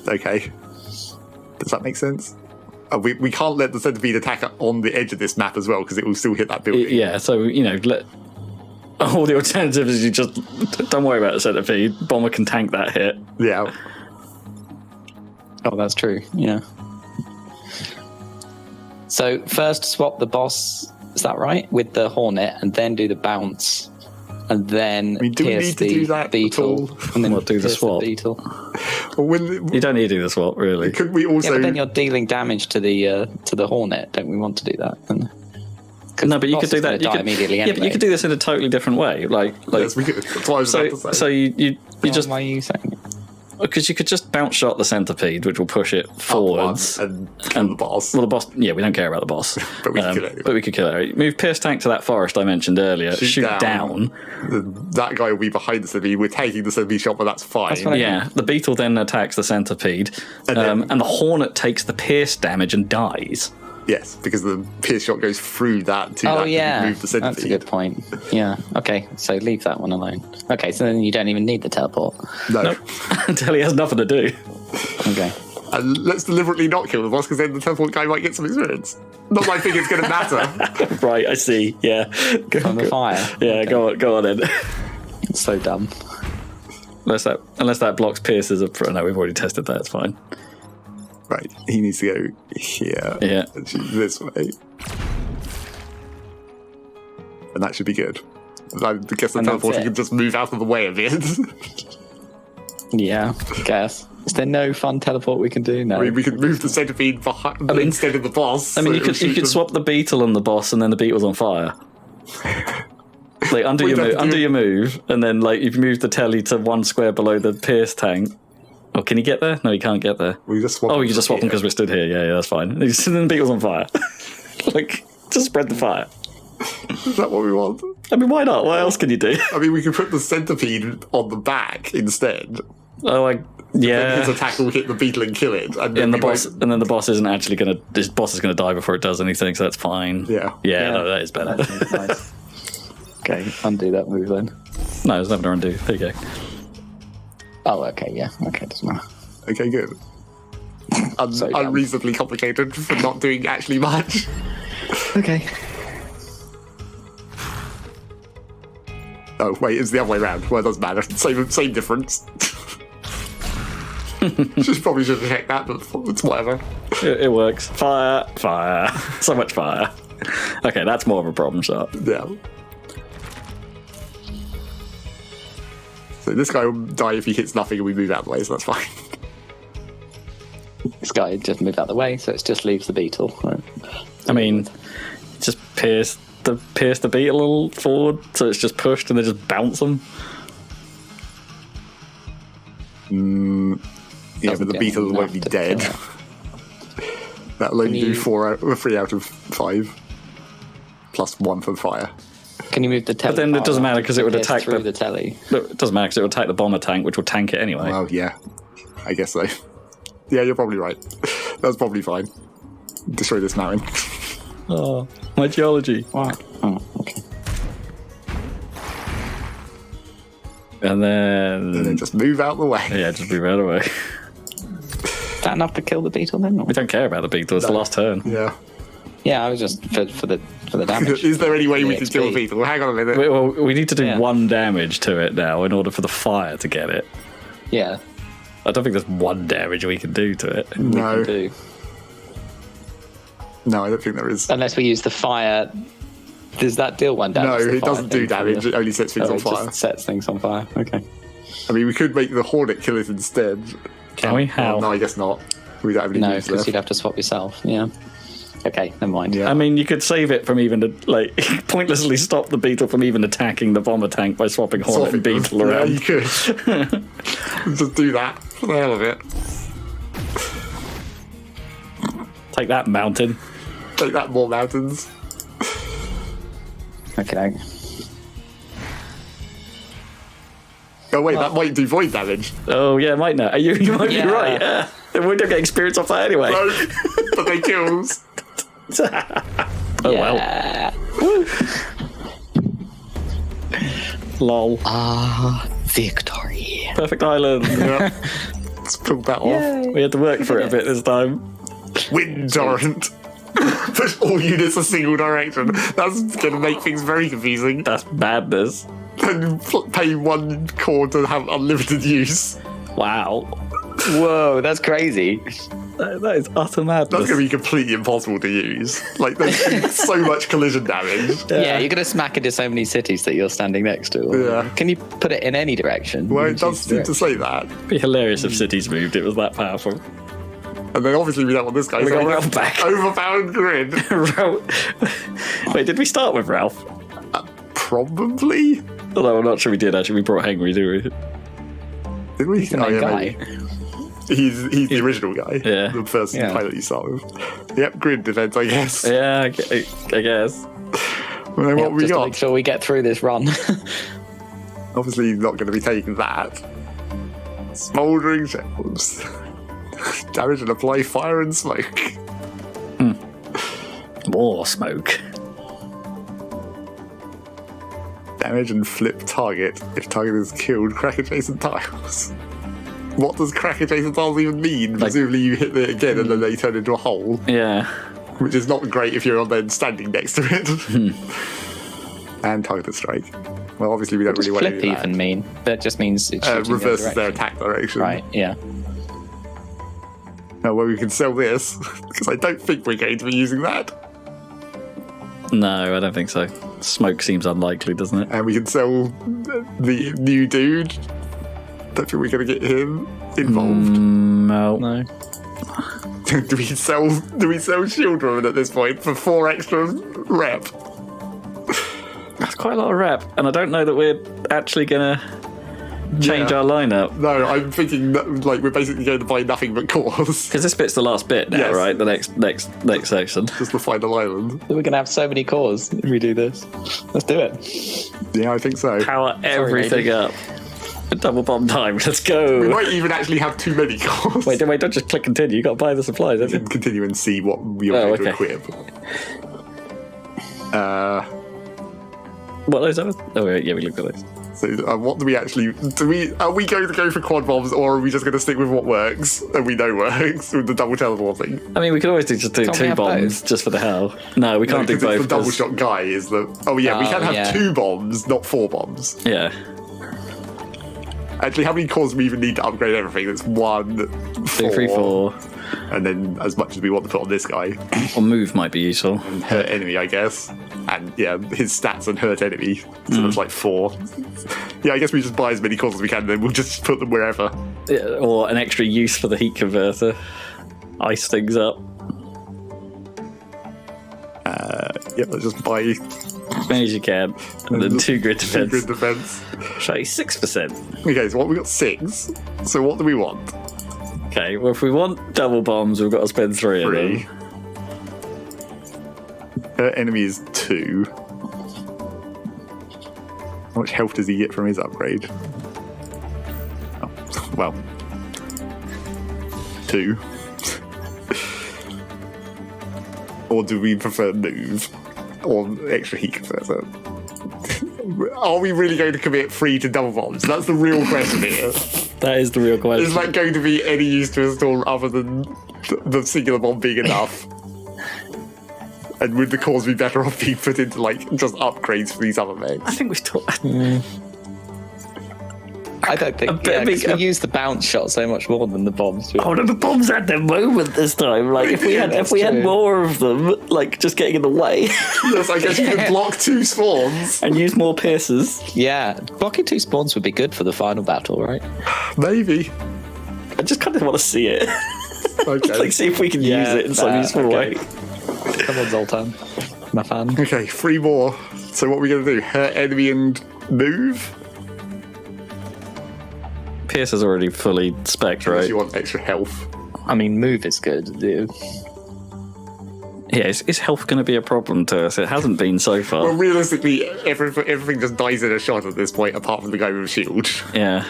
B: Okay. Does that make sense? We can't let the centipede attack on the edge of this map as well, because it will still hit that building.
A: Yeah, so, all the alternative is you just... Don't worry about the centipede. Bomber can tank that hit.
B: Yeah.
C: Oh, that's true. Yeah. So first swap the boss, is that right? With the hornet, and then do the bounce, and then
B: do we
C: pierce
B: need to
C: the
B: do that at
C: beetle,
B: all?
C: and then
A: What, do the
C: pierce
A: swap?
C: beetle.
A: You don't need to do the swap, really.
B: Could we also...
C: Yeah, but then you're dealing damage to the hornet. Don't we want to do that?
A: No, but you could do that.
C: You could immediately.
A: Yeah,
C: Anyway.
A: but you could do this in a totally different way.
B: Yes, we could. That's what I was about to say.
A: So you just...
C: Why are you saying it?
A: Because you could just bounce shot the centipede, which will push it forwards.
B: And kill the boss.
A: Well, the boss... Yeah, we don't care about the boss.
B: But we can kill it anyway.
A: But we could kill it. Move Pierce Tank to that forest I mentioned earlier. Shoot down.
B: That guy will be behind the centipede. We're taking the centipede shot, but that's fine.
C: That's what I
A: Yeah, the beetle then attacks the centipede.
B: And
A: And the hornet takes the pierce damage and dies.
B: Yes, because the pierce shot goes through that to
C: Oh yeah,
B: move the centipede.
C: that's a good point. Yeah. Okay, so leave that one alone. Okay, so then you don't even need the teleport.
B: No.
A: Nope. Until he has nothing to do.
C: Okay.
B: And let's deliberately not kill the boss, because then the teleport guy might get some experience. Not that I think it's going to matter.
A: Right, I see. Yeah.
C: From the fire.
A: Yeah,
C: Okay.
A: go on then.
C: It's so dumb.
A: Unless that blocks pierces. No, we've already tested that. It's fine.
B: Right, he needs to go here.
A: Yeah.
B: And shoot this way. And that should be good. I guess the
C: And that's
B: teleporter
C: it.
B: can just move out of the way a bit.
C: Yeah, I guess. Is there no fun teleport we can do now?
B: I mean, we could move the centipede behind instead of the boss.
A: I mean,
B: so
A: you
B: it will
A: could
B: shoot
A: swap the beetle and the boss, and then the beetle's on fire. Like undo
B: We'd have to do-
A: your move, and then you've moved the telly to 1 square below the pierce tank. Oh, can you get there? No, you can't get there.
B: We just swap
A: Oh,
B: them
A: you can just swap them
B: here.
A: because we're stood here. Yeah, that's fine. And then the beetle's on fire. Just spread the fire.
B: Is that what we want?
A: I mean, why not? What else can you do?
B: I mean, we could put the centipede on the back instead.
A: Oh,
B: Then
A: yeah.
B: his attack will hit the beetle and kill it. And then
A: And the
B: we
A: boss,
B: won't-
A: and then the boss isn't actually gonna. This boss is gonna die before it does anything, so that's fine.
B: Yeah.
A: Yeah, no, that is better.
C: Nice. Okay, undo that move then.
A: No, there's nothing to undo. There you go.
C: Oh, okay, yeah. Okay, doesn't matter.
B: Okay, good.
C: So dumb.
B: Unreasonably complicated for not doing actually much.
C: Okay.
B: Oh, wait, it's the other way around. Well, it doesn't matter. Same difference. Just probably should have checked that, but it's whatever.
A: It works. Fire. So much fire. Okay, that's more of a problem shot.
B: Yeah. So this guy will die if he hits nothing and we move out of the way, so that's fine.
C: This guy just moved out of the way, so it just leaves the beetle. Right?
A: I mean, just pierce to pierce the beetle a little forward, so it's just pushed and they just bounce them?
B: Yeah, but the beetle won't be dead. That'll only do 3 out of 5. Plus 1 for fire.
C: Can you move the telly?
A: But then it doesn't matter because it would attack
C: through the telly.
A: It doesn't matter because it would attack the bomber tank, which will tank it anyway.
B: Well, yeah. I guess so. Yeah, you're probably right. That's probably fine. Destroy this mountain.
A: Oh, my geology.
C: Wow. Oh, okay.
A: And
B: And then
A: then...
B: just move out the way.
A: Yeah, just move out of the way.
C: Is that enough to kill the beetle then? Or?
A: We don't care about the beetle, it's the last turn.
B: Yeah.
C: Yeah, I was just for the damage.
B: Is there any way we can
C: XP.
B: kill a beetle? Hang on a minute.
A: We need to do
C: Yeah.
A: 1 damage to it now in order for the fire to get it.
C: Yeah.
A: I don't think there's 1 damage we can do to it.
B: No.
C: Do.
B: No, I don't think there is.
C: Unless we use the fire. Does that deal 1 damage?
B: No,
C: the
B: it
C: fire
B: doesn't do
C: thing?
B: damage. It only sets things
C: Oh,
B: on
C: it
B: fire.
C: just sets things on fire. Okay.
B: I mean, we could make the Hornet kill it instead.
A: Can we? How?
B: Oh, no, I guess not. We don't have any
C: No,
B: use
C: because
B: left.
C: you'd have to swap yourself. Yeah. Okay, never mind.
B: Yeah.
A: I mean, you could save it from even, like, pointlessly stop the beetle from even attacking the bomber tank by swapping Hornet and
B: Swapping
A: beetle
B: them.
A: around.
B: Yeah, you could. Just do that for the hell of it.
A: Take that, mountain.
B: Take that, more mountains.
C: Okay.
B: Oh wait, that might do void damage.
A: Oh, yeah, might not. You might be
C: Yeah.
A: right. Yeah. We don't get experience off that anyway.
B: No, but they kills.
A: Oh, well.
C: Yeah.
A: Lol.
C: Victory.
A: Perfect island.
B: Yeah. Let's pull that off.
A: We had to work for it a bit this time.
B: Wind torrent. Push all units a single direction. That's going to make things very confusing.
A: That's madness.
B: And pay 1 core to have unlimited use.
A: Wow.
C: Whoa, that's crazy.
A: That is utter madness.
B: That's going to be completely impossible to use. Like, there's so much collision damage.
C: Yeah, you're going to smack into so many cities that you're standing next to.
B: Yeah.
C: Can you put it in any direction?
B: Well,
C: You
B: it
C: can
B: does
C: choose
B: seem to say that.
A: It'd be hilarious if cities moved. It was that powerful.
B: And then obviously we don't want this guy.
A: We
B: so
A: got
B: we
A: Ralph back.
B: Overpowered grid.
A: Wait, did we start with Ralph?
B: Probably.
A: Although I'm not sure we did actually. We brought Henry, didn't we?
B: Did we?
C: the main guy.
B: maybe. He's the original guy.
A: Yeah.
B: The first
C: Yeah.
B: pilot you start with. Yep, grid defense, I guess.
A: Yeah, I guess.
B: Well, then what
C: Yep,
B: we
C: just to
B: got?
C: make sure we get through this run.
B: Obviously not going to be taking that. Smouldering shells. Damage and apply fire and smoke.
A: More smoke.
B: Damage and flip target. If target is killed, crack adjacent tiles. What does crack adjacent tiles even mean? Presumably you hit it again and then they turn into a hole,
A: Yeah.
B: which is not great if you're then standing next to it. And targeted strike. Well, obviously we don't
C: What does
B: really want to
C: flip
B: do that.
C: even mean? That just means it's shooting the other
B: Reverses their
C: direction.
B: attack direction.
C: Right, yeah.
B: Oh, well, we can sell this, because I don't think we're going to be using that.
A: No, I don't think so. Smoke seems unlikely, doesn't it?
B: And we can sell the new dude. Don't think we're going to get him involved.
A: No.
C: No.
B: Do we sell Shield Woman at this point for 4 extra rep?
A: That's quite a lot of rep, and I don't know that we're actually gonna change
B: Yeah.
A: our lineup.
B: No, I'm thinking that, like, we're basically going to buy nothing but cores.
A: Because this bit's the last bit now,
B: Yes.
A: right? The next section.
B: Just the final island.
C: We're going to have so many cores if we do this. Let's do it.
B: Yeah, I think so.
A: Power everything
C: lady.
A: up. Double bomb time. Let's
B: We
A: go.
B: might even actually have too many cores.
A: Wait, don't just click continue. You got to buy the supplies, haven't you?
B: And continue and see what you're
A: Oh,
B: going to
A: okay.
B: equip.
A: What are those others? Oh, wait, yeah, we looked at those.
B: So, what do we actually Are we going to go for quad bombs, or are we just going to stick with what works and we know works with the double teleporting?
A: I mean, we could always just do
C: Can't we
A: 2
C: have
A: bombs
C: both?
A: just for the hell. No, we can't do
B: because it's
A: both.
B: the double
A: 'cause-
B: shot guy is the. Oh yeah, we
C: Oh,
B: can have
C: yeah.
B: 2 bombs, not 4 bombs.
A: Yeah.
B: Actually, how many cores do we even need to upgrade everything? It's 1, 4,
A: 2, 3, 4.
B: and then as much as we want to put on this guy,
A: Or move might be useful.
B: hurt enemy, I guess. And yeah, his stats and hurt enemy, so that's like 4. Yeah, I guess we just buy as many cores as we can, and then we'll just put them wherever.
A: Yeah, or an extra use for the heat converter. Ice things up.
B: Yeah, let's just buy
A: as many as you can. And then 2 grid
B: Two
A: defense.
B: grid defense.
A: Say 6%.
B: Okay, so what we got 6. So what do we want?
A: Okay, well, if we want double bombs, we've got to spend 3 of
B: 3.
A: them.
B: Her enemy is 2. How much health does he get from his upgrade? Oh, well, 2. Or do we prefer move? Or extra heat converter? Are we really going to commit 3 to double bombs? That's the real question here.
A: That is the real question.
B: Is that going to be any use to a storm other than the singular bomb being enough? And would the cause be better off being put into, like, just upgrades for these other mechs?
A: I think we've talked.
C: I don't think. Yeah, 'cause we use the bounce shot so much more than the bombs.
A: Oh, no, the bombs had their moment this time. Like, if we had
C: true.
A: more of them, like, just getting in the way
B: Yes, I guess you could block 2 spawns.
A: and use more pierces.
C: Yeah, blocking 2 spawns would be good for the final battle, right?
B: Maybe.
A: I just kind of want to see it.
B: Okay.
A: Like, see if we can use it in some useful way.
C: Come on, Zoltan, my fan.
B: Okay, 3 more. So what are we going to do? Hurt enemy and move?
A: Pierce is already fully spec'd,
B: Unless
A: right?
B: you want extra health.
C: I mean, move is good, dude.
A: Yeah, is health going to be a problem to us? It hasn't been so far.
B: Well, realistically, everything just dies in a shot at this point, apart from the guy with a shield.
A: Yeah.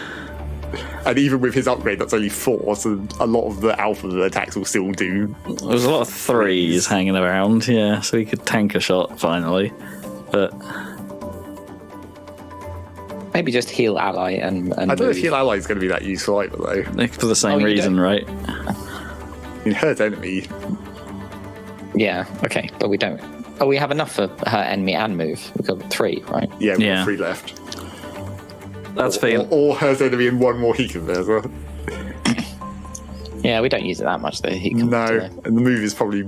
B: And even with his upgrade, that's only 4, so a lot of the alpha attacks will still do.
A: There's a lot of 3s hanging around, yeah, so he could tank a shot finally. But
C: Maybe just heal ally and
B: I don't know if
C: move.
B: heal ally is going to be that useful either, though.
A: for the same
C: you
A: reason,
C: don't-
A: right?
B: I mean, hurt enemy.
C: Yeah, okay, but we don't. Oh, we have enough for her enemy and move. We've got 3, right?
B: Yeah, we've
A: Yeah.
B: got 3 left.
A: That's fair.
B: Or hurt enemy and 1 more heat converter.
C: Yeah, we don't use it that much though. He can
B: No, and the move is probably.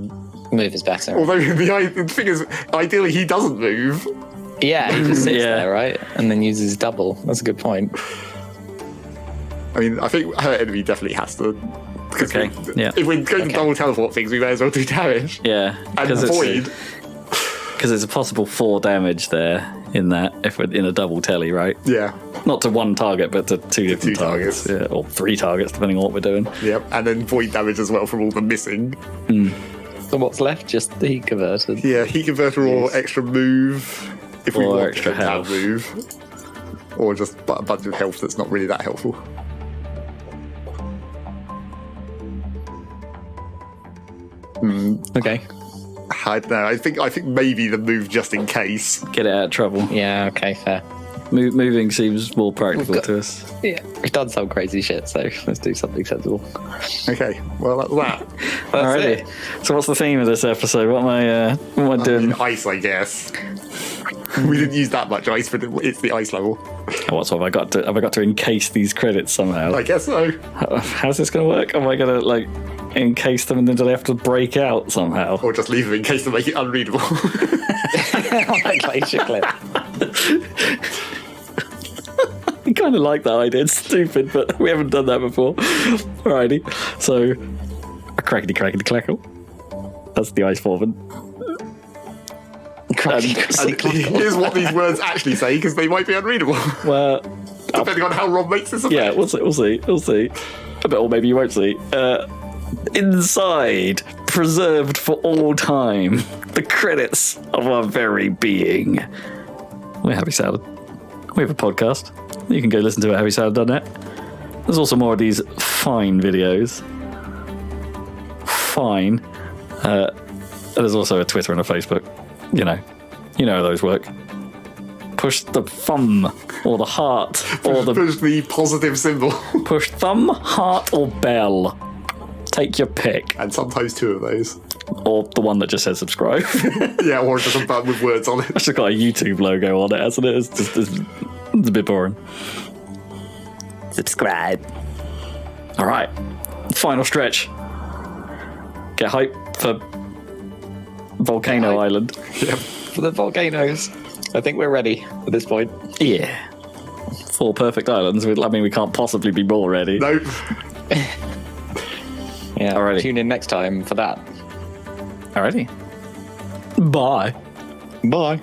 C: move is better.
B: Although the thing is, ideally he doesn't move.
C: Yeah, he just sits
A: Yeah.
C: there, right? And then uses double. That's a good point.
B: I mean, I think her enemy definitely has to. Because
A: Okay, yeah.
B: if we're going
C: Okay.
B: to double teleport things, we may as well do damage.
A: Yeah,
B: And
A: because
B: void.
A: there's a possible 4 damage there in that if we're in a double telly, right?
B: Yeah.
A: Not to one target, but to 2 different
B: 2
A: targets. Yeah, or 3 targets, depending on what we're doing.
B: Yep. And then void damage as well from all the missing.
C: So what's left? Just the heat converter.
B: Yeah, heat converter or extra move. If we
A: Or
B: want
A: extra
B: that
A: health.
B: move. Or just a bunch of health that's not really that helpful.
C: Okay.
B: I don't know. I think maybe the move just in case.
A: Get it out of trouble.
C: Yeah. Okay. Fair.
A: Moving seems more practical
C: We've got-
A: to us.
C: Yeah. We've done some crazy shit, so let's do something sensible.
B: Okay, well that's that.
A: Alrighty. So what's the theme of this episode? What am I doing?
B: Ice, I guess. We didn't use that much ice, but it's the ice level.
A: What? So have I got to encase these credits somehow?
B: I guess so.
A: How's this going to work? Am I going to like encase them and then do they have to break out somehow?
B: Or just leave them in case to make it unreadable.
C: Like glacier clip.
A: I kind of like that idea. It's stupid, but we haven't done that before. Alrighty. So, a crackety clackle. That's the ice foreman.
B: And here's what these words actually say, because they might be unreadable,
A: Well,
B: depending on how Rob makes this effect.
A: yeah, we'll see. Or maybe you won't see. Inside, preserved for all time, the credits of our very being. We're Happy Salad. We have a podcast. You can go listen to it at happysalad.net. There's also more of these fine videos. Fine. There's also a Twitter and a Facebook. You know how those work. Push the thumb or the heart or the
B: Push the positive symbol.
A: push thumb, heart, or bell. Take your pick,
B: And sometimes 2 of those.
A: or the one that just says subscribe.
B: Yeah, or just a button with words on it.
A: It's just got a YouTube logo on it, hasn't it? It's a bit boring. Subscribe. All right, final stretch. Get hype for Volcano Island.
B: Yep.
C: For the volcanoes. I think we're ready at this point.
A: Yeah. 4 perfect islands. I mean, we can't possibly be more ready.
B: Nope.
C: Yeah.
A: Alrighty.
C: Tune in next time for that.
A: Alrighty. Bye.
C: Bye.